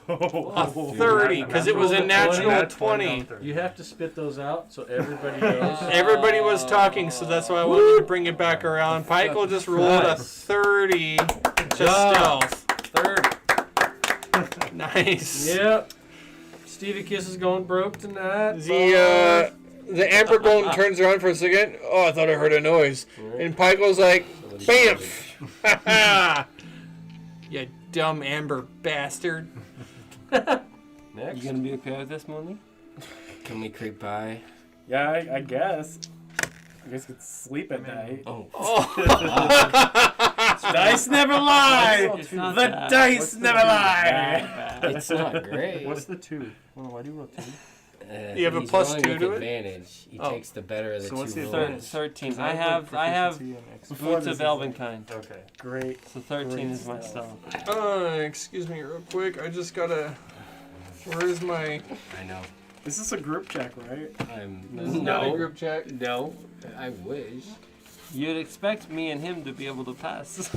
A 30, because it was a natural 20. You have to spit those out so everybody knows. Everybody was talking, so that's why I wanted to bring it back around. Pykel just rolled a 30 to stealth. 30. Nice. Yep. Stevie Kiss is going broke tonight. The amber golem turns around for a second. Oh, I thought I heard a noise. And Pykel's like, bam! You dumb amber bastard. Next. You gonna be okay with this, Mooney? Can we creep by? Yeah, I guess. I guess you could sleep at night. Oh. Dice never lie! It's not The bad. dice never lie! It's not great. What's the 2? Oh, why do you roll 2? You have a he's plus rolling 2 with to it? advantage. He Oh. takes the better of the So what's two the Thir- rolls. 13. I I have proficiency in boots of this. Elvenkind. Okay. Great. So 13 is my Stealth. stealth. Excuse me real quick. I just gotta... Where's my... I know. This is a group check, right? This is not a No. group check. No. I wish. You'd expect me and him to be able to pass.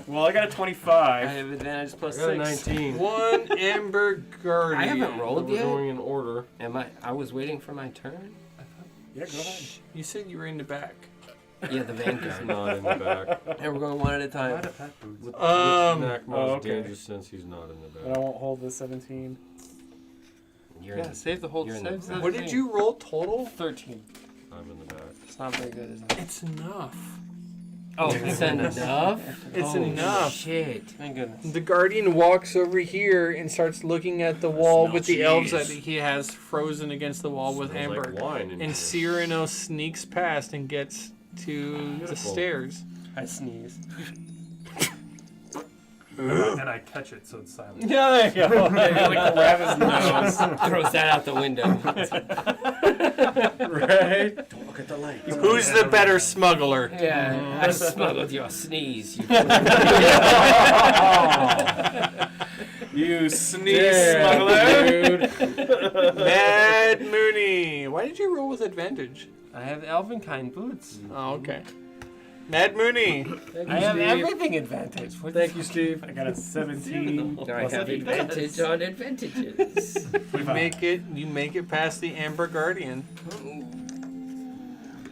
Well, I got a I 25. have advantage plus I got a 6. 19. One amber guardian. I haven't rolled We're yet. going in order. Am I? I was waiting for my turn. Yeah, go ahead. You said you were in the back. Yeah, the vanguard. Not in the back. And we're going one at a Why time. the pet boots? Nakma's Oh, okay. dangerous since he's not in the But I back. won't hold the 17. You're Yeah, save the whole. You're in the Save the What did thing. you roll total? 13. I'm in the back. It's not very good, is it? It's enough. Oh, It's enough. It's Holy enough. Shit. Thank goodness. The guardian walks over here and starts looking at the wall Smell with the elves that cheese. he has frozen against the wall with Smells amber. like wine in And here. Cyrano sneaks past and gets to the Beautiful. stairs. I sneeze. And I catch it so it's silent. Yeah, there you go. Like grab his nose. Throws that out the window. Right? Don't look at the light. Who's the better smuggler? Yeah, I smuggled your sneeze. You You sneeze smuggler. Mad Mooney. Why did you roll with advantage? I have Elvenkind boots. Oh, okay. Mad Mooney. I have everything advantage. What Thank you, Steve. I got a 17. I plus have 8. advantage on advantages. You make it past the Amber Guardian.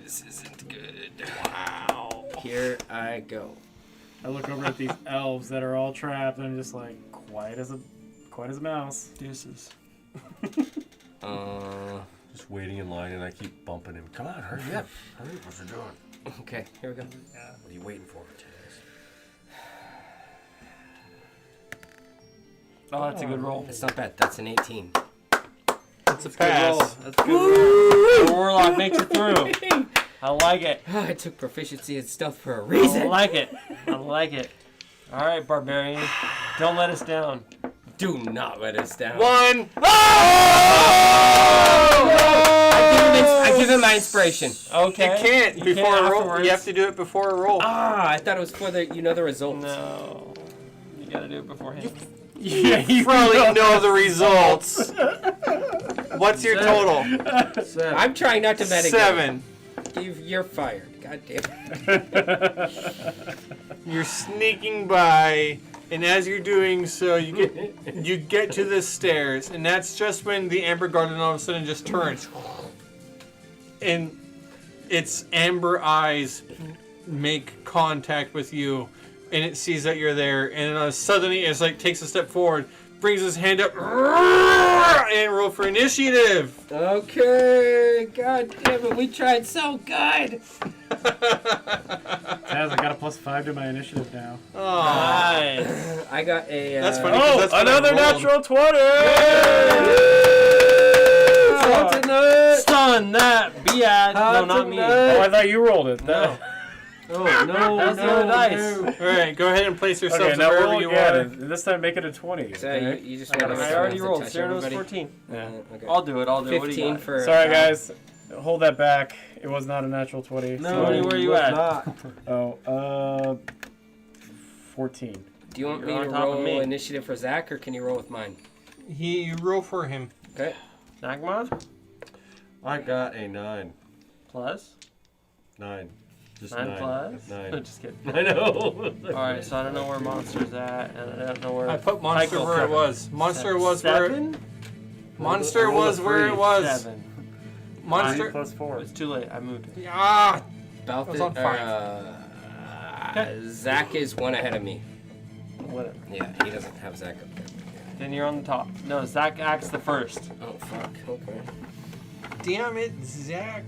This isn't good. Wow. Here I go. I look over at these elves that are all trapped, and I'm just like, quiet as a mouse. Deuces. Just waiting in line and I keep bumping him. Come on, hurry up. Hurry up, what you doing? Okay, here we go. What are you waiting for? Oh, that's a good roll. It's not bad. That's an 18. It's a Good roll. pass. That's a good roll. The Warlock makes it through. I like it. I took proficiency in stealth for a I reason. like it. I like it. All right, Barbarian. Don't let us down. Do not let us down. One. I give him my inspiration. Okay. You can't You before can't a roll. afterwards. You have to do it before a roll. Ah, I thought it was for the results. No. You gotta do it beforehand. Yeah, you probably know the results. What's your total? 7. I'm trying not to bet again. 7. You're fired. God damn it. You're sneaking by, and as you're doing so, you get to the stairs, and that's just when the Amber Garden all of a sudden just turns, and its amber eyes make contact with you, and it sees that you're there, and suddenly it's like takes a step forward, brings his hand up, and roll for initiative. Okay. God damn it. We tried so good. Taz, I got a +5 to my initiative now. Oh, Nice. I got a. that's funny. 'cause that's what I Another rolled. natural 20! Stun that biatch. No, not me. Oh, I thought you rolled it. No. Oh, no, That's the other dice. All right, go ahead and place yourself Okay, now wherever roll you again. are. and This time make it a 20. So okay? you just I got want it. to I already rolled. touch Cyrano was everybody? 14. Yeah. Okay. I'll do it. What do you 15 got? for. Sorry, guys. Hold that back. It was not a natural 20. No, Sorry. where you at? Oh, 14. Do you want me You're to on top of roll me. initiative for Zach, or can you roll with mine? You roll for him. Okay. Nagmod? I got a 9. Plus? 9. Just 9 9. plus? 9. Just kidding. I know. Alright, so I don't know where Monster's at, and I don't know where... I put monster Michael where it covered. was. Monster was where. Seven? Monster was where it was. 7. 9 Monster. plus 4. It's too late. I moved it. Ah, About I was the, on 5. Zach is one ahead of me. Whatever. Yeah, he doesn't have Zach up there. Then you're on the top. No, Zach acts the first. Oh fuck. Okay. damn it, Zach.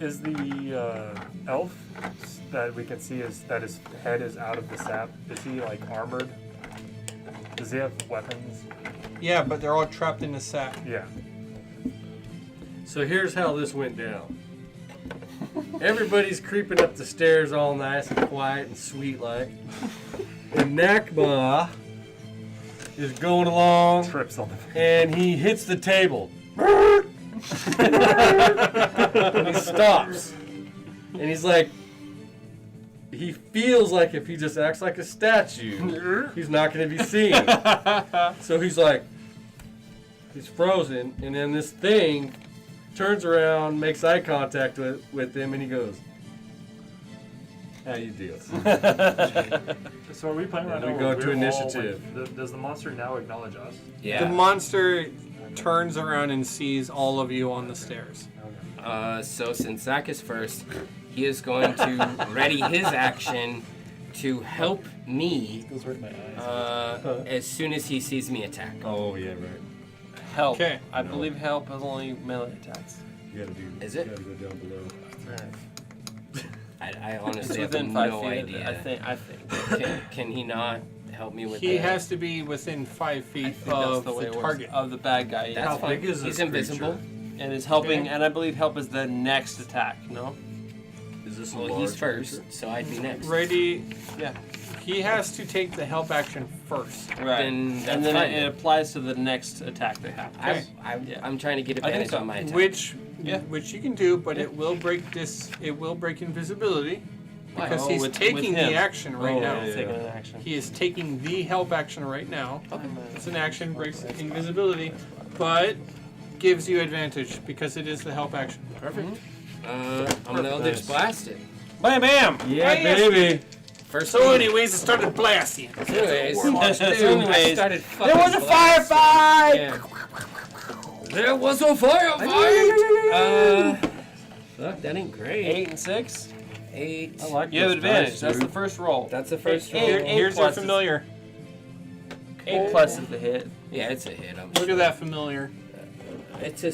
Is the elf that we can see that his head is out of the sap? Is he like armored? Does he have weapons? Yeah, but they're all trapped in the sack. Yeah. So here's how this went down. Everybody's creeping up the stairs all nice and quiet and sweet like. And Nakma is going along Trips on the. and he hits the table. And he stops. And he's like, he feels like if he just acts like a statue, he's not going to be seen. So he's like, he's frozen. And then this thing turns around, makes eye contact with him, and he goes, how you doing? So are we playing right And we now? go where to we're all, initiative. like, does the monster now acknowledge us? Yeah. The monster turns around and sees all of you on the stairs. So since Zach is first, he is going to ready his action to help me Goes right in my eyes. as soon as he sees me attack. Oh, yeah, right. Help. Okay. I believe help is only melee attacks. You gotta do. Is it? You gotta go down below. I It's honestly have within 5 no feet. idea. I think. Can he not help me with He that? has to be within 5 I feet think that's of the way the it works. target. Of the bad guy. Yeah. That's How fine. big is He's this invisible. creature? And is helping, Okay. and I believe help is the next attack. No. Is this a Well, large he's first, creature? so I'd be next. Ready? Yeah. He has to take the help action first. Right. Then that's and then fine. it applies to the next attack they have. Okay. I'm trying to get I think advantage so. on my attack. Which Yeah. which you can do, but it will break invisibility because Oh, he's with taking him. the action right Oh, now. he's taking an action. He is taking the help action right now. It's an action, breaks invisibility, but gives you advantage because it is the help action. Perfect. I'm gonna Eldritch Blast it. Bam, bam. Yeah, Yes. baby. First So, thing- anyways, it started blasting. anyways, Anyways, I started fucking there was a blasting. firefight. Yeah. There was a firefight. Fuck, that ain't great. 8 and 6. 8. I like you have advantage. That's the first roll. That's the first roll. Eight Here's your plus is- familiar. 8 plus is the hit. Yeah, it's a hit. I'm Look at that familiar. It's a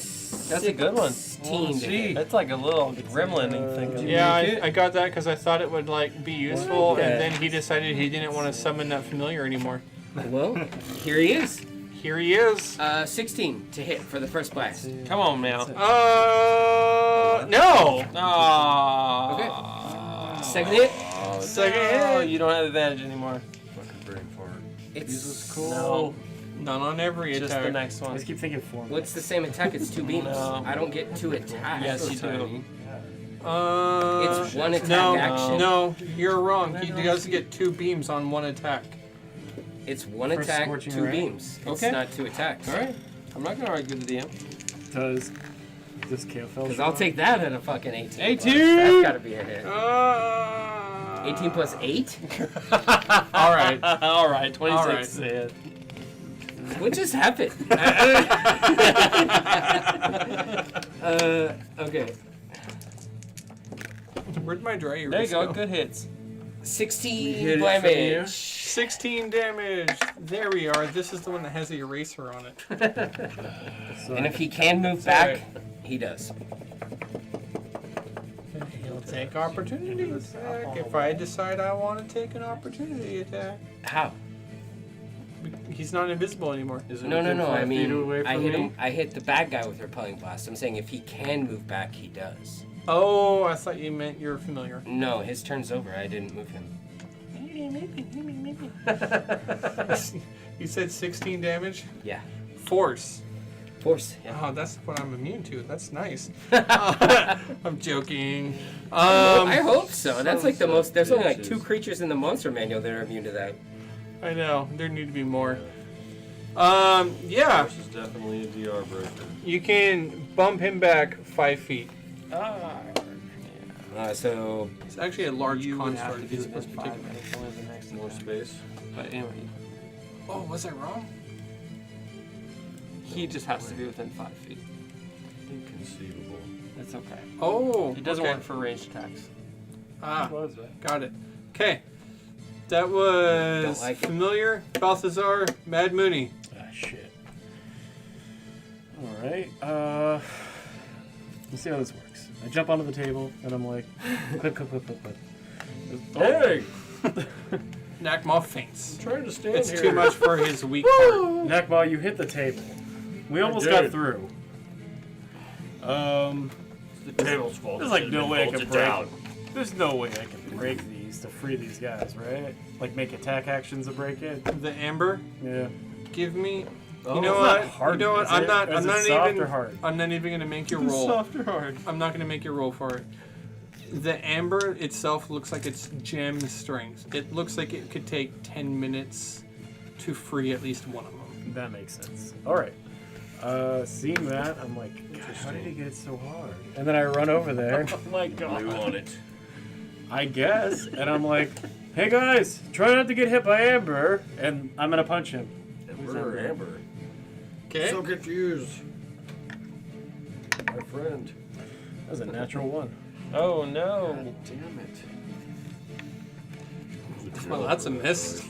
That's a good one. 16 to hit. That's like a little gremlin thing. Yeah, I got that because I thought it would like be useful, and then he decided he didn't want to summon that familiar anymore. Well, here he is. Here he is. 16 to hit for the first blast. Come on, now. No. Oh. Second hit. Second Oh, hit. you don't have advantage anymore. Fucking brain fart. It's cool. No, Not on every just attack. the next I one. just keep thinking 4. What's the same attack? It's 2 beams. No. I don't get 2 attacks. Yes, So you do. tiny. It's one attack no, action. No, you're wrong. He does get 2 beams on 1 attack. It's one For attack, scorching 2 ray? beams. It's Okay. not 2 attacks. All right. I'm not gonna argue with the DM. Does this KO fell Because I'll take that at a fucking 18. 18! That's gotta be a hit. 18 plus 8? All right. All right. 26. All right. Yeah. What just happened? Okay. Where'd my dry erase There you go. go? Good hits. 16 Hit it from here. damage. 16 damage. There we are. This is the one that has the eraser on it. And if he can move back, he does. He'll take opportunity attack if I decide I want to take an opportunity attack. How? He's not invisible anymore. Is it No. within 5 I feet mean, away I from hit me? him. I hit the bad guy with repelling blast. I'm saying if he can move back, he does. Oh, I thought you meant you're familiar. No, his turn's over. I didn't move him. You said 16 damage? Yeah. Force. Force. Yeah. Oh, that's what I'm immune to. That's nice. I'm joking. I hope so. That's like the most. There's only like bitches. 2 creatures in the monster manual that are immune to that. I know. There need to be more. Yeah. This is definitely a DR breaker. You can bump him back 5 feet. So It's actually a large You would have construct. to He's do it supposed in to be 5 taking. minutes. Only the next More attack. space. But anyway, Oh, was I wrong? he just has to be within 5 feet. Inconceivable. It's okay. Oh, He doesn't okay. work for ranged attacks. Ah, Was right? got it. Okay. That was Don't like it. familiar. Balthazar, Mad Mooney. Ah, shit. All right. Let's see how this works. I jump onto the table and I'm like, clip. Hey! Nakma faints. I'm trying to stand It's here. too much for his weak part. Nakma, you hit the table. We almost did. got through. It's the table's fault. There's It like should've no been way I bolted can break. down. There's no way I can break these to free these guys, right? Like make attack actions to break it. The amber, Yeah. give me. Oh, You know It's what? not hard, You know what? is I'm it? not. Is I'm it not soft even. or hard? I'm not even gonna make you roll. Soft or hard? I'm not gonna make you roll for it. The amber itself looks like it's gem strings. It looks like it could take 10 minutes to free at least one of them. That makes sense. All right. Seeing that, I'm like, God, how did he get it so hard? And then I run over there. Oh my god. Glue on it. I guess. And I'm like, hey guys, try not to get hit by Amber. And I'm going to punch him. Amber, Amber. Okay. So confused. My friend. That was a natural one. Oh no! Damn it. Well, that's a miss.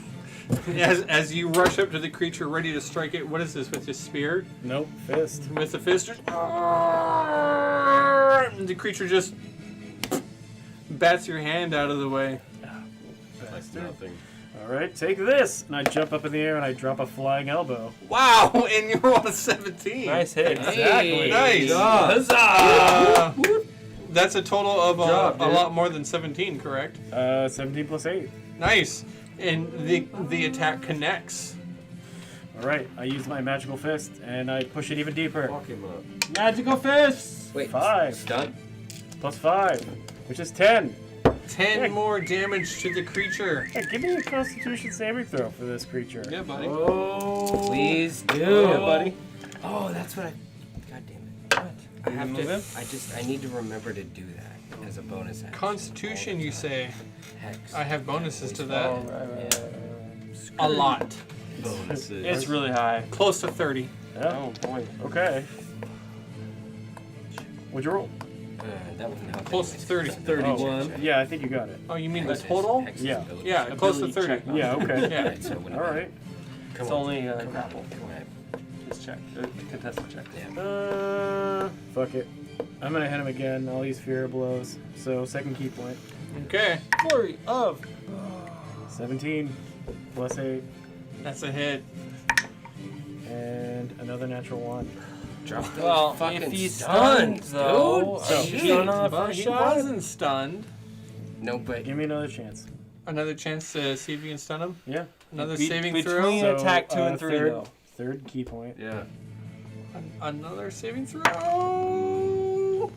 As you rush up to the creature ready to strike it, what is this with your spear? Nope, fist. With the fist? And the creature just bats your hand out of the way. Like nothing. All right, take this. And I jump up in the air and I drop a flying elbow. Wow, and you're on a 17. Nice hit. Exactly. Nice. Huzzah! That's a total of job, a dude. lot more than 17, correct? 17 plus 8. Nice. And the attack connects. All right, I use my magical fist and I push it even deeper. Fuck him up. Magical fists. wait, 5 stun. plus 5, which is 10. 10 more damage to the creature. Hey, give me a Constitution saving throw for this creature. Yeah, buddy. Oh. Please do. Yeah, buddy. Oh, that's what I. God damn it. I have move to. him? I need to remember to do that as a bonus action. Constitution, you say. Hex. I have bonuses to that. Oh, right. A lot. Bonuses. It's really high. Close to 30. Yeah. Oh boy. Okay. What'd you roll? That wouldn't help. Close to anyways. 30. That's a 31. check. Yeah, I think you got it. Oh, you mean the Hex is- total? Hex is Yeah. ability Yeah, check. close to Ability 30. check. Yeah, okay. Yeah. Alright, so it wouldn't All matter. right. Come It's on. only a Come on. grapple. Come on. Just check. Contested check. Yeah. Fuck it. I'm gonna hit him again. I'll use Fear of Blows. So, second key point. Okay. Flurry of. 17 plus 8. That's a hit. And another natural 1. Drop those Well, fucking if he's stuns, stunned, though, dude. So- are you stunned on the But first he shot? wasn't stunned. No, but Give me another chance. Another chance to see if you can stun him. Yeah. Another Be- saving between- throw. attack 2 and 3, third, though. Third key point. Yeah. Another saving throw.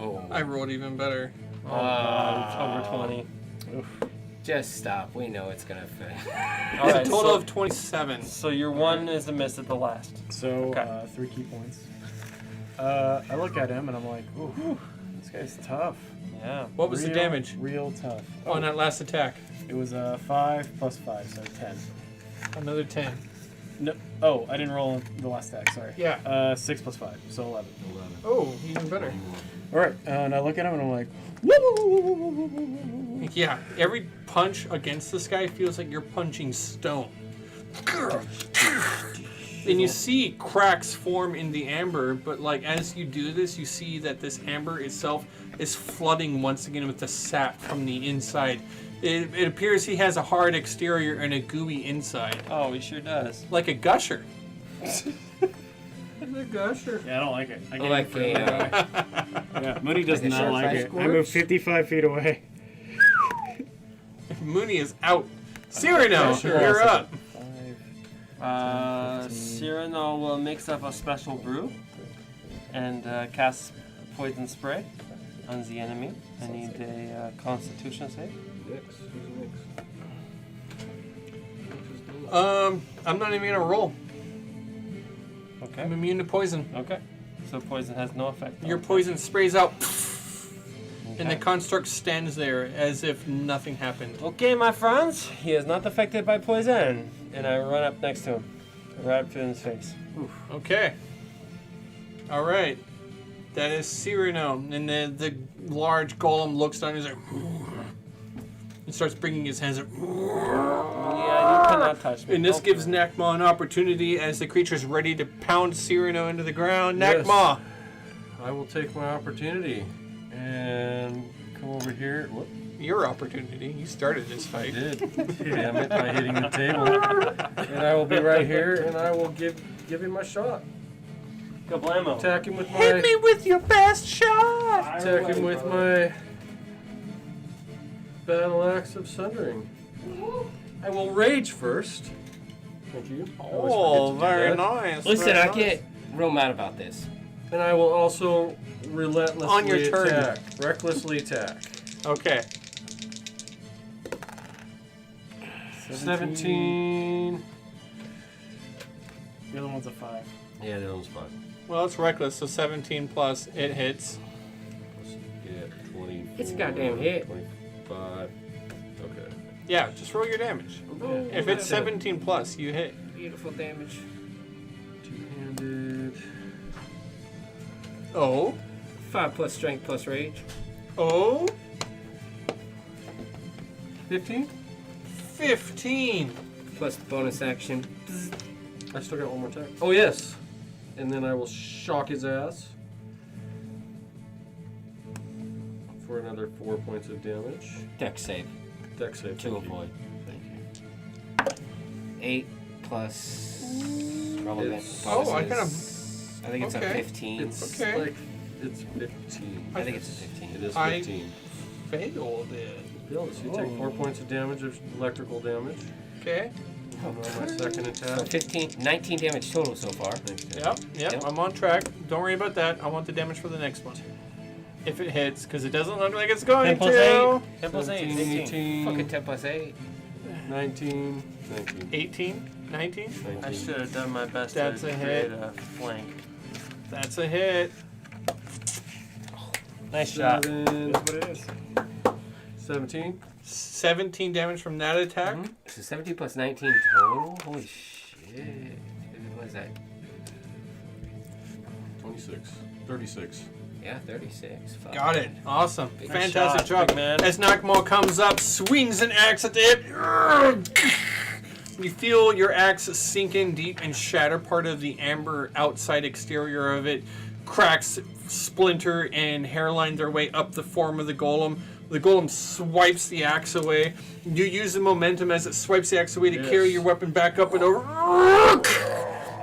Oh. I rolled even better. Over 20. Just stop. We know it's gonna fit. All right, It's a total so, of 27. so your one is a miss at the last. So Okay. 3 key points. I look at him and I'm like, ooh, this guy's tough. Yeah. What was the damage Real tough. on that last attack? It was 5 plus 5, so 10. Another 10. No, oh, I didn't roll the last stack. Sorry. Yeah. 6 plus 5, so 11. Oh, even better. All right, and I look at him and I'm like, Yeah, every punch against this guy feels like you're punching stone. And you see cracks form in the amber, but like as you do this, you see that this amber itself is flooding once again with the sap from the inside. It appears he has a hard exterior and a gooey inside, Oh, he sure does. like a gusher. The gusher. yeah, I don't like it. I get Like it further away. Yeah, Mooney does Like a not like Sharafalla it. I squirt? move 55 feet away. Mooney is out. Cyrano, Sure. you're up. 5. 15. Cyrano will mix up a special brew and cast poison spray on the enemy. I need a Constitution save. Next. Who's next? I'm not even gonna roll. Okay. I'm immune to poison. Okay. So poison has no effect. Your on poison sprays out, it. and the Okay. construct stands there as if nothing happened. Okay, my friends. He is not affected by poison. And I run up next to him. Right up to his face. Okay. All right. That is Cyrano, and the large golem looks down and he's like, and starts bringing his hands up. Yeah, you cannot touch me. And this Don't gives worry. Nakma an opportunity as the creature is ready to pound Cyrano into the ground. Yes. Nakma! I will take my opportunity and come over here. Whoop. Your opportunity. You started this I fight. did. Damn it, by hitting the table. And I will be right here and I will give him my shot. Kablamo. Attack him with my Hit me with your best shot! attack him with my battle axe of sundering. I will rage first. Thank you. I always Oh, forget to do very that. nice. Listen, very I nice. get real mad about this. And I will also relentlessly On your turn. attack. Recklessly attack. Okay. 17. The other one's a 5. Yeah, that one's fine. Well, it's reckless, so 17 plus, it hits. Yeah, 20. It's a goddamn hit. 25. Okay. Yeah, just roll your damage. If it's 17 plus, you hit. Beautiful damage. Two-handed. Oh. 5 plus strength plus rage. Oh. 15? 15. Plus bonus action. I still got one more attack. Oh, yes. And then I will shock his ass for another 4 points of damage. Dex save Dex save. to thank you. avoid. Thank you. 8 plus relevant. It's- Oh, I bonuses. kind of. I think it's a okay. 15. It's Okay. like, it's 15. I think it's a 15. It is I- 15. Failed it. So you take 4 points of damage of electrical damage. Okay. On my second So attack. 15, 19 damage total so far. Thanks, Dan. Yep. Yep. I'm on track. Don't worry about that. I want the damage for the next one. If it hits, because it doesn't look like it's going 10 plus to. 8. 10 plus 8. 17, 18. 18, Fucking 10 plus 8. 19, 19. 18, 19. 19. I should have done my best That's to a create hit. a flank. That's a hit. Nice shot. Seven, That's what it is. 17. 17 damage from that attack. Mhm. So 17 plus 19 total? Holy shit. What is that? 26. 36. Yeah, 36. Fuck. Got it. Awesome. Nice Fantastic shot, job. big man. As Nakmo comes up, swings an axe at the hip. You feel your axe sink in deep and shatter part of the amber outside exterior of it. Cracks, splinter, and hairline their way up the form of the golem. The golem swipes the axe away. You use the momentum as it swipes the axe away to Yes. carry your weapon back up and over.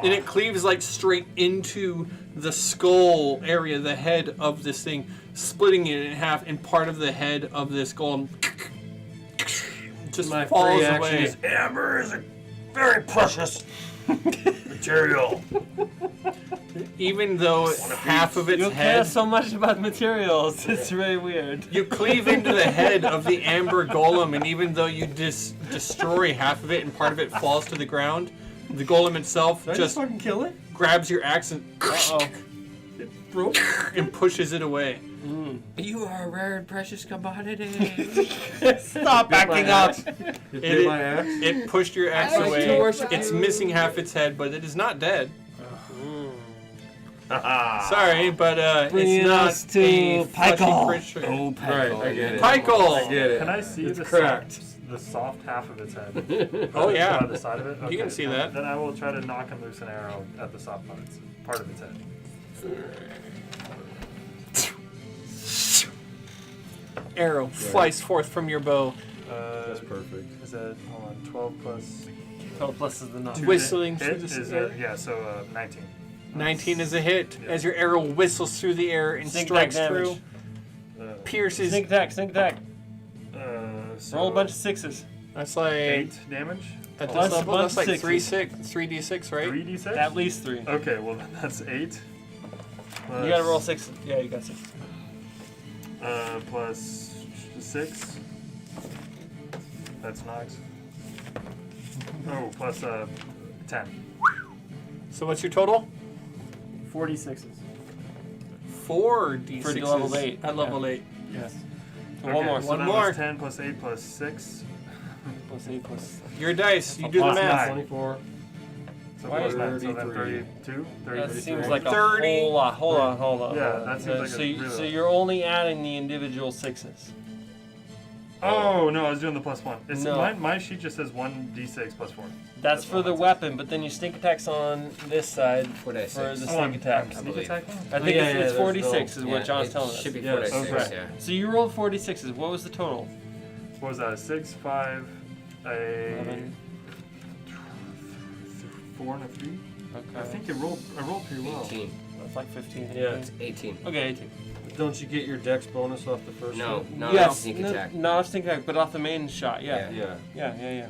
And it cleaves like straight into the skull area, the head of this thing, splitting it in half, and part of the head of this golem just My falls free action away. is amber is very precious. Material. Even though half of its You care head, so much about materials. It's really weird. you cleave into the head of the amber golem, and even though you destroy half of it and part of it falls to the ground, the golem itself Did I just fucking kill it? grabs your axe and, Uh-oh. and pushes it away. You are a rare and precious commodity. Stop backing up. You take my axe? It pushed your axe I like away. to worship It's you. missing half its head, but it is not dead. Haha. Sorry, but Bringing it's not us to a fleshy Pikel. creature. Oh, Right, Pikel. I get it. Pikel! I get it. Can I see It's the cracked. soft half of its head? Oh, yeah. On the side of it? You can see that. Then I will try to knock and loose an arrow at the soft part of its head. Arrow flies forth from your bow, That's perfect. Is that, hold on, 12 plus 12 plus is the number. whistling hit through the is air. yeah, so 19. 19 is a hit as your arrow whistles through the air and Sneak strikes attack through, damage. pierces. Sneak attack, sneak attack. So Roll a bunch of sixes. That's like 8 damage? at Plus this level. one That's like sixes. 3d6, right? 3d6? At least 3. Okay, well then that's 8. You gotta roll 6. Yeah, you got 6. Plus 6. That's nice. Oh, plus 10. So what's your total? 46s. 4d6 For level 8, at level 8. Yes. So one more. So One that more. was 10 plus 8 plus 6. Plus 8 plus. Your dice. You do the Plus math. 24. So Why plus is 9, so then 33? 32? That 33. seems like a 30. whole lot. Hold on, hold on. Yeah, hold on. that seems like so, a you, real- so you're only adding the individual 6s. Oh, no, I was doing the plus 1. It's, No. my sheet just says 1d6 plus 4. That's for the all. weapon, but then your sneak attack's on this side What did I for say? the Oh, sneak I'm attack. I Sneak believe. attack one? I think yeah, it's that's 46 is Yeah, what John's it telling us. should be Yes. 46, Okay. yeah. So you rolled 46s. What was the total? What was that? A 6, 5, a 11. 4, and a 3? Okay. I think I rolled pretty well. 18. That's like 15. Yeah. It's 18. Okay, 18. Don't you get your dex bonus off the first No, one? not yes, sneak no, attack. not off sneak attack, but off the main shot. Yeah. Yeah. Yeah.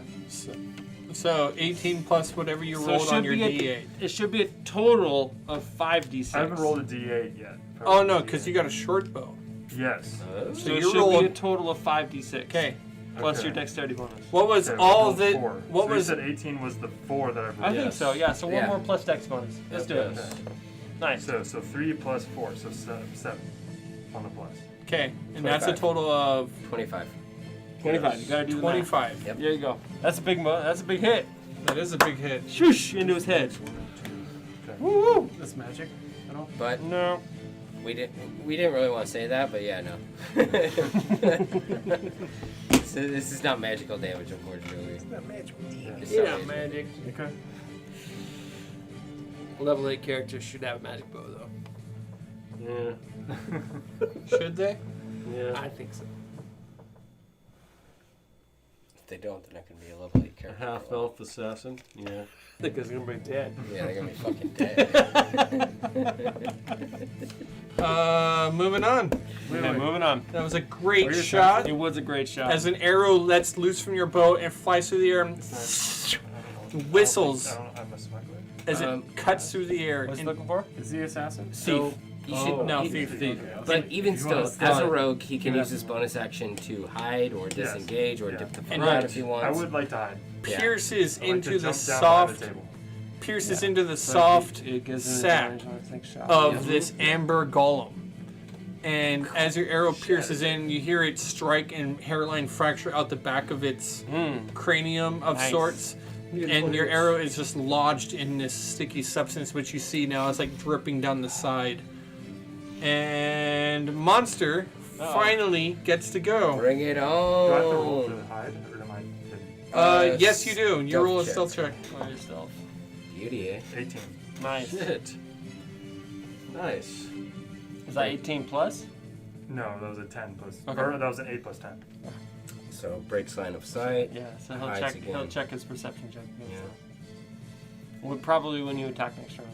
So 18 plus whatever you So it rolled should on your be a- d8. It should be a total of 5d6. I haven't rolled a d8 yet. Oh no, because you got a short bow. Yes. So So it you should rolled- be a total of 5d6. Okay. Plus Okay. your dexterity bonus. What was Okay, all rolled the? 4. What so was? you said 18 was the 4 that I've I rolled. think so. Yeah. So one Yeah. more plus dex bonus. Let's do it. Yes. Nice. So 3 plus 4, so 7 on the plus. Okay, and that's a 25. total of 25. 25. You gotta do the math. 25. Yep. There you go. That's a big That's a big hit. That is a big hit. Shoosh into his head. Okay. Woo woo. That's magic. I don't. But No. we didn't really want to say that, but yeah, no. So this is not magical damage, unfortunately. It's not magical. magic. Okay. Level 8 characters should have a magic bow, though. Yeah. Should they? Yeah. I think so. If they don't, they're not going to be a level 8 A character. half elf assassin. Yeah. I think it's gonna be dead. Yeah, they're going to be fucking dead. Moving on. Okay, moving on. That was a great shot. It was a great shot. As an arrow lets loose from your bow and flies through the air, and whistles I'm a smuggler. as it cuts through the air. What's he and looking for? Is he assassin? So you should no, he- thief. But even If you still, wanna as start- a rogue, he can use his bonus action to hide or disengage or Yeah. dip the And front right. if he I wants. would like to hide. Yeah. Pierces I like into to the jump down behind soft, the table. pierces into the soft It gives an sap advantage on its next shot. of this amber golem. And as your arrow pierces in, you hear it strike and hairline fracture out the back of its cranium of Nice. sorts. And your arrow is just lodged in this sticky substance, which you see now is like dripping down the side. And Monster finally gets to go. Bring it Do I have to roll on. to hide, or am I? Yes, you do. You stealth roll a check. stealth check. Oh, your stealth. Beauty, eh? 18. Nice. Shit. Nice. Is that 18 plus? No, that was a 10 plus. Okay. Or that was an 8 plus 10. So breaks line of sight. Yeah. So he'll Hides check. again. He'll check his perception check. Yeah. Would probably when you attack next round.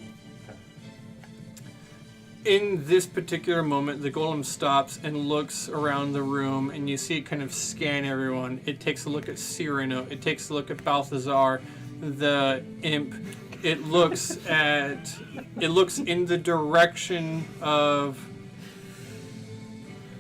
In this particular moment, the golem stops and looks around the room, and you see it kind of scan everyone. It takes a look at Cyrano. It takes a look at Balthazar, the imp, it looks in the direction of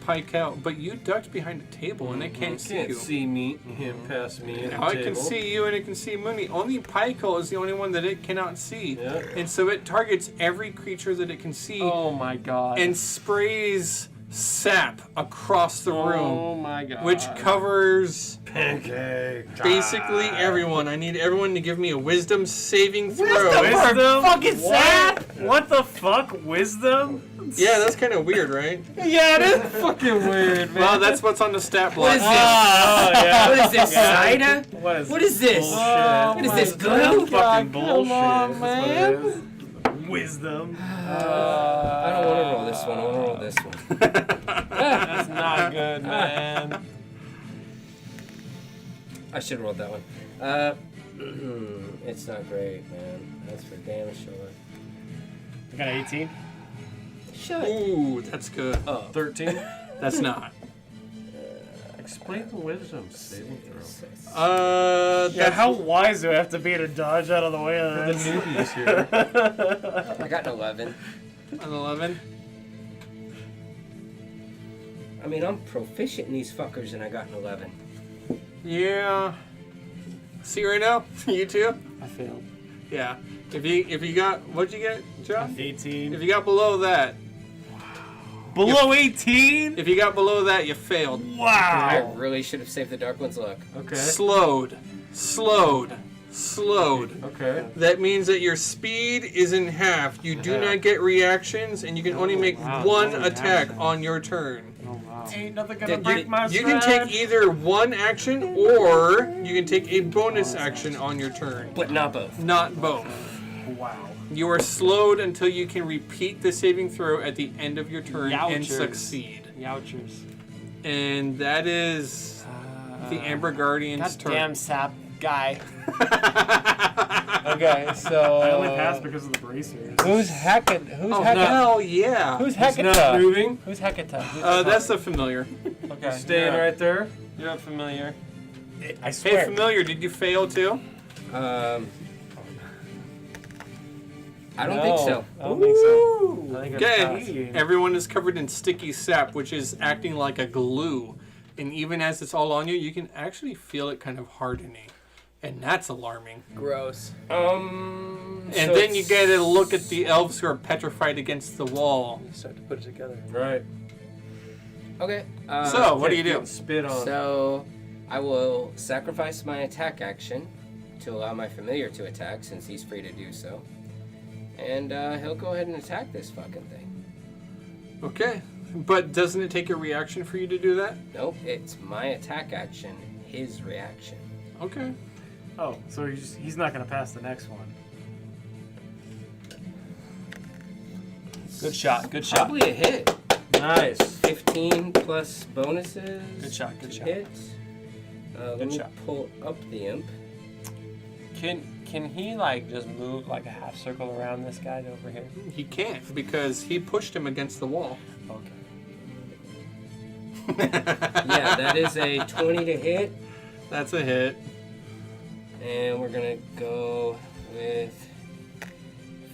Pike out, but you ducked behind a table and it can't see you. See me, him past me at Now the it table. can see you and it can see Mooney. Only Piko is the only one that it cannot see. Yeah. And so it targets every creature that it can see Oh my god. and sprays sap across the Oh room, my god. which covers Pancake. basically everyone. I need everyone to give me a wisdom saving throw. Wisdom? fucking sap? What the fuck? Wisdom? Yeah, that's kind of weird, right? Yeah, it is fucking weird, man. Well, that's what's on the stat block. What is this? Oh, yeah. What is this, cider? What is this? Bullshit. What is this, glue? Fucking God, bullshit. come on, That's man. what it is. Wisdom. I don't want to roll this one. I want to roll this one. That's not good, man. I should have rolled that one. It's not great, man. That's for damn sure. I got an 18. Shut. Ooh, that's good. 13. That's not. Explain the wisdom saving throw. Yeah, That's how wise do I have to be to dodge out of the way of The this? newbies here. I got an 11. an 11. I mean, I'm proficient in these fuckers, and I got an 11. Yeah. See right now, you too. I failed. Yeah. If you got, what'd you get, John? 18. If you got below that, Below 18? if you got below that, you failed. I Wow. really should have saved the Dark One's luck. Okay. Slowed. Okay. That means that your speed is in half. You do Yeah. not get reactions, and you can only make wow. one No attack reaction. on your turn. Oh wow. Ain't nothing Did gonna you- break my You can stride. take either one action, or you can take a bonus action on your turn. But not both. Not both. Wow. You are slowed until you can repeat the saving throw at the end of your turn and Youchers. succeed. Youchers. And that is the Amber Guardian's turn. Goddamn sap guy. Okay, so I only passed because of the bracers. who's Hecate? Who's Oh, Hecate? hell yeah. Who's Not Hecate? moving. Who's Hecate? That's the familiar. Okay. Staying right there. You're not familiar. I Hey, swear. familiar, did you fail too? I don't think so. I don't think so. I think it's passed. Okay, everyone is covered in sticky sap, which is acting like a glue. And even as it's all on you, you can actually feel it kind of hardening. And that's alarming. Gross. And then you get a look at the elves who are petrified against the wall. You start to put it together. Right. Okay. So, what do you do? Getting spit on. So, I will sacrifice my attack action to allow my familiar to attack, since he's free to do so. And he'll go ahead and attack this fucking thing. Okay. But doesn't it take a reaction for you to do that? Nope, it's my attack action, his reaction. Okay. Oh, so he's not gonna pass the next one. Good shot. Good shot. Probably a hit. Nice. 15 plus bonuses. Good shot, good to shot. Hit. Let Good me shot. pull up the imp. Can he like just move like a half circle around this guy over here? He can't because he pushed him against the wall. Okay. Yeah, that is a 20 to hit. That's a hit. And we're going to go with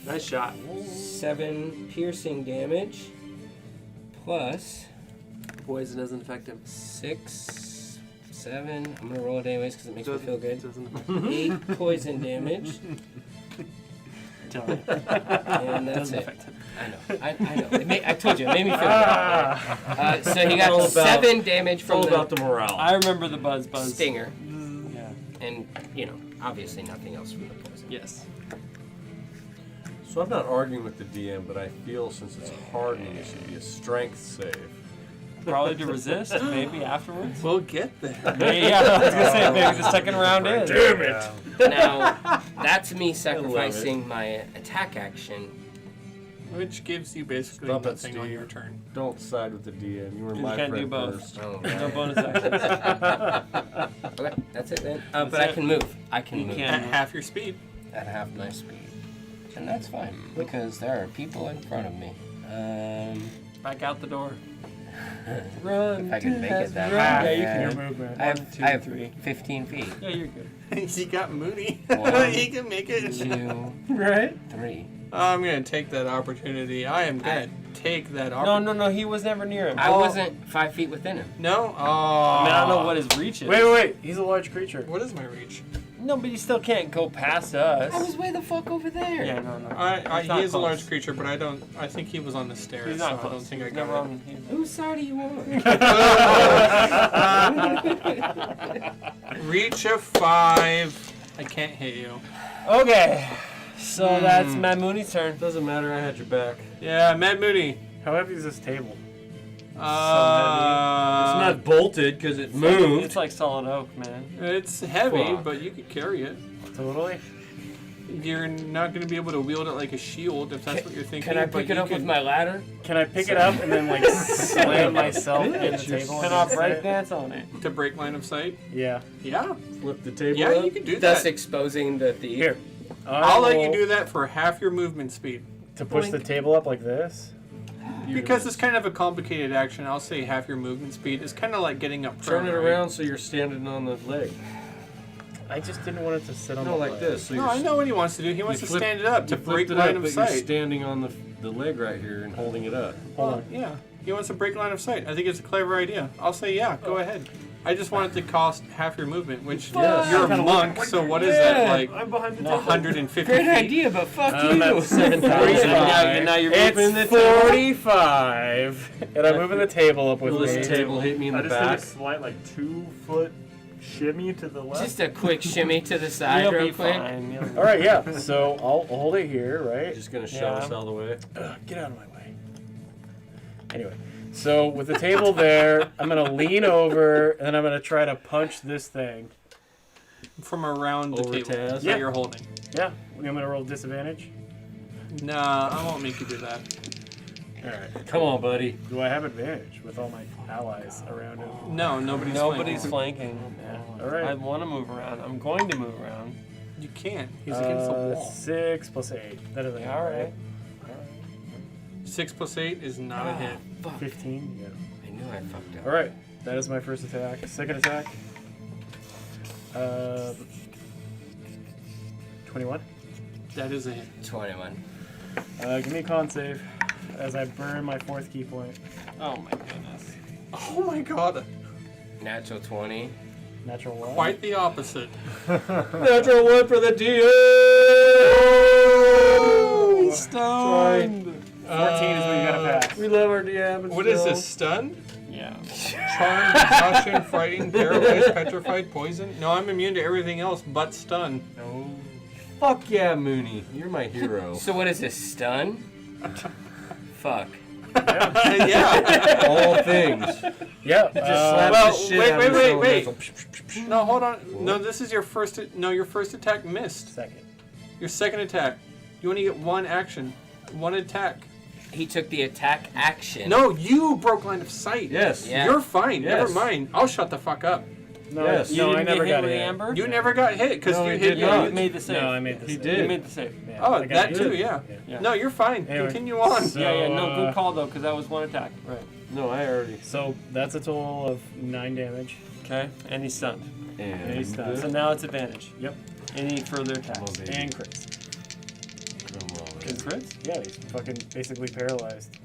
Nice shot. 7 piercing damage plus Poison doesn't affect him. 6, 7. I'm going to roll it anyways because it makes me feel good. Doesn't 8 poison damage. Tell And that's Doesn't it. affect him. I know. I know. I told you, it made me feel good. So he got 7 damage It's from all about the the morale. I remember the buzz. stinger. Yeah. And, obviously nothing else from the poison. Yes. So I'm not arguing with the DM, but I feel since it's hardening, it should be a strength save. Probably to resist, maybe afterwards. We'll get there. Maybe, yeah, I was gonna say maybe the second round is. Damn it! Now, that's me sacrificing my attack action. Which gives you basically Stop it, nothing on Steve. your turn. Don't side with the DM. You were You my can't do friend both. first. Oh, No bonus actions. Okay, that's it then. That's But I it. can move. I can You move can. At half your speed. at half my speed. And that's fine, because there are people in front of me. Back out the door. Run. If I can make it that run. far. Yeah, you Yeah. can your movement. I have, 1, 2, I have 3. 15 feet. Yeah, you're good. He got Mooney. 1, He can make it. 2, Right? 3. I'm gonna take that opportunity. I am gonna take that opportunity. No, he was never near him. I wasn't 5 feet within him. No? Oh. I mean, I don't know what his reach is. Wait. He's a large creature. What is my reach? No, but he still can't go past us. I was way the fuck over there. Yeah, no. He's He not is a close. large creature, but I think he was on the stairs. He's not so close. I don't think I He's got never it. on. Whose side are you on? Reach of 5. I can't hit you. Okay, so that's Mad Mooney's turn. Doesn't matter. I had your back. Yeah, Mad Mooney. How heavy is this table? It's not bolted because it moved. It's like solid oak, man. It's heavy, Fuck. but you could carry it. Totally. You're not going to be able to wield it like a shield if that's what you're thinking. Can I but pick it you up with can- my ladder? Can I pick it up and then like slam myself in the table? Can I break dance on it? to break line of sight? Yeah. Yeah. Flip the table Yeah, up. you can do Thus that. exposing the thief. Here. I'll let you will- do that for half your movement speed. To push the table up like this? Because it's kind of a complicated action, I'll say half your movement speed. It's kind of like getting up Turn prone, it right? around so you're standing on the leg. I just didn't want it to sit on No, the like leg. this. So No, you're I know what he wants to do. He wants to flip- stand it up to you break flipped it line up, of but you're sight. standing on the leg right here and holding it up. Hold on. Yeah, he wants to break line of sight. I think it's a clever idea. I'll say yeah, go ahead. I just want it to cost half your movement, which Yes. you're a monk, so what is that, like I'm behind the table. 150 Great feet? idea, but fuck I'm you. at 7,000. Now you're moving the It's table. 45. And I'm moving the table up with Will this me. table hit me in I the just did back? a slight, like, 2-foot shimmy to the left. Just a quick shimmy to the side You'll real be quick. fine. You'll be All right, yeah. So I'll hold it here, right? Just gonna shove Yeah. us all the way. Get out of my way. Anyway, so with the table there, I'm gonna lean over and then I'm gonna try to punch this thing. From around the Over table Taz? that Yeah. you're holding. Yeah, I'm gonna roll disadvantage. Nah, I won't make you do that. All right. Come on, buddy. Do I have advantage with all my allies around him? No, nobody's flanking. flanking. Yeah. All right. I want to move around. I'm going to move around. You can't. He's against the wall. 6 plus 8. That doesn't Yeah, all right. 6 plus 8 is not a hit. 15. Yeah. I knew I fucked up. All right. That is my first attack. Second attack. 21. That is a hit. 21. Give me a con save as I burn my 4th key point. Oh my goodness. Oh my god. Natural 20. Natural 1. Quite the opposite. Natural 1 for the DO! He's stoned. 14 is what you gotta pass. We love our DM. What is this? Stunned? Yeah. Charmed, exhaustion, frightened, paralyzed, petrified, poison? No, I'm immune to everything else but stun. No. Fuck yeah, Mooney. You're my hero. So what is this, stun? Fuck. Yeah. All things. Yeah. Slap well, the shit wait, out wait, of wait, the wait. soul. No, hold on. No, this is your first. No, your first attack missed. Second. Your second attack. You only get one action. One attack. He took the attack action. No, you broke line of sight. Yes. Yeah. You're fine. Yes. Never mind. I'll shut the fuck up. No, Yes. You no, I didn't never get hit got with it. the amber? You never got hit because No, you he hit did me. not. You made the save. No, I made the He save. did. You made the save. Yeah, Oh, I got that it. too, yeah. Yeah. No, you're fine. Anyway. Continue on. So, Yeah, no, good call though, because that was one attack. Right. No, I already. So that's a total of 9 damage. Okay, and he's stunned. And he's done. So now it's advantage. Yep. Any further attacks? Come on, baby. And crits. Come on. Good crits? Yeah, he's fucking basically paralyzed.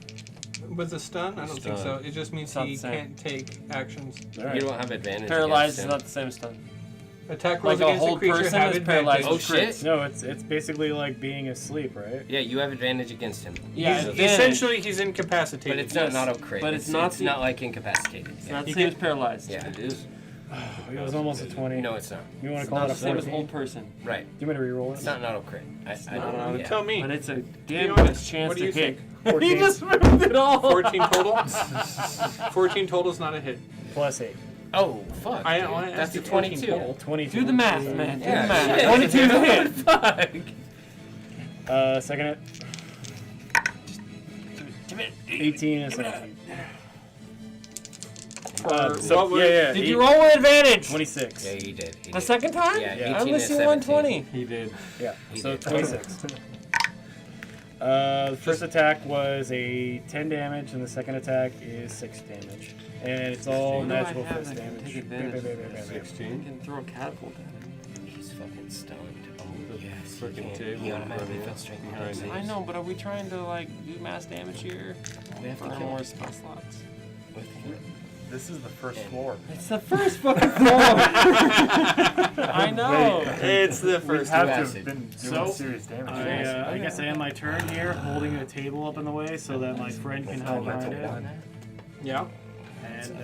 With a stun? I don't think so. Stun. It just means Not he the same. can't take actions. All You right. don't have advantage. Paralyzed is against him. not the same as stun. Attack rolls Like a against whole a creature person have is paralyzed. advantage. Oh, shit. crits. No, it's basically like being asleep, right? Yeah, you have advantage against him. Yeah, He's- advantage. essentially, he's incapacitated. But it's not an auto crit. But it's not It's the- not like incapacitated. It's Yeah. not the You same as can- paralyzed. Yeah. It is. It was almost a 20. No, it's not. You want It's to call not it the a same as 14? whole person. Right. Do you want me to reroll It's it? not an auto crit. I don't Yeah. Tell me. But it's a Be damn good honest. chance What do to you hit. think? 14 He just moved it all. 14 total? 14 total is not a hit. plus 8. Oh, fuck. I dude. want to That's ask you a 14 22. total. 22. Do the math, man. Do Yeah, the math. shit. 22 is a hit. Fuck. Second hit. 18 and 17. What would- yeah. Did you roll with advantage? 26. Yeah, you did. He The did. second time? Yeah, Yeah. 18 I'm and missing 17. 120. He did. Yeah, He so did. 26. The first attack was a 10 damage, and the second attack is 6 damage. And it's all What do I natural have fist that can damage. take advantage of Bam. 16. I can throw a catapult at him. He's fucking stunned. Oh, The yes. frickin' He can't. table He automatically running fell straight behind behind it. I know, but are we trying to like do mass damage here? We have to Burn kill more him. spell slots. This is the first floor. It's the first fucking floor. I know. It's the We first. have to acid. have been doing So, serious damage. I guess I end my turn here, holding a table up in the way so that my friend can hide behind it. Yeah. And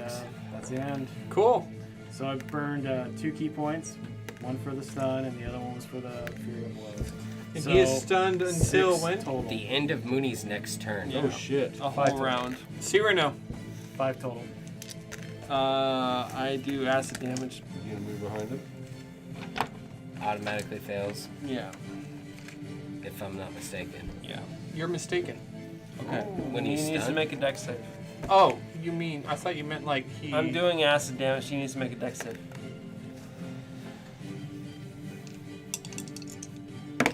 that's the end. Cool. So I burned 2 key points, one for the stun, and the other one was for the Fury of Blows. And So, he is stunned until 6 when? total. The end of Mooney's next turn. Oh shit. A whole round. Cyrano. 5 total. I do acid damage. You gonna move behind him? Automatically fails, Yeah. if I'm not mistaken. Yeah. You're mistaken. Okay. When he he's needs to stunned? make a dex save. Oh, you mean, I thought you meant like he... I'm doing acid damage. He needs to make a dex save.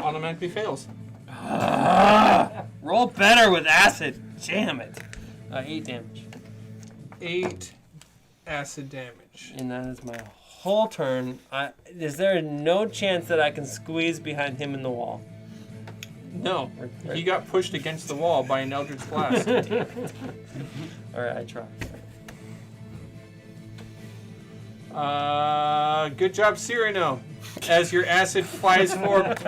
Automatically fails. Roll better with acid. Damn it. 8 damage. 8 acid damage. And that is my whole turn. Is there no chance that I can squeeze behind him in the wall? No, he got pushed against the wall by an Eldritch Blast. Alright, I try. Good job, Cyrano. As your acid flies forward,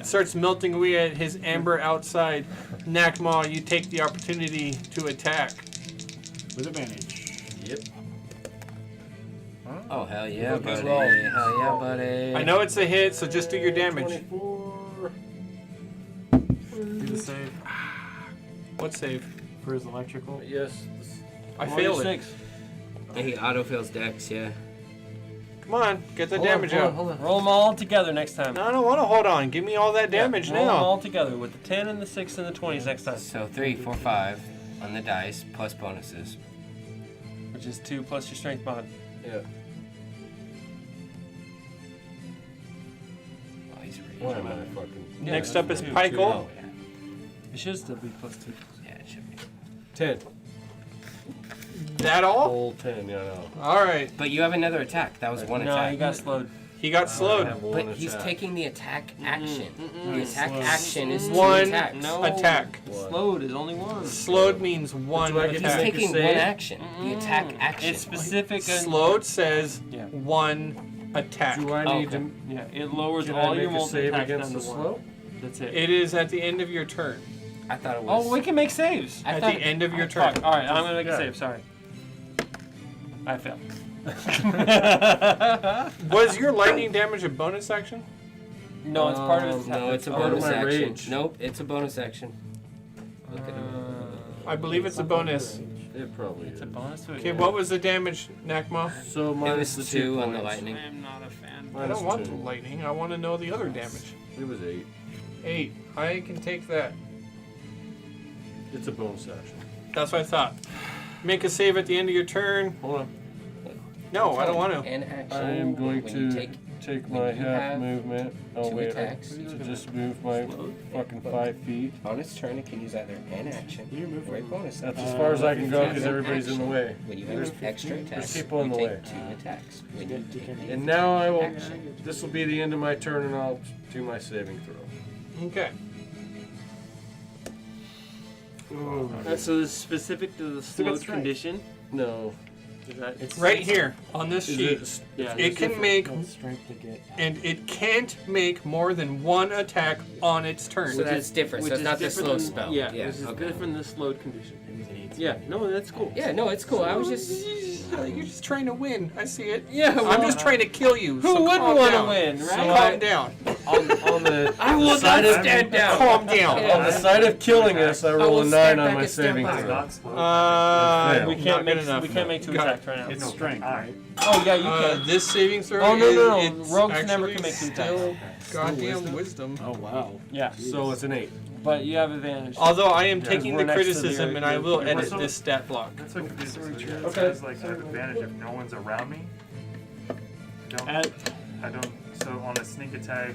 starts melting away at his amber outside. Nakma, you take the opportunity to attack. With advantage. Yep. Oh, hell yeah, Look as buddy. well. Hell yeah, buddy. I know it's a hit, so just do your damage. 24. Do the save What save? for his electrical. Yes. I failed it. 6. Yeah, he auto fails dex, yeah. Come on, get the Hold on, damage hold on, out. hold on. Roll them all together next time. No, I don't want to hold on. Give me all that damage Roll them now. all together with the 10 and the 6 and the 20s next time. So 3, 4, 5 on the dice, plus bonuses. Which is 2 plus your strength mod. Yeah. Oh, he's raging. Why am I fucking? Next up is Two. Pykel. Oh, yeah. It should still be plus 2. Yeah, it should be. 10. That all? Whole 10. Yeah, no. All right. But you have another attack. That was one No, attack. you got slowed. He got I slowed. have one But he's attack. taking the attack action. The It's attack slow. action is 2 One attacks. No. attack. Slowed is only 1. Slowed means one Do I get to He's attack. make a taking save? one action. The attack action. It's specific. and- Slowed says Yeah. one attack. Do I Oh, need okay. to? Yeah, it lowers Can all I your make a multi save attacks against down the to 1. slow? That's it. It is at the end of your turn. I thought it was. Oh, we can make saves. I At thought the end of your turn. Fuck. All right, I'm gonna make Yeah. a save. Sorry. I failed. Was your lightning damage a bonus action? No, it's part of his attack. No, it's a part of bonus my action. rage. Nope, it's a bonus action. Look at him. I believe it's a bonus. It probably It's is. a bonus to it. Okay, what was the damage, Nakma? So It minus was the 2 on the points. lightning. I am not a fan. I Minus don't want 2. the lightning. I want to know the other damage. It was 8. 8. I can take that. It's a bonus action. That's what I thought. Make a save at the end of your turn. Hold on. No, I don't want to. An action. I am going when you to take take when my you half have movement. Oh 2 wait, attacks. to just move my fucking 5 feet. on its turn, it can use either an action or a bonus That's action. as far as I can go As because an everybody's in the action, way. When you have extra attacks, people in you the take way. 2 attacks. When you take the And now I will. action. This will be the end of my turn, and I'll do my saving throw. Okay. So it's specific to the slowed condition. No. Is that, it's Right here on this Is sheet. it? Yeah. It can make, Strength to get. and it can't make more than one attack on its turn. So that's different. So which it's is not the different slow than- spell. Yeah, yeah. which is Okay. different than the slowed condition. Yeah, no, that's cool. Yeah, no, it's cool. I was just. You're just trying to win. I see it. Yeah, I'm just trying to kill you. Who so wouldn't calm want to down. win, right? Calm down. On the I will not side of, stand down. Calm down. on the side of killing us, I roll will a 9 stand on back my and stand saving by. It's throw. not slow. we Not can't good make enough. we can't make 2 Got it. attacks right now. It's strength, right? Oh yeah, you can. This saving throw Oh, no, is no. it's Rogues never actually can make 2 still attacks. goddamn wisdom. Oh wow. Yeah, So it's an 8. but you have advantage. Although I am Yeah, taking we're the next to the criticism and I area. will Yeah, edit so- this stat block. That's what confusing. So it Okay. says like I have advantage if no one's around me. I don't. At, I don't. So on a sneak attack,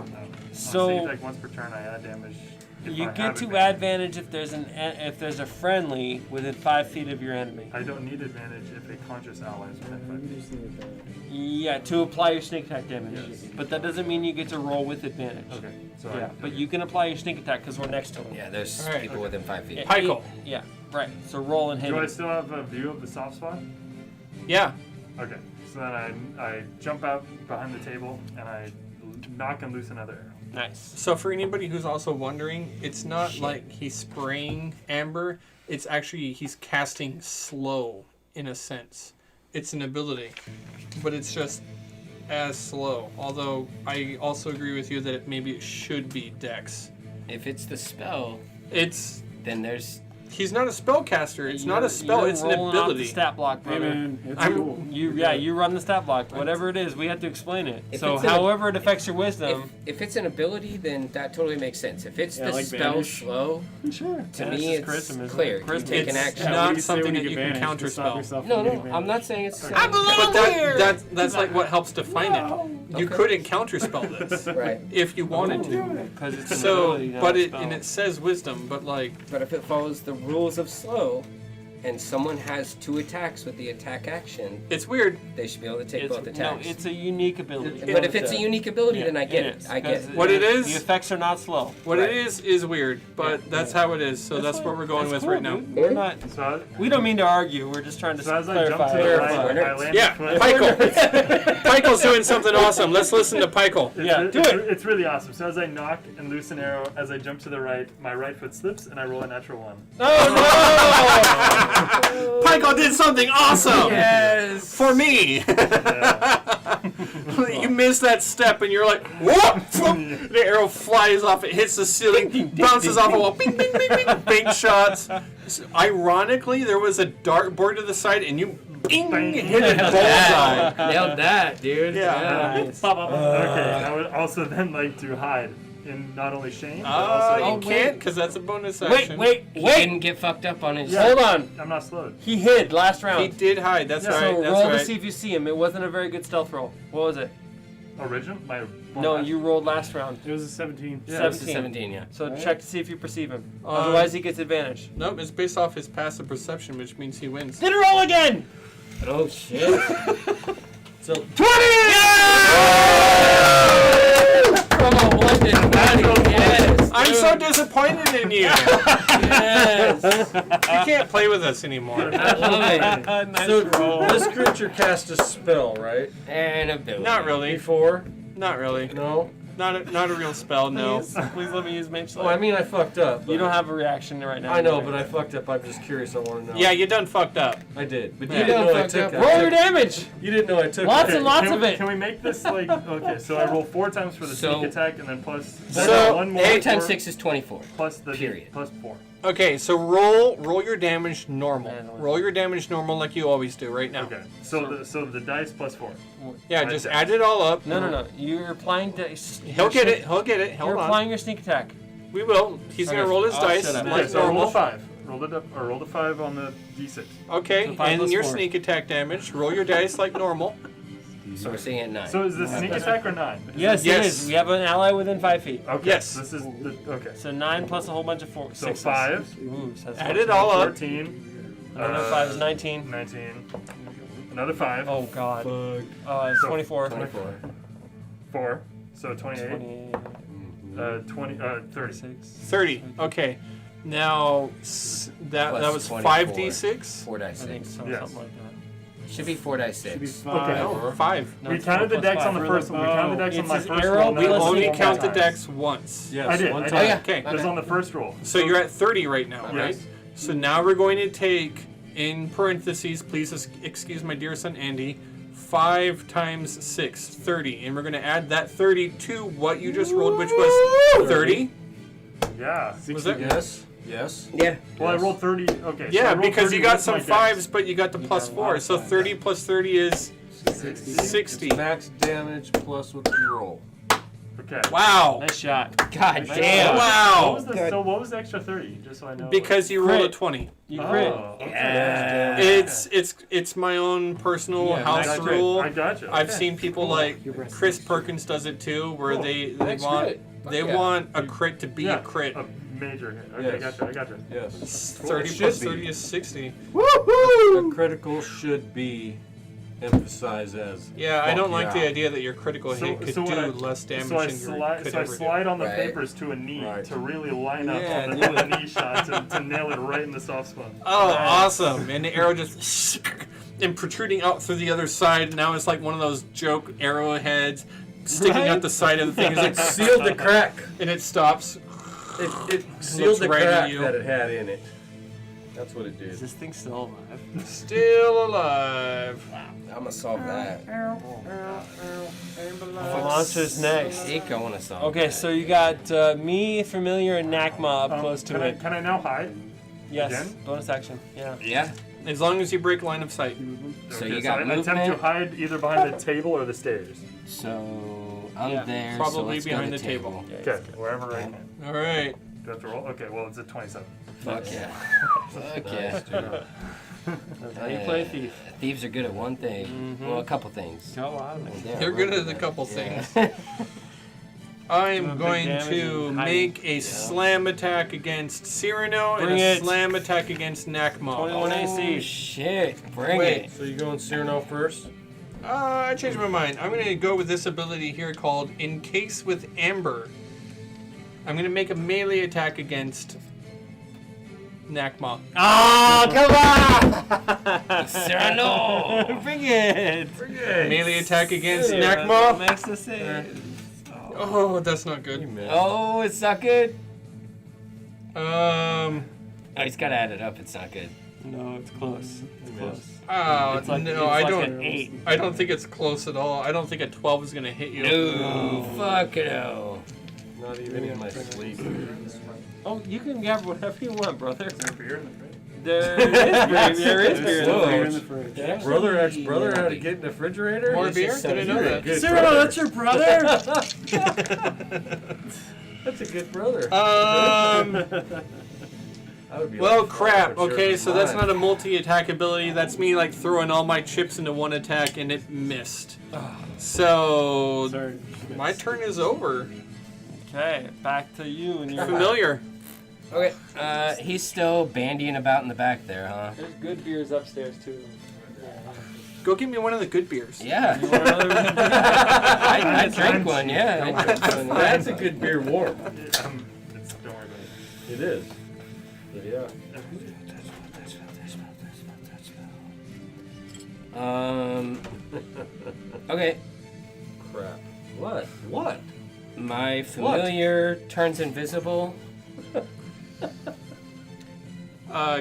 Sneak So attack once per turn, I add damage. if you I get have to advantage. advantage if there's a friendly within 5 feet of your enemy. I don't need advantage if a conscious ally is within 5 feet. Yeah, to apply your sneak attack damage. Yes. But that doesn't mean you get to roll with advantage. Okay, so Yeah, but you can apply your sneak attack because we're next to him. Yeah, there's Alright. people within 5 feet. Yeah, Pykel. Yeah, right. So roll and hit do I him. still have a view of the soft spot? Yeah. Okay, so then I jump out behind the table and I knock and loose another arrow. Nice. So for anybody who's also wondering, it's not like he's spraying amber. It's actually he's casting slow in a sense. It's an ability, but it's just as slow. Although I also agree with you that maybe it should be Dex. If it's the spell, It's then there's he's not a spellcaster. It's not a spell. You're It's an rolling off the ability. stat block, Hey, brother. man, it's I'm- cool. You run the stat block. Whatever it is, we have to explain it. If So it's an- however it affects your wisdom. if it's an ability, then that totally makes sense. If it's Yeah, the like spell vanish. slow, Sure. to Yeah, me it's it's charisma, isn't it? clear. You Charisma. take an It's action. not What do you say something when that you you get can banished to stop counterspell. yourself No, from no, getting I'm banished? not saying it's the same. But that's like what helps define it. You Okay. couldn't counterspell this Right. if you wanted to. Because it's an So, ability, not but a it spell. and it says wisdom, but like But if it follows the rules of slow, and someone has 2 attacks with the attack action, it's weird. they should be able to take It's, both no, attacks. it's a unique ability. But if it's a unique ability, Yeah, then I get it. is, I get 'cause it. What it is- The effects are not slow. What Right. it is weird, but that's how it is. So that's what we're going with That's cool, right now. dude. We're not. So, We don't mean to argue. We're just trying to so as I jump clarify. to the right, Clarify. I land Yeah, flat. Pykel. Pykel's doing something awesome. Let's listen to Pykel. Yeah, do it. It's really awesome. So as I knock and loose an arrow, as I jump to the right, my right foot slips and I roll a natural 1. Oh Pykel did something awesome Yes! for me. Yeah. You miss that step and you're like, whoop! The arrow flies off. It hits the ceiling, bounces off a wall. Bing, bing, bing, bing. Big shots. So, ironically, there was a dartboard to the side, and you bing, hit it bullseye. Nailed that, dude. Yeah. Nice. Okay, I would also then like to hide in not only shame, but also. You can't, because that's a bonus Wait, action. wait, He wait! didn't get fucked up on his. Yeah. Hold on. I'm not slowed. He hid last He round. did hide. That's Yeah. right. So That's roll right. to see if you see him. It wasn't a very good stealth roll. What was it? Original? My No, you rolled last round. It was a 17. Yeah, That was 17. 17, yeah. So check to see if you perceive him. Otherwise, he gets advantage. Nope, it's based off his passive perception, which means he wins. Did it roll again? Oh, shit. So 20! From a 1 to 20, yes. I'm so disappointed in you. Yes. You can't play with us anymore. I love it. Nice so roll. this creature cast a spell, right? And ability. Not really. Before? Not really. No. Not a real spell. No. Please let me use Mage Oh, Slayer. I mean I fucked up. You but- don't have a reaction right now. I know, but I fucked up. I'm just curious. I want to know. Yeah, you done fucked up. I did. But Yeah. you didn't You know I fucked took up. it. Roll your damage! You didn't know I took Lots it. and lots can of we, it. Can we make this like okay? So I roll 4 times for the So- sneak attack and then plus So, one more 8 times four 6 is 24. plus the period. plus 4. Okay, so roll your damage normal. Yeah, no. Roll your damage normal like you always do right now. Okay. So the dice plus 4. Yeah, just add it all up. No. You're applying dice. He'll get it. He'll get it. You're Hold on. applying your sneak attack. We will. He's gonna Okay. roll his Oh, dice shut up. Okay, like so I roll a normal. 5. Rolled it up or rolled a 5 on the d6. Okay, So 5 and plus your 4. sneak attack damage. Roll your dice like normal. So we're seeing at 9. So is this sneak attack or 9? Yes, Yes. it is. We have an ally within 5 feet. Okay. Yes. This is the, okay. So 9 plus a whole bunch of So sixes. 5, Ooh, so that's Add it all up. 13, Another 5 is 19. 19, another 5, Oh god. Fuck. It's So 24. 24. 4, so 28, 28, 20, 30. 6. 30. Okay. Now that Plus was 24. 5d6. 4 dice I think 6. so, Yes. something like that. Should be 4 dice Should be 6. Okay. No, 5. No, We it's counted 4 the plus decks on the 5. first one. We counted the decks on It's my his first arrow roll. We now it's only one count the time. decks once. Yes. I did. One I time. did. yeah. Okay. It was on the first roll. So you're at 30 right now, right? Yes. So now we're going to take, in parentheses, please excuse my dear son Andy, 5 times 6, 30. And we're going to add that 30 to what you just rolled, which was 30. Yeah. Was that? Yes. Yes. Yeah. Well, I Yes. rolled 30. Okay. so I Yeah, rolled because 30 you got with some my decks. 5s, but you got the plus 4. So 30 plus 30 is 60. Max damage plus what you roll. Okay. Wow. Nice shot. God Nice damn. Wow. What was the extra 30? Just so I know. Because you rolled a Crit. 20. You crit. Yeah. It's my own personal Yeah, house nice crit. rule. I gotcha. I've Okay. seen people like Chris Perkins does it too, where Cool. they Nice want crit. they Yeah. want a crit to be Yeah, a crit. A major hit. Okay, Yes. I gotcha. Yes. 30 It plus should be. 30 is 60. A critical should be emphasized as. Yeah, I don't like the yeah. idea that your critical hit could So do when I- less damage So I than your slide, could so I ever slide on the Right. papers to a knee Right. to really line up Yeah, on the knee shot to nail it right in the soft spot. do. Oh, awesome! And the arrow just and protruding out through the other side. Now it's like one of those joke arrowheads sticking Right? out the side of the thing. It's like Sealed the crack. and it stops. It sealed the right at crack you. that it had in it. That's what it did. Is this thing still alive? Still alive. I'm gonna solve that. What monster's next? I want to solve. Okay, so you got me, Familiar, and Nakma up close to Can it. I now hide? Yes, again? bonus action. Yeah. Yeah. As long as you break line of sight. So Okay, you got I attempt to movement. hide either behind the table or the stairs. So I'm Yeah, there. so probably let's go behind to the table. Okay, wherever I can. All right. Do I have to roll? Okay, well it's a 27. Fuck yeah. Fuck yeah. That's how you play thief. Thieves are good at one thing. Well, a couple things. Got a lot of it. They're good at a couple things. I am Big going damage to and hiding. make a slam attack against Cyrano and Bring a it. slam attack against Nakma. 21 AC. Oh shit! Bring Wait. it. So you going Cyrano first? I changed my mind. I'm going to go with this ability here called Encase with Amber. I'm going to make a melee attack against Nakma. Oh, come on! Cyrano! Bring it! Melee attack against Yeah, Nakma. makes the save. Oh, that's not good. Oh, it's not good. Um. Oh, he's gotta add it up. It's not good. No, it's close. It's close. Oh, It's like- no, it's I like don't. an 8. I don't think it's close at all. I don't think a 12 is going to hit you. No, fuck no. Not even in my sleep. Oh, you can grab whatever you want, brother. Beer in the fridge. There is beer in the Whoa. fridge. Actually, Brother, ex-brother had to get in the refrigerator? More It's beer? just so Did I know good. that? Good Cyrano, brother. that's your brother? That's a good brother. I would be Well, like, crap. "Fuck, Okay, yours so is that's mine." not a multi-attack ability. That's me like throwing all my chips into one attack and it missed. So Sorry. my turn is over. Okay, back to you and your Familiar. Okay, he's still bandying about in the back there, huh? There's good beers upstairs too. Go get me one of the good beers. Yeah. You want another good beer? I drink one, yeah. I drink one. That's a good beer warm. Don't worry about it. It is. But yeah. Okay, Crap. What? What? my familiar turns invisible.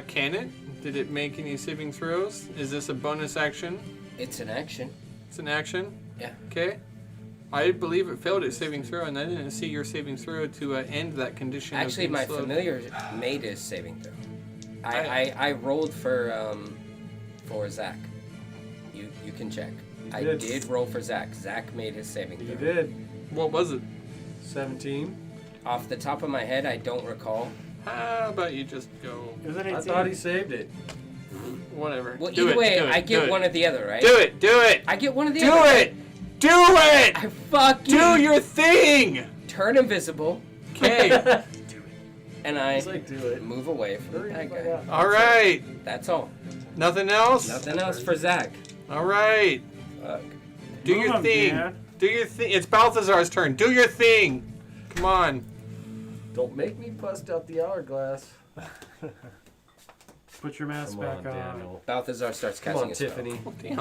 Can it? Did it make any saving throws? Is this a bonus action? It's an action. It's an action? Yeah. Okay. I believe it failed its saving throw, and I didn't see your saving throw to end that condition. of Actually, being my slowed. familiar made his saving throw. I rolled for Zach. You can check. I did. did roll for Zach. Zach made his saving You throw. did. What was it? 17. Off the top of my head, I don't recall. How about you just go? Is it I 18? thought he saved it. Whatever. Well, do either it, way, do it, I do get it. one or the other, right? Do it! Do it! I get one of the Do other. it! Do it! I fucking Do your thing! turn invisible, Okay. and I He's like, do it. move away from the bad guy. All right. That's all. Nothing else? Nothing else for Zach. All right. Fuck. Do Move your on, thing. Dad. Do your thing. It's Balthazar's turn. Do your thing. Come on. Don't make me bust out the hourglass. Put your mask Come back on, on. Daniel. Balthazar starts Come casting on, a spell. Tiffany. Oh, damn.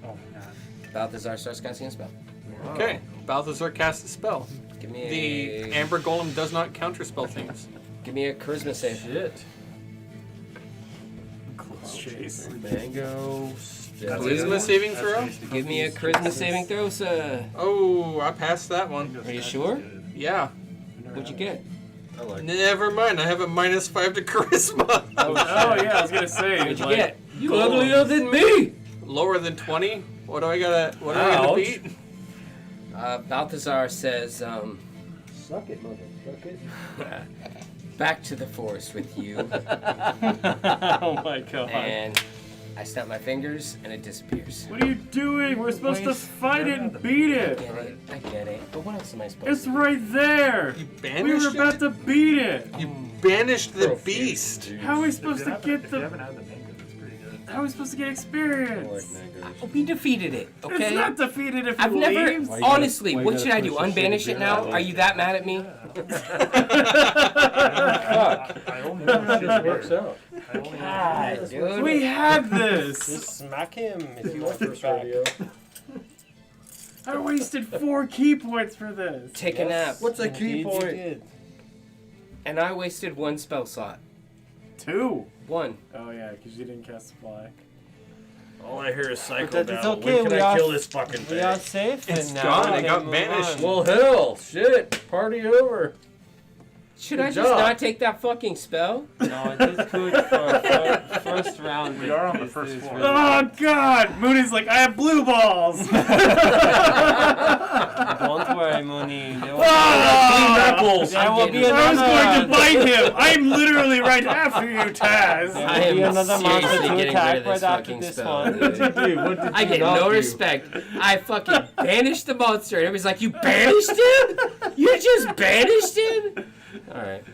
Oh my god. Balthazar starts casting a spell. Okay. Balthazar casts a spell. Give me The a Amber Golem does not counterspell things. give me a charisma save. Shit. Close chase. Mango. Charisma saving throw? Give me a charisma saving throw, sir. Oh, I passed that one. Are you sure? Yeah. What'd you get? I like it. Never mind. I have a -5 to charisma. Oh yeah, I was gonna say. What'd you like, get? You uglier than me! Lower than 20? What do I gotta beat? Balthazar says, Suck it, motherfucker. back to the forest with you. Oh my god. And I snap my fingers and it disappears. What are you doing? We're supposed to fight it and beat I it. get it. But what else am I supposed It's to do? right there. You We banished were about to beat it. You banished the beast. How are we supposed to get If you the? haven't had the mango, it's pretty good. How are we supposed to get experience? We defeated it, okay? It's not defeated if I've it never. leaves. Honestly, why you what gotta should I do? push the Unbanish shit it now? down? Are you that mad at me? I only know It just works out. I only know. God, dude. We had this. Just smack him if you My want it first back. rodeo. I wasted 4 key points for this. Take a nap. What's a key Indeed you point? did. And I wasted 1 spell slot. 2. 1. Oh yeah, because you didn't cast Fly. All I hear is cycle But that's down. okay, When can we I are- kill this fucking We thing? are safe It's and now. gone, we it can got move banished. on. Well, hell, shit. Party over. Should Good I just job. not take that fucking spell? No, it is good for first round. We are on the It's- first it's floor. really Oh God! Mooney's like, I have blue balls. Don't worry, Mooney. There will, Oh! there will be I'm I was another. going to bite him. I'm literally right after you, Taz. There I will be am another monster seriously to getting rid attack of right this after fucking this spell. one. Dude, what did I you get not no do? respect. I fucking banished the monster. And everybody's like, you banished him? You just banished him? Alright.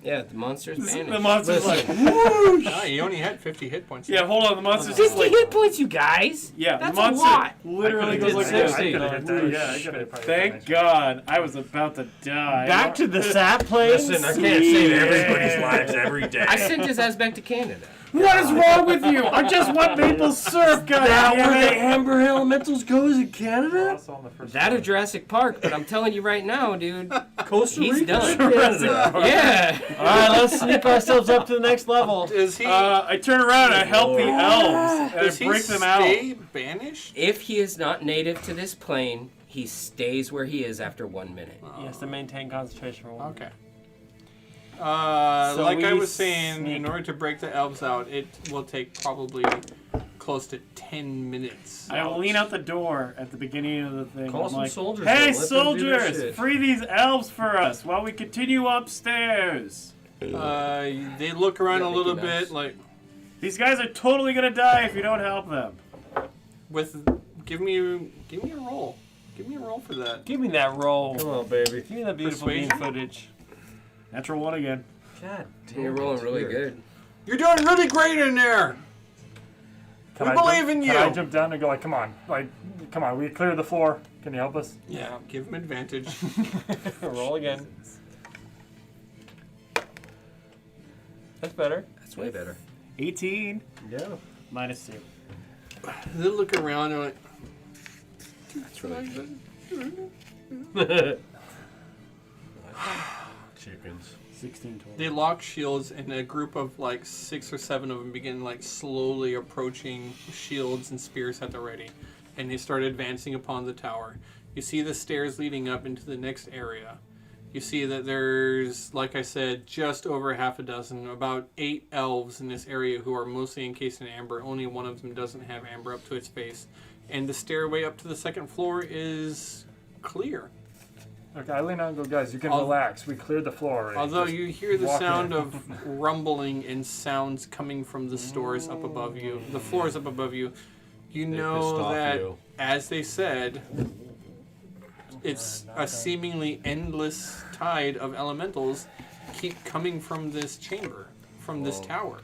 Yeah, the monster's banished. The monster's like, Ah, you only had 50 hit points. yeah, hold on. The monster's just 50 like, hit points, you guys? yeah, That's the a monster lot. literally I goes like could've this. hit that. I could've hit that. Yeah, I could've probably Thank finished. God, I was about to die. Back to the sap plains. Listen, I can't save everybody's Yeah. lives every day. I sent his ass back to Canada. What is wrong with you? I just want maple syrup, That where the goddammit. Amber Elementals goes in We're Canada? also on the first That or floor. Jurassic Park, but I'm telling you right now, dude. Costa He's Rica? done. Canada. Yeah. All right, let's sneak ourselves up to the next level. Does he? I turn around and I help the elves and does I he break them out. stay banished? If he is not native to this plane, he stays where he is after 1 minute. He has to maintain concentration for 1 Okay. So Like I we was saying, in sneak- order to break the elves out, it will take probably close to 10 minutes. I will lean out the door at the beginning of the thing. Call I'm some like, soldiers hey, in, let them do their soldiers, shit." free these elves for us while we continue upstairs. They look around Yeah, a little Mickey Mouse. bit, like These guys are totally gonna die if you don't help them. with. Give me a roll. Give me a roll for that. Give me that roll. Come on, baby. Give me that beautiful bean Persuasion? footage. Natural 1 again. God damn. You're rolling really good. You're doing really great in there. Can We I believe jump- in Can I you. jump down and go like, come on, we cleared the floor. Can you help us? Yeah, give him advantage. Roll again. That's better. That's way better. 18 Yeah. minus 2. They look around and like, That's really good. Chickens. 16 total. they lock shields, and a group of like 6 or 7 of them begin like slowly approaching shields and spears at the ready, and they start advancing upon the tower. You see the stairs leading up into the next area. You see that there's, like I said, just over half a dozen, about 8 elves in this area who are mostly encased in amber. Only one of them doesn't have amber up to its face, and the stairway up to the second floor is clear. Okay, I lean out and go, guys, you can I'll- relax. We cleared the floor already. Although Just you hear the walk sound in." of rumbling and sounds coming from the stores up above you, the floors up above you, you They pissed know off that, you. as they said, it's a seemingly endless tide of elementals keep coming from this chamber, from this tower.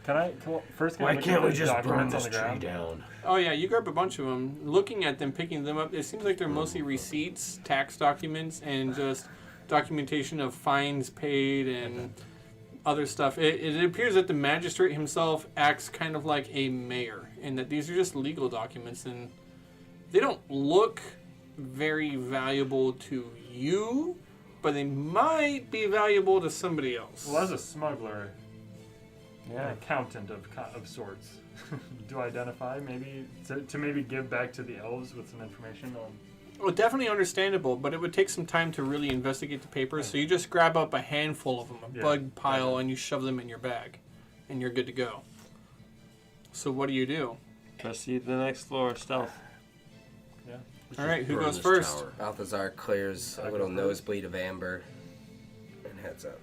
First, Why look can't at we the just burn documents on this the tree ground? down? Oh yeah, you grab a bunch of them. Looking at them, picking them up, it seems like they're mostly receipts, tax documents, and just documentation of fines paid and other stuff. It appears that the magistrate himself acts kind of like a mayor, and that these are just legal documents, and they don't look very valuable to you, but they might be valuable to somebody else. Well, as a smuggler, an accountant of sorts, do I identify maybe to maybe give back to the elves with some information on? Well, definitely understandable, but it would take some time to really investigate the papers. So you just grab up a handful of them, a Yeah. bug pile, and you shove them in your bag, and you're good to go. So what do you do? Proceed to the next floor, stealth. All right, who Burn goes this first? tower. Balthazar clears a little nosebleed of amber and heads up.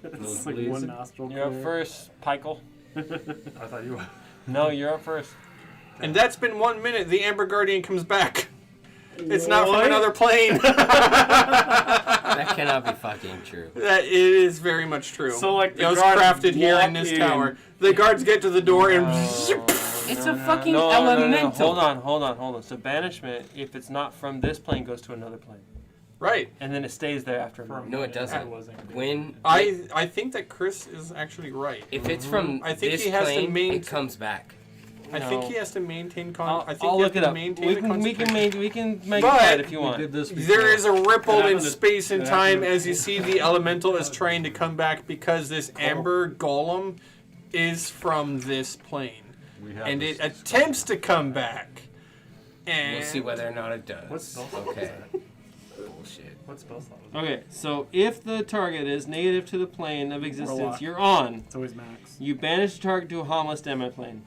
It's like one nostril. You're up clear. first, Pikel. I thought you were. No, you're up first. And that's been 1 minute. The Amber Guardian comes back. It's not from What? another plane. That cannot be fucking true. That it is very much true. So, like, the it was guards crafted here in walk this in. tower. The guards get to the door and It's a fucking No, elemental. Hold on. So banishment, if it's not from this plane, goes to another plane, right. and then it stays there after a minute. No, it doesn't. When I think that Chris is actually right. if it's from I think this he has to plane, main- it comes back. I think No. he has to maintain I'll, I think I'll he look has it to up. maintain We the can make concentration. it But right if you We want. did this before. There is a ripple in happened to- space and that time happened- as you see the elemental is trying to come back because this amber golem is from this plane. We have And this it attempts to come back. And We'll see whether or not it does. What spell slot was Okay. that? Bullshit. What spell slot was that? Okay, so if the target is negative to the plane of existence locked. you're on, It's always max. you banish the target to a harmless demo plane.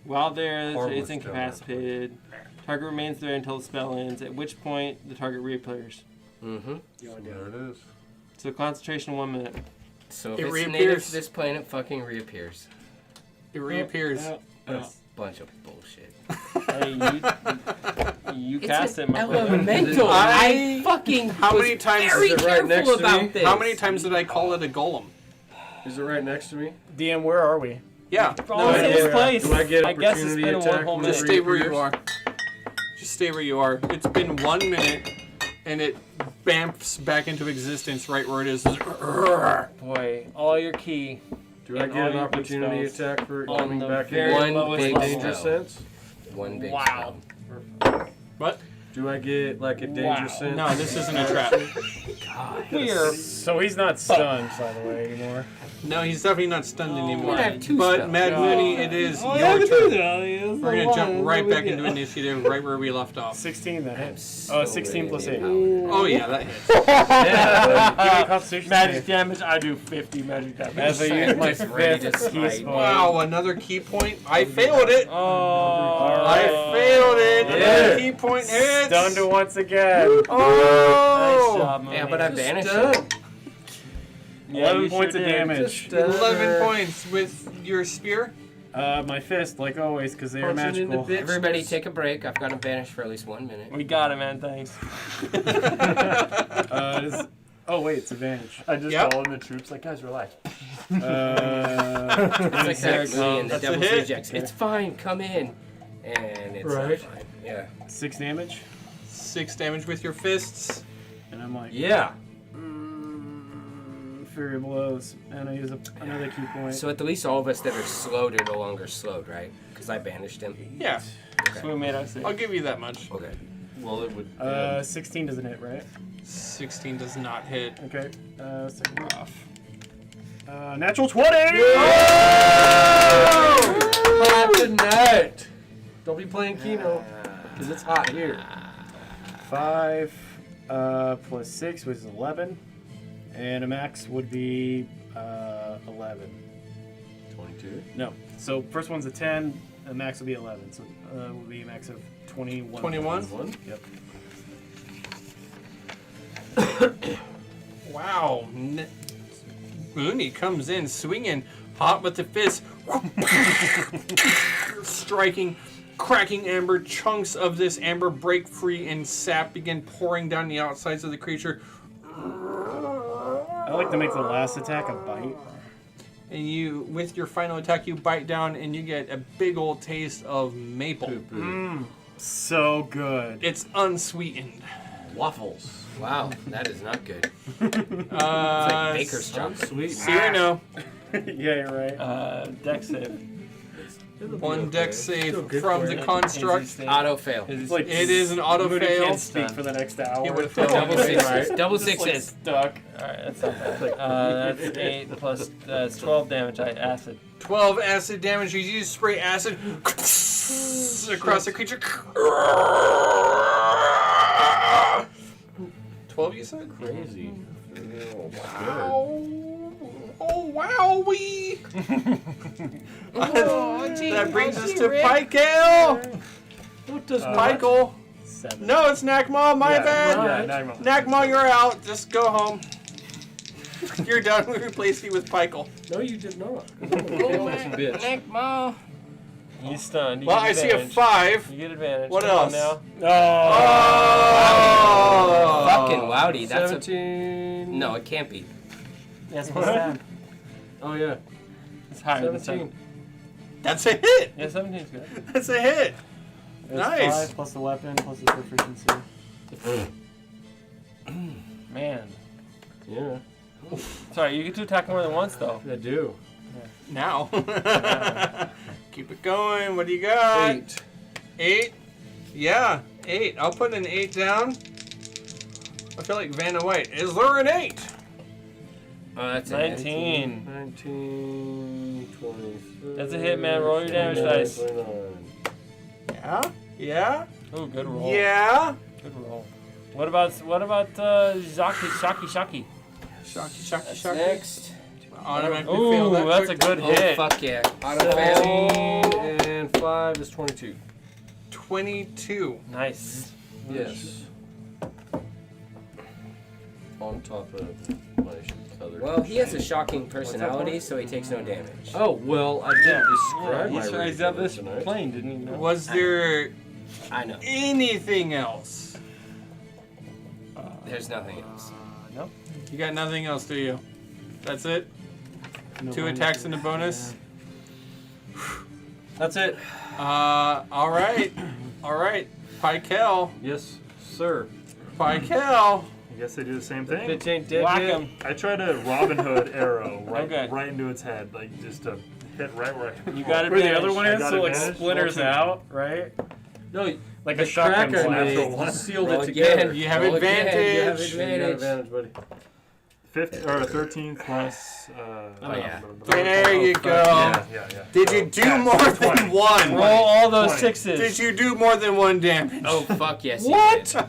While there, Harmless it's incapacitated. Target remains there until the spell ends, at which point the target reappears. Mm-hmm. There it is. So concentration 1 minute. So if It it's reappears. native to this plane, it fucking reappears. it reappears. That's a bunch of bullshit. Hey, you cast it, my friend. elemental. I fucking How was many times very is it right careful next to me? about this. How many times did I call it a golem? Is it right next to me? DM, where are we? Yeah. Oh, I in get- this place. do I get I guess it's opportunity been a one attack whole when minute. Just stay where you reappears? are. Just stay where you are. It's been 1 minute, and it bamps back into existence right where it is. Boy, all your key. Do I And get all an your big opportunity spells attack for on coming the back very in One lowest big level. danger spell. sense? One big Wow. What? Do I get like a danger Wow. sense? No, this isn't a trap. Weird. So he's not stunned, by the way, anymore. No, he's definitely not stunned anymore. I have two But spells. Mad Mooney, it is Oh, your turn. We're We're gonna jump right back into initiative, right where we left off. 16, that I'm hits. so 16 plus 8. Oh yeah, that hits. Give me a constitution Magic save. damage, I do 50 magic damage. As I use my Just ready to fifth key smite. point. Wow, another key point. I failed it. Oh. I failed it. Yeah. Another key point hits. Stunned once again. Nice Oh. job, Mooney. Yeah, but I banished Done. it. Yeah, 11 you points sure of did. damage. 11 points with your spear. My fist, like always, because they are Punching into magical. bits. Everybody take a break. I've got to banish for at least 1 minute. We got it, man. Thanks. Oh, wait, it's advantage. I just Yep. call in the troops like, guys, relax. It's like that movie in the That's a Devil's hit. Rejects. It's fine. Come in. And it's Right. not fine. Yeah. 6 damage. 6 damage with your fists. And I'm like, Yeah. Fury blows. And I use another key point. So at least all of us that are slowed are no longer slowed, right? Because I banished him. Yeah, So we made our save. I'll give you that much. Okay. Well, it would. 16 doesn't hit, right? 16 does not hit. Okay. Second off. Natural 20! Clap the net. Don't be playing Keno, because it's hot here. 5 plus 6 was 11. And a max would be 11. 22. No. So first one's a 10, a max will be 11. So will be a max of 21. 21? Yep. Wow. Mooney comes in swinging, hot with the fist, striking, cracking amber. Chunks of this amber break free and sap begin pouring down the outsides of the creature. I like to make the last attack a bite. And you, with your final attack, you bite down and you get a big old taste of maple. So good. It's unsweetened. Waffles. Wow, that is not good. Uh, It's like baker's chocolate. Sweet. Cyrano, Yeah, you're right. Dex save. one dex save Still good from for the you. construct. Auto fail. It's like It is an auto Moody fail. can't speak for the next hour. He would've failed Double anyway. sixes. Double Just, like, sixes. stuck. Alright, that's not bad. That's 8 plus that's 12 damage. I acid. 12 acid damage. You use spray acid across the creature. 12, you said? Crazy. Oh, wowee! That brings us to Pike Ale! What does Michael. 7. No, it's Nakma. My bad. Yeah, Nagma. Nakma, you're out. Just go home. You're done. We replaced you with Michael. No, you did not. Oh, bitch. Nakma. He's stunned. You Well, get I see a advantage. 5. You get advantage. What Come on else? now. Oh! Fucking Wowdy. That's 17. No, it can't be. Yeah, it's plus 10. Oh, yeah. It's higher than 17. That's a hit. Yeah, 17's good. That's a hit. It's Nice. 5 plus the weapon plus the proficiency. Man. Yeah, Sorry, you get to attack more than once, though. I do. Now. Keep it going. What do you got? 8. 8? Yeah, 8. I'll put an 8 down. I feel like Vanna White. Is there an 8? Oh, that's 19. 19, 23. That's a hit, man. Roll your damage dice. 29. Yeah? Yeah? Ooh, good roll. Yeah? Good roll. What about Shaki? Shocky. That's next. Automatically fail Ooh, that that's trick. a good Oh, hit. fuck yeah. Auto fail. 17 and 5 is 22. 22. Nice. Yes. On top of my other. Well, he has a shocking personality, so he takes no damage. Oh, well, I did describe my He's up this tonight. plane, didn't he? No? Was there I know. anything else? There's nothing else. No. You got nothing else, do you? That's it? No 2 bonus. attacks and a bonus? That's it. Alright. Alright. Pykel. Yes, sir. Pykel. I guess they do the same thing. Bitch ain't dead Whack yet. him. I tried a Robin Hood arrow Okay. right into its head, like just to hit right where I. You got Where the advantage. other one I is, got so like advantage. splinters Roll 2. out, right? No, Like the a shotgun cracker blast. made One. sealed Roll it again. together. You have Roll again. You have advantage. You got advantage. advantage, buddy. 13 plus. Oh, yeah. There you go. Yeah. Did you do more than 20. one? Roll all those 20. sixes. Did you do more than 1 damage? Oh, fuck yes, he What? did.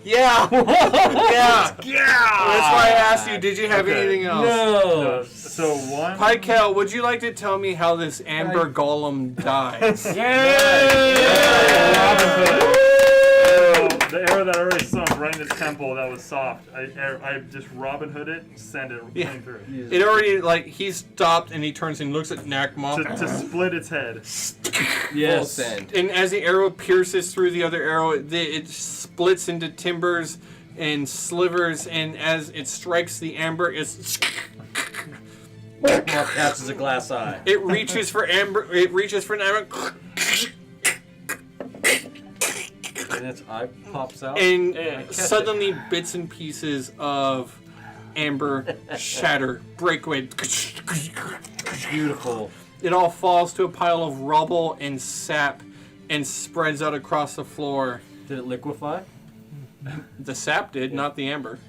Yeah. Yeah. That's why I asked you, did you have Okay. anything else? No. So one. Pykel, would you like to tell me how this amber golem dies? Robin Hood. The arrow that I already sunk right in its temple that was soft. I just Robin Hood it and send it Yeah. clean through. It already, like, he stopped and he turns and looks at Nakma. To split its head. Full send. And as the arrow pierces through the other arrow, it splits into timbers and slivers, and as it strikes the amber, Catches a glass eye. it reaches for amber. It reaches for an amber, And its eye pops out. and Yeah. suddenly bits and pieces of amber shatter, break away. Beautiful. It all falls to a pile of rubble and sap, and spreads out across the floor. Did it liquefy? The sap did, not the amber.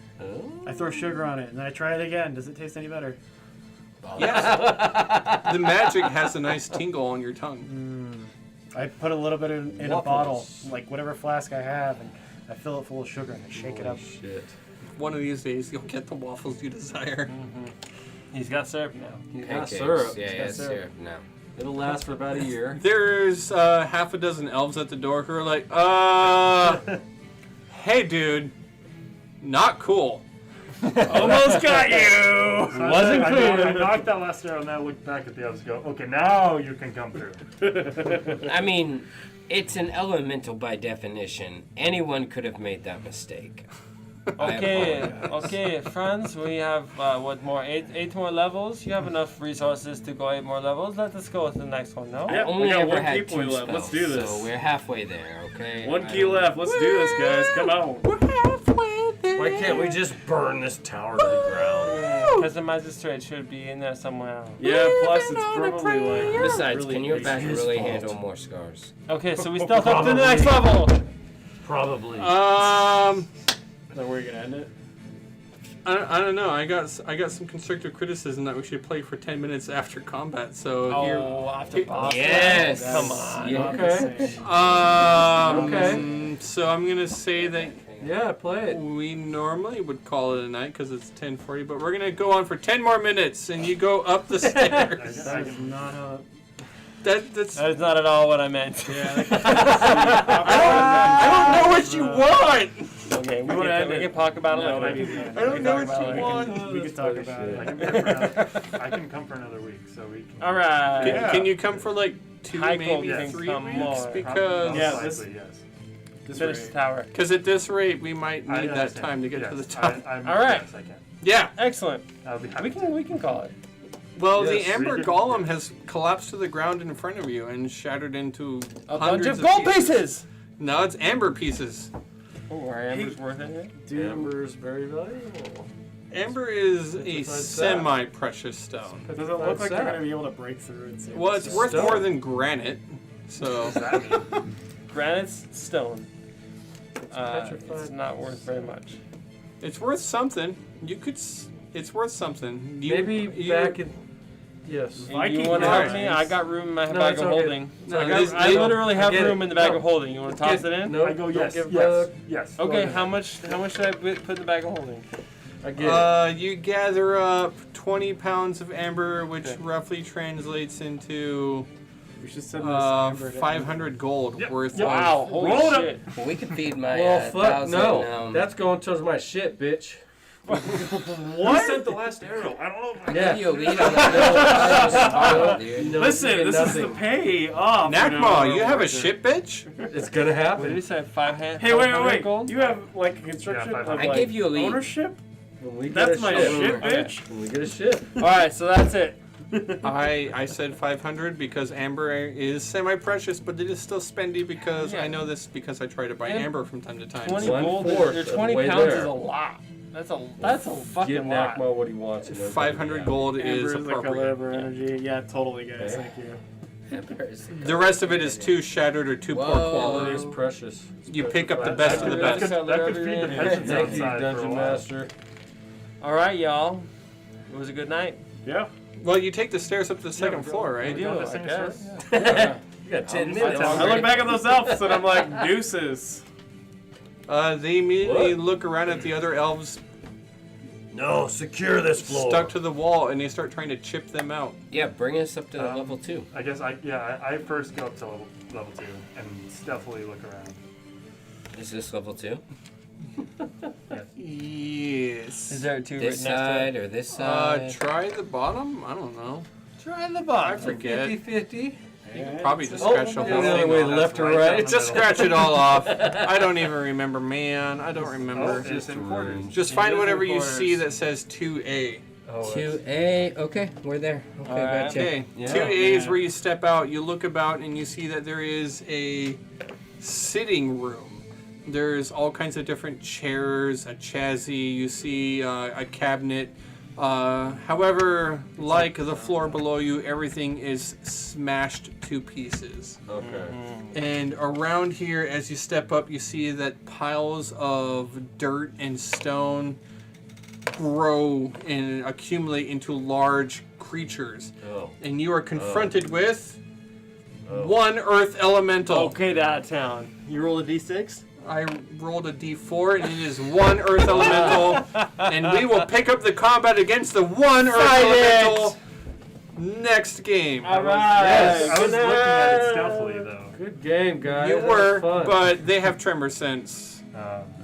I throw sugar on it and then I try it again. Does it taste any better? Yes. The magic has a nice tingle on your tongue. I put a little bit in a bottle, like whatever flask I have, and I fill it full of sugar and I shake it up. Shit. One of these days, you'll get the waffles you desire. He's got syrup now. You got Pancakes. syrup. Yeah, yeah, syrup. syrup now. It'll last for about a year. There's half a dozen elves at the door who are like, hey, dude, not cool. Almost got you! Wasn't clear. I knocked that last arrow and then I looked back at the others and go, okay, now you can come through. I mean, it's an elemental by definition. Anyone could have made that mistake. I apologize. Okay, friends. We have what more? Eight more levels. You have enough resources to go 8 more levels. Let us go with the next one. No. Yeah. Only we got ever one had key 2 point spells, left. Let's do this. so we're halfway there. Okay. One I key don't- left. Let's do this, guys. Come on. We're halfway there. Why can't we just burn this tower to the ground? Because the magistrate should be in there somewhere. Yeah, plus it's Living on a probably like. Besides, really can your big. back his really fault. handle more scars? Okay, so we stealth up to the next level. Probably. Um, Is that where you're gonna end it? I don't know. I got some constructive criticism that we should play for 10 minutes after combat. So here. After boss. Yes. Come on. Yeah. Okay. Okay. So I'm gonna say that Yeah, play it. we normally would call it a night because it's 10:40, but we're gonna go on for 10 more minutes, and you go up the stairs. That is not how. That's. That is not at all what I meant. I don't know what you want. Okay, we wanna end can it? talk about it No, later. maybe- I don't know what about you it. want. We could talk about it. I can come for another week, so we can. All right. Can you come for like 2, Heiko maybe can 3 come weeks? more. Because Yeah, Most this- likely, yes. Finish the tower. at this rate, we might I need that understand. time to get yes, to the top. I'm, All right. Yes, I can. Yeah. Excellent. I'll be happy. We can call it. Well, Yes, the Amber we can- Golem has collapsed to the ground in front of you and shattered into A bunch hundreds of gold pieces. pieces. No, it's amber pieces. Oh, are Amber's worth it? Amber is very valuable. Amber is a Besides that. semi-precious stone. Does it look That's like you're sad. going to be able to break through and save Well, it's us? worth Stone. more than granite. So What does that mean? Granite's stone. petrified. It's not worth very much. it's worth something. It's worth something. Maybe back in. Yes. Viking You want to help guys. me? I got room in my No, bag it's of okay. holding. No, I literally have get it. room in the bag No. of holding. You want to toss it in? No, I go don't yes, give yes, yes. Okay, how much should I put in the bag of holding? I get it. You gather up 20 pounds of amber, which roughly translates into We should send this Amber to 500 gold Yep. worth Wow, of. holy Roll it up. shit. Well, we could feed my Well, fuck 1,000. no. That's going towards my shit, bitch. Who sent the last arrow? I don't know. If I Give you a lead on that. Dude. No, Listen, you get this is the nothing. pay off. Nakma, you have a shit bitch? It's gonna What did he happen say? 500 Hey, wait, 500 wait, wait. gold? You have like a construction Yeah, of 500. I like, gave you a lead. ownership? when we get That's a my ship. shit, Okay. bitch. When we get a ship. All right, so that's it. I said 500 because amber is semi-precious, but it is still spendy because Yeah. I know this because I try to buy Yeah. amber from time to time. 20 One gold. fourth Or of the 20 way pounds there. is a lot. That's a Give fucking lot. Nakma what he wants. and everybody 500 happy. gold Amber is is the color appropriate. of our energy. Yeah, totally, guys. Okay. Thank you. The rest of it is too shattered or too poor Whoa. quality. It's precious. You pick up the That- best of the that best. That could feed the peasants Thank you, outside for a Dungeon while. Master. All right, y'all. It was a good night. Yeah. Well, you take the stairs up to the second floor, right? I do, go to I sing guess. You got 10 minutes. I look back at those elves and I'm like, deuces. They immediately What? look around at the other elves No, secure this floor. stuck to the wall, and they start trying to chip them out. Yeah, bring us up to level 2. I guess I first go up to level 2 and stealthily look around. Is this level 2? Yes. Is there two This written next to it? side or this side? Try the bottom? I don't know. Try the I bottom. forget. 50-50. You could probably just Oh, scratch the the whole other thing way, off. left or right right. down the Just middle. scratch it all off. I don't even remember, man. I don't remember. It's important. Just find whatever you see that says 2A. Oh, 2A. Okay, we're there. Okay, Alright. gotcha. Okay, Yeah. 2A is where you step out, you look about, and you see that there is a sitting room. There's all kinds of different chairs, a chassis, you see a cabinet. However, like the floor below you, everything is smashed to pieces. Okay. And around here, as you step up, you see that piles of dirt and stone grow and accumulate into large creatures. Oh. And you are confronted with Oh. one earth elemental. Okay, out of town. You roll a d6? I rolled a d4 and it is one earth elemental. And we will pick up the combat against the one earth Fight it! elemental next game. All right. Yes. I was looking at it stealthily though. Good game, guys. You That was were, fun. but they have tremor sense.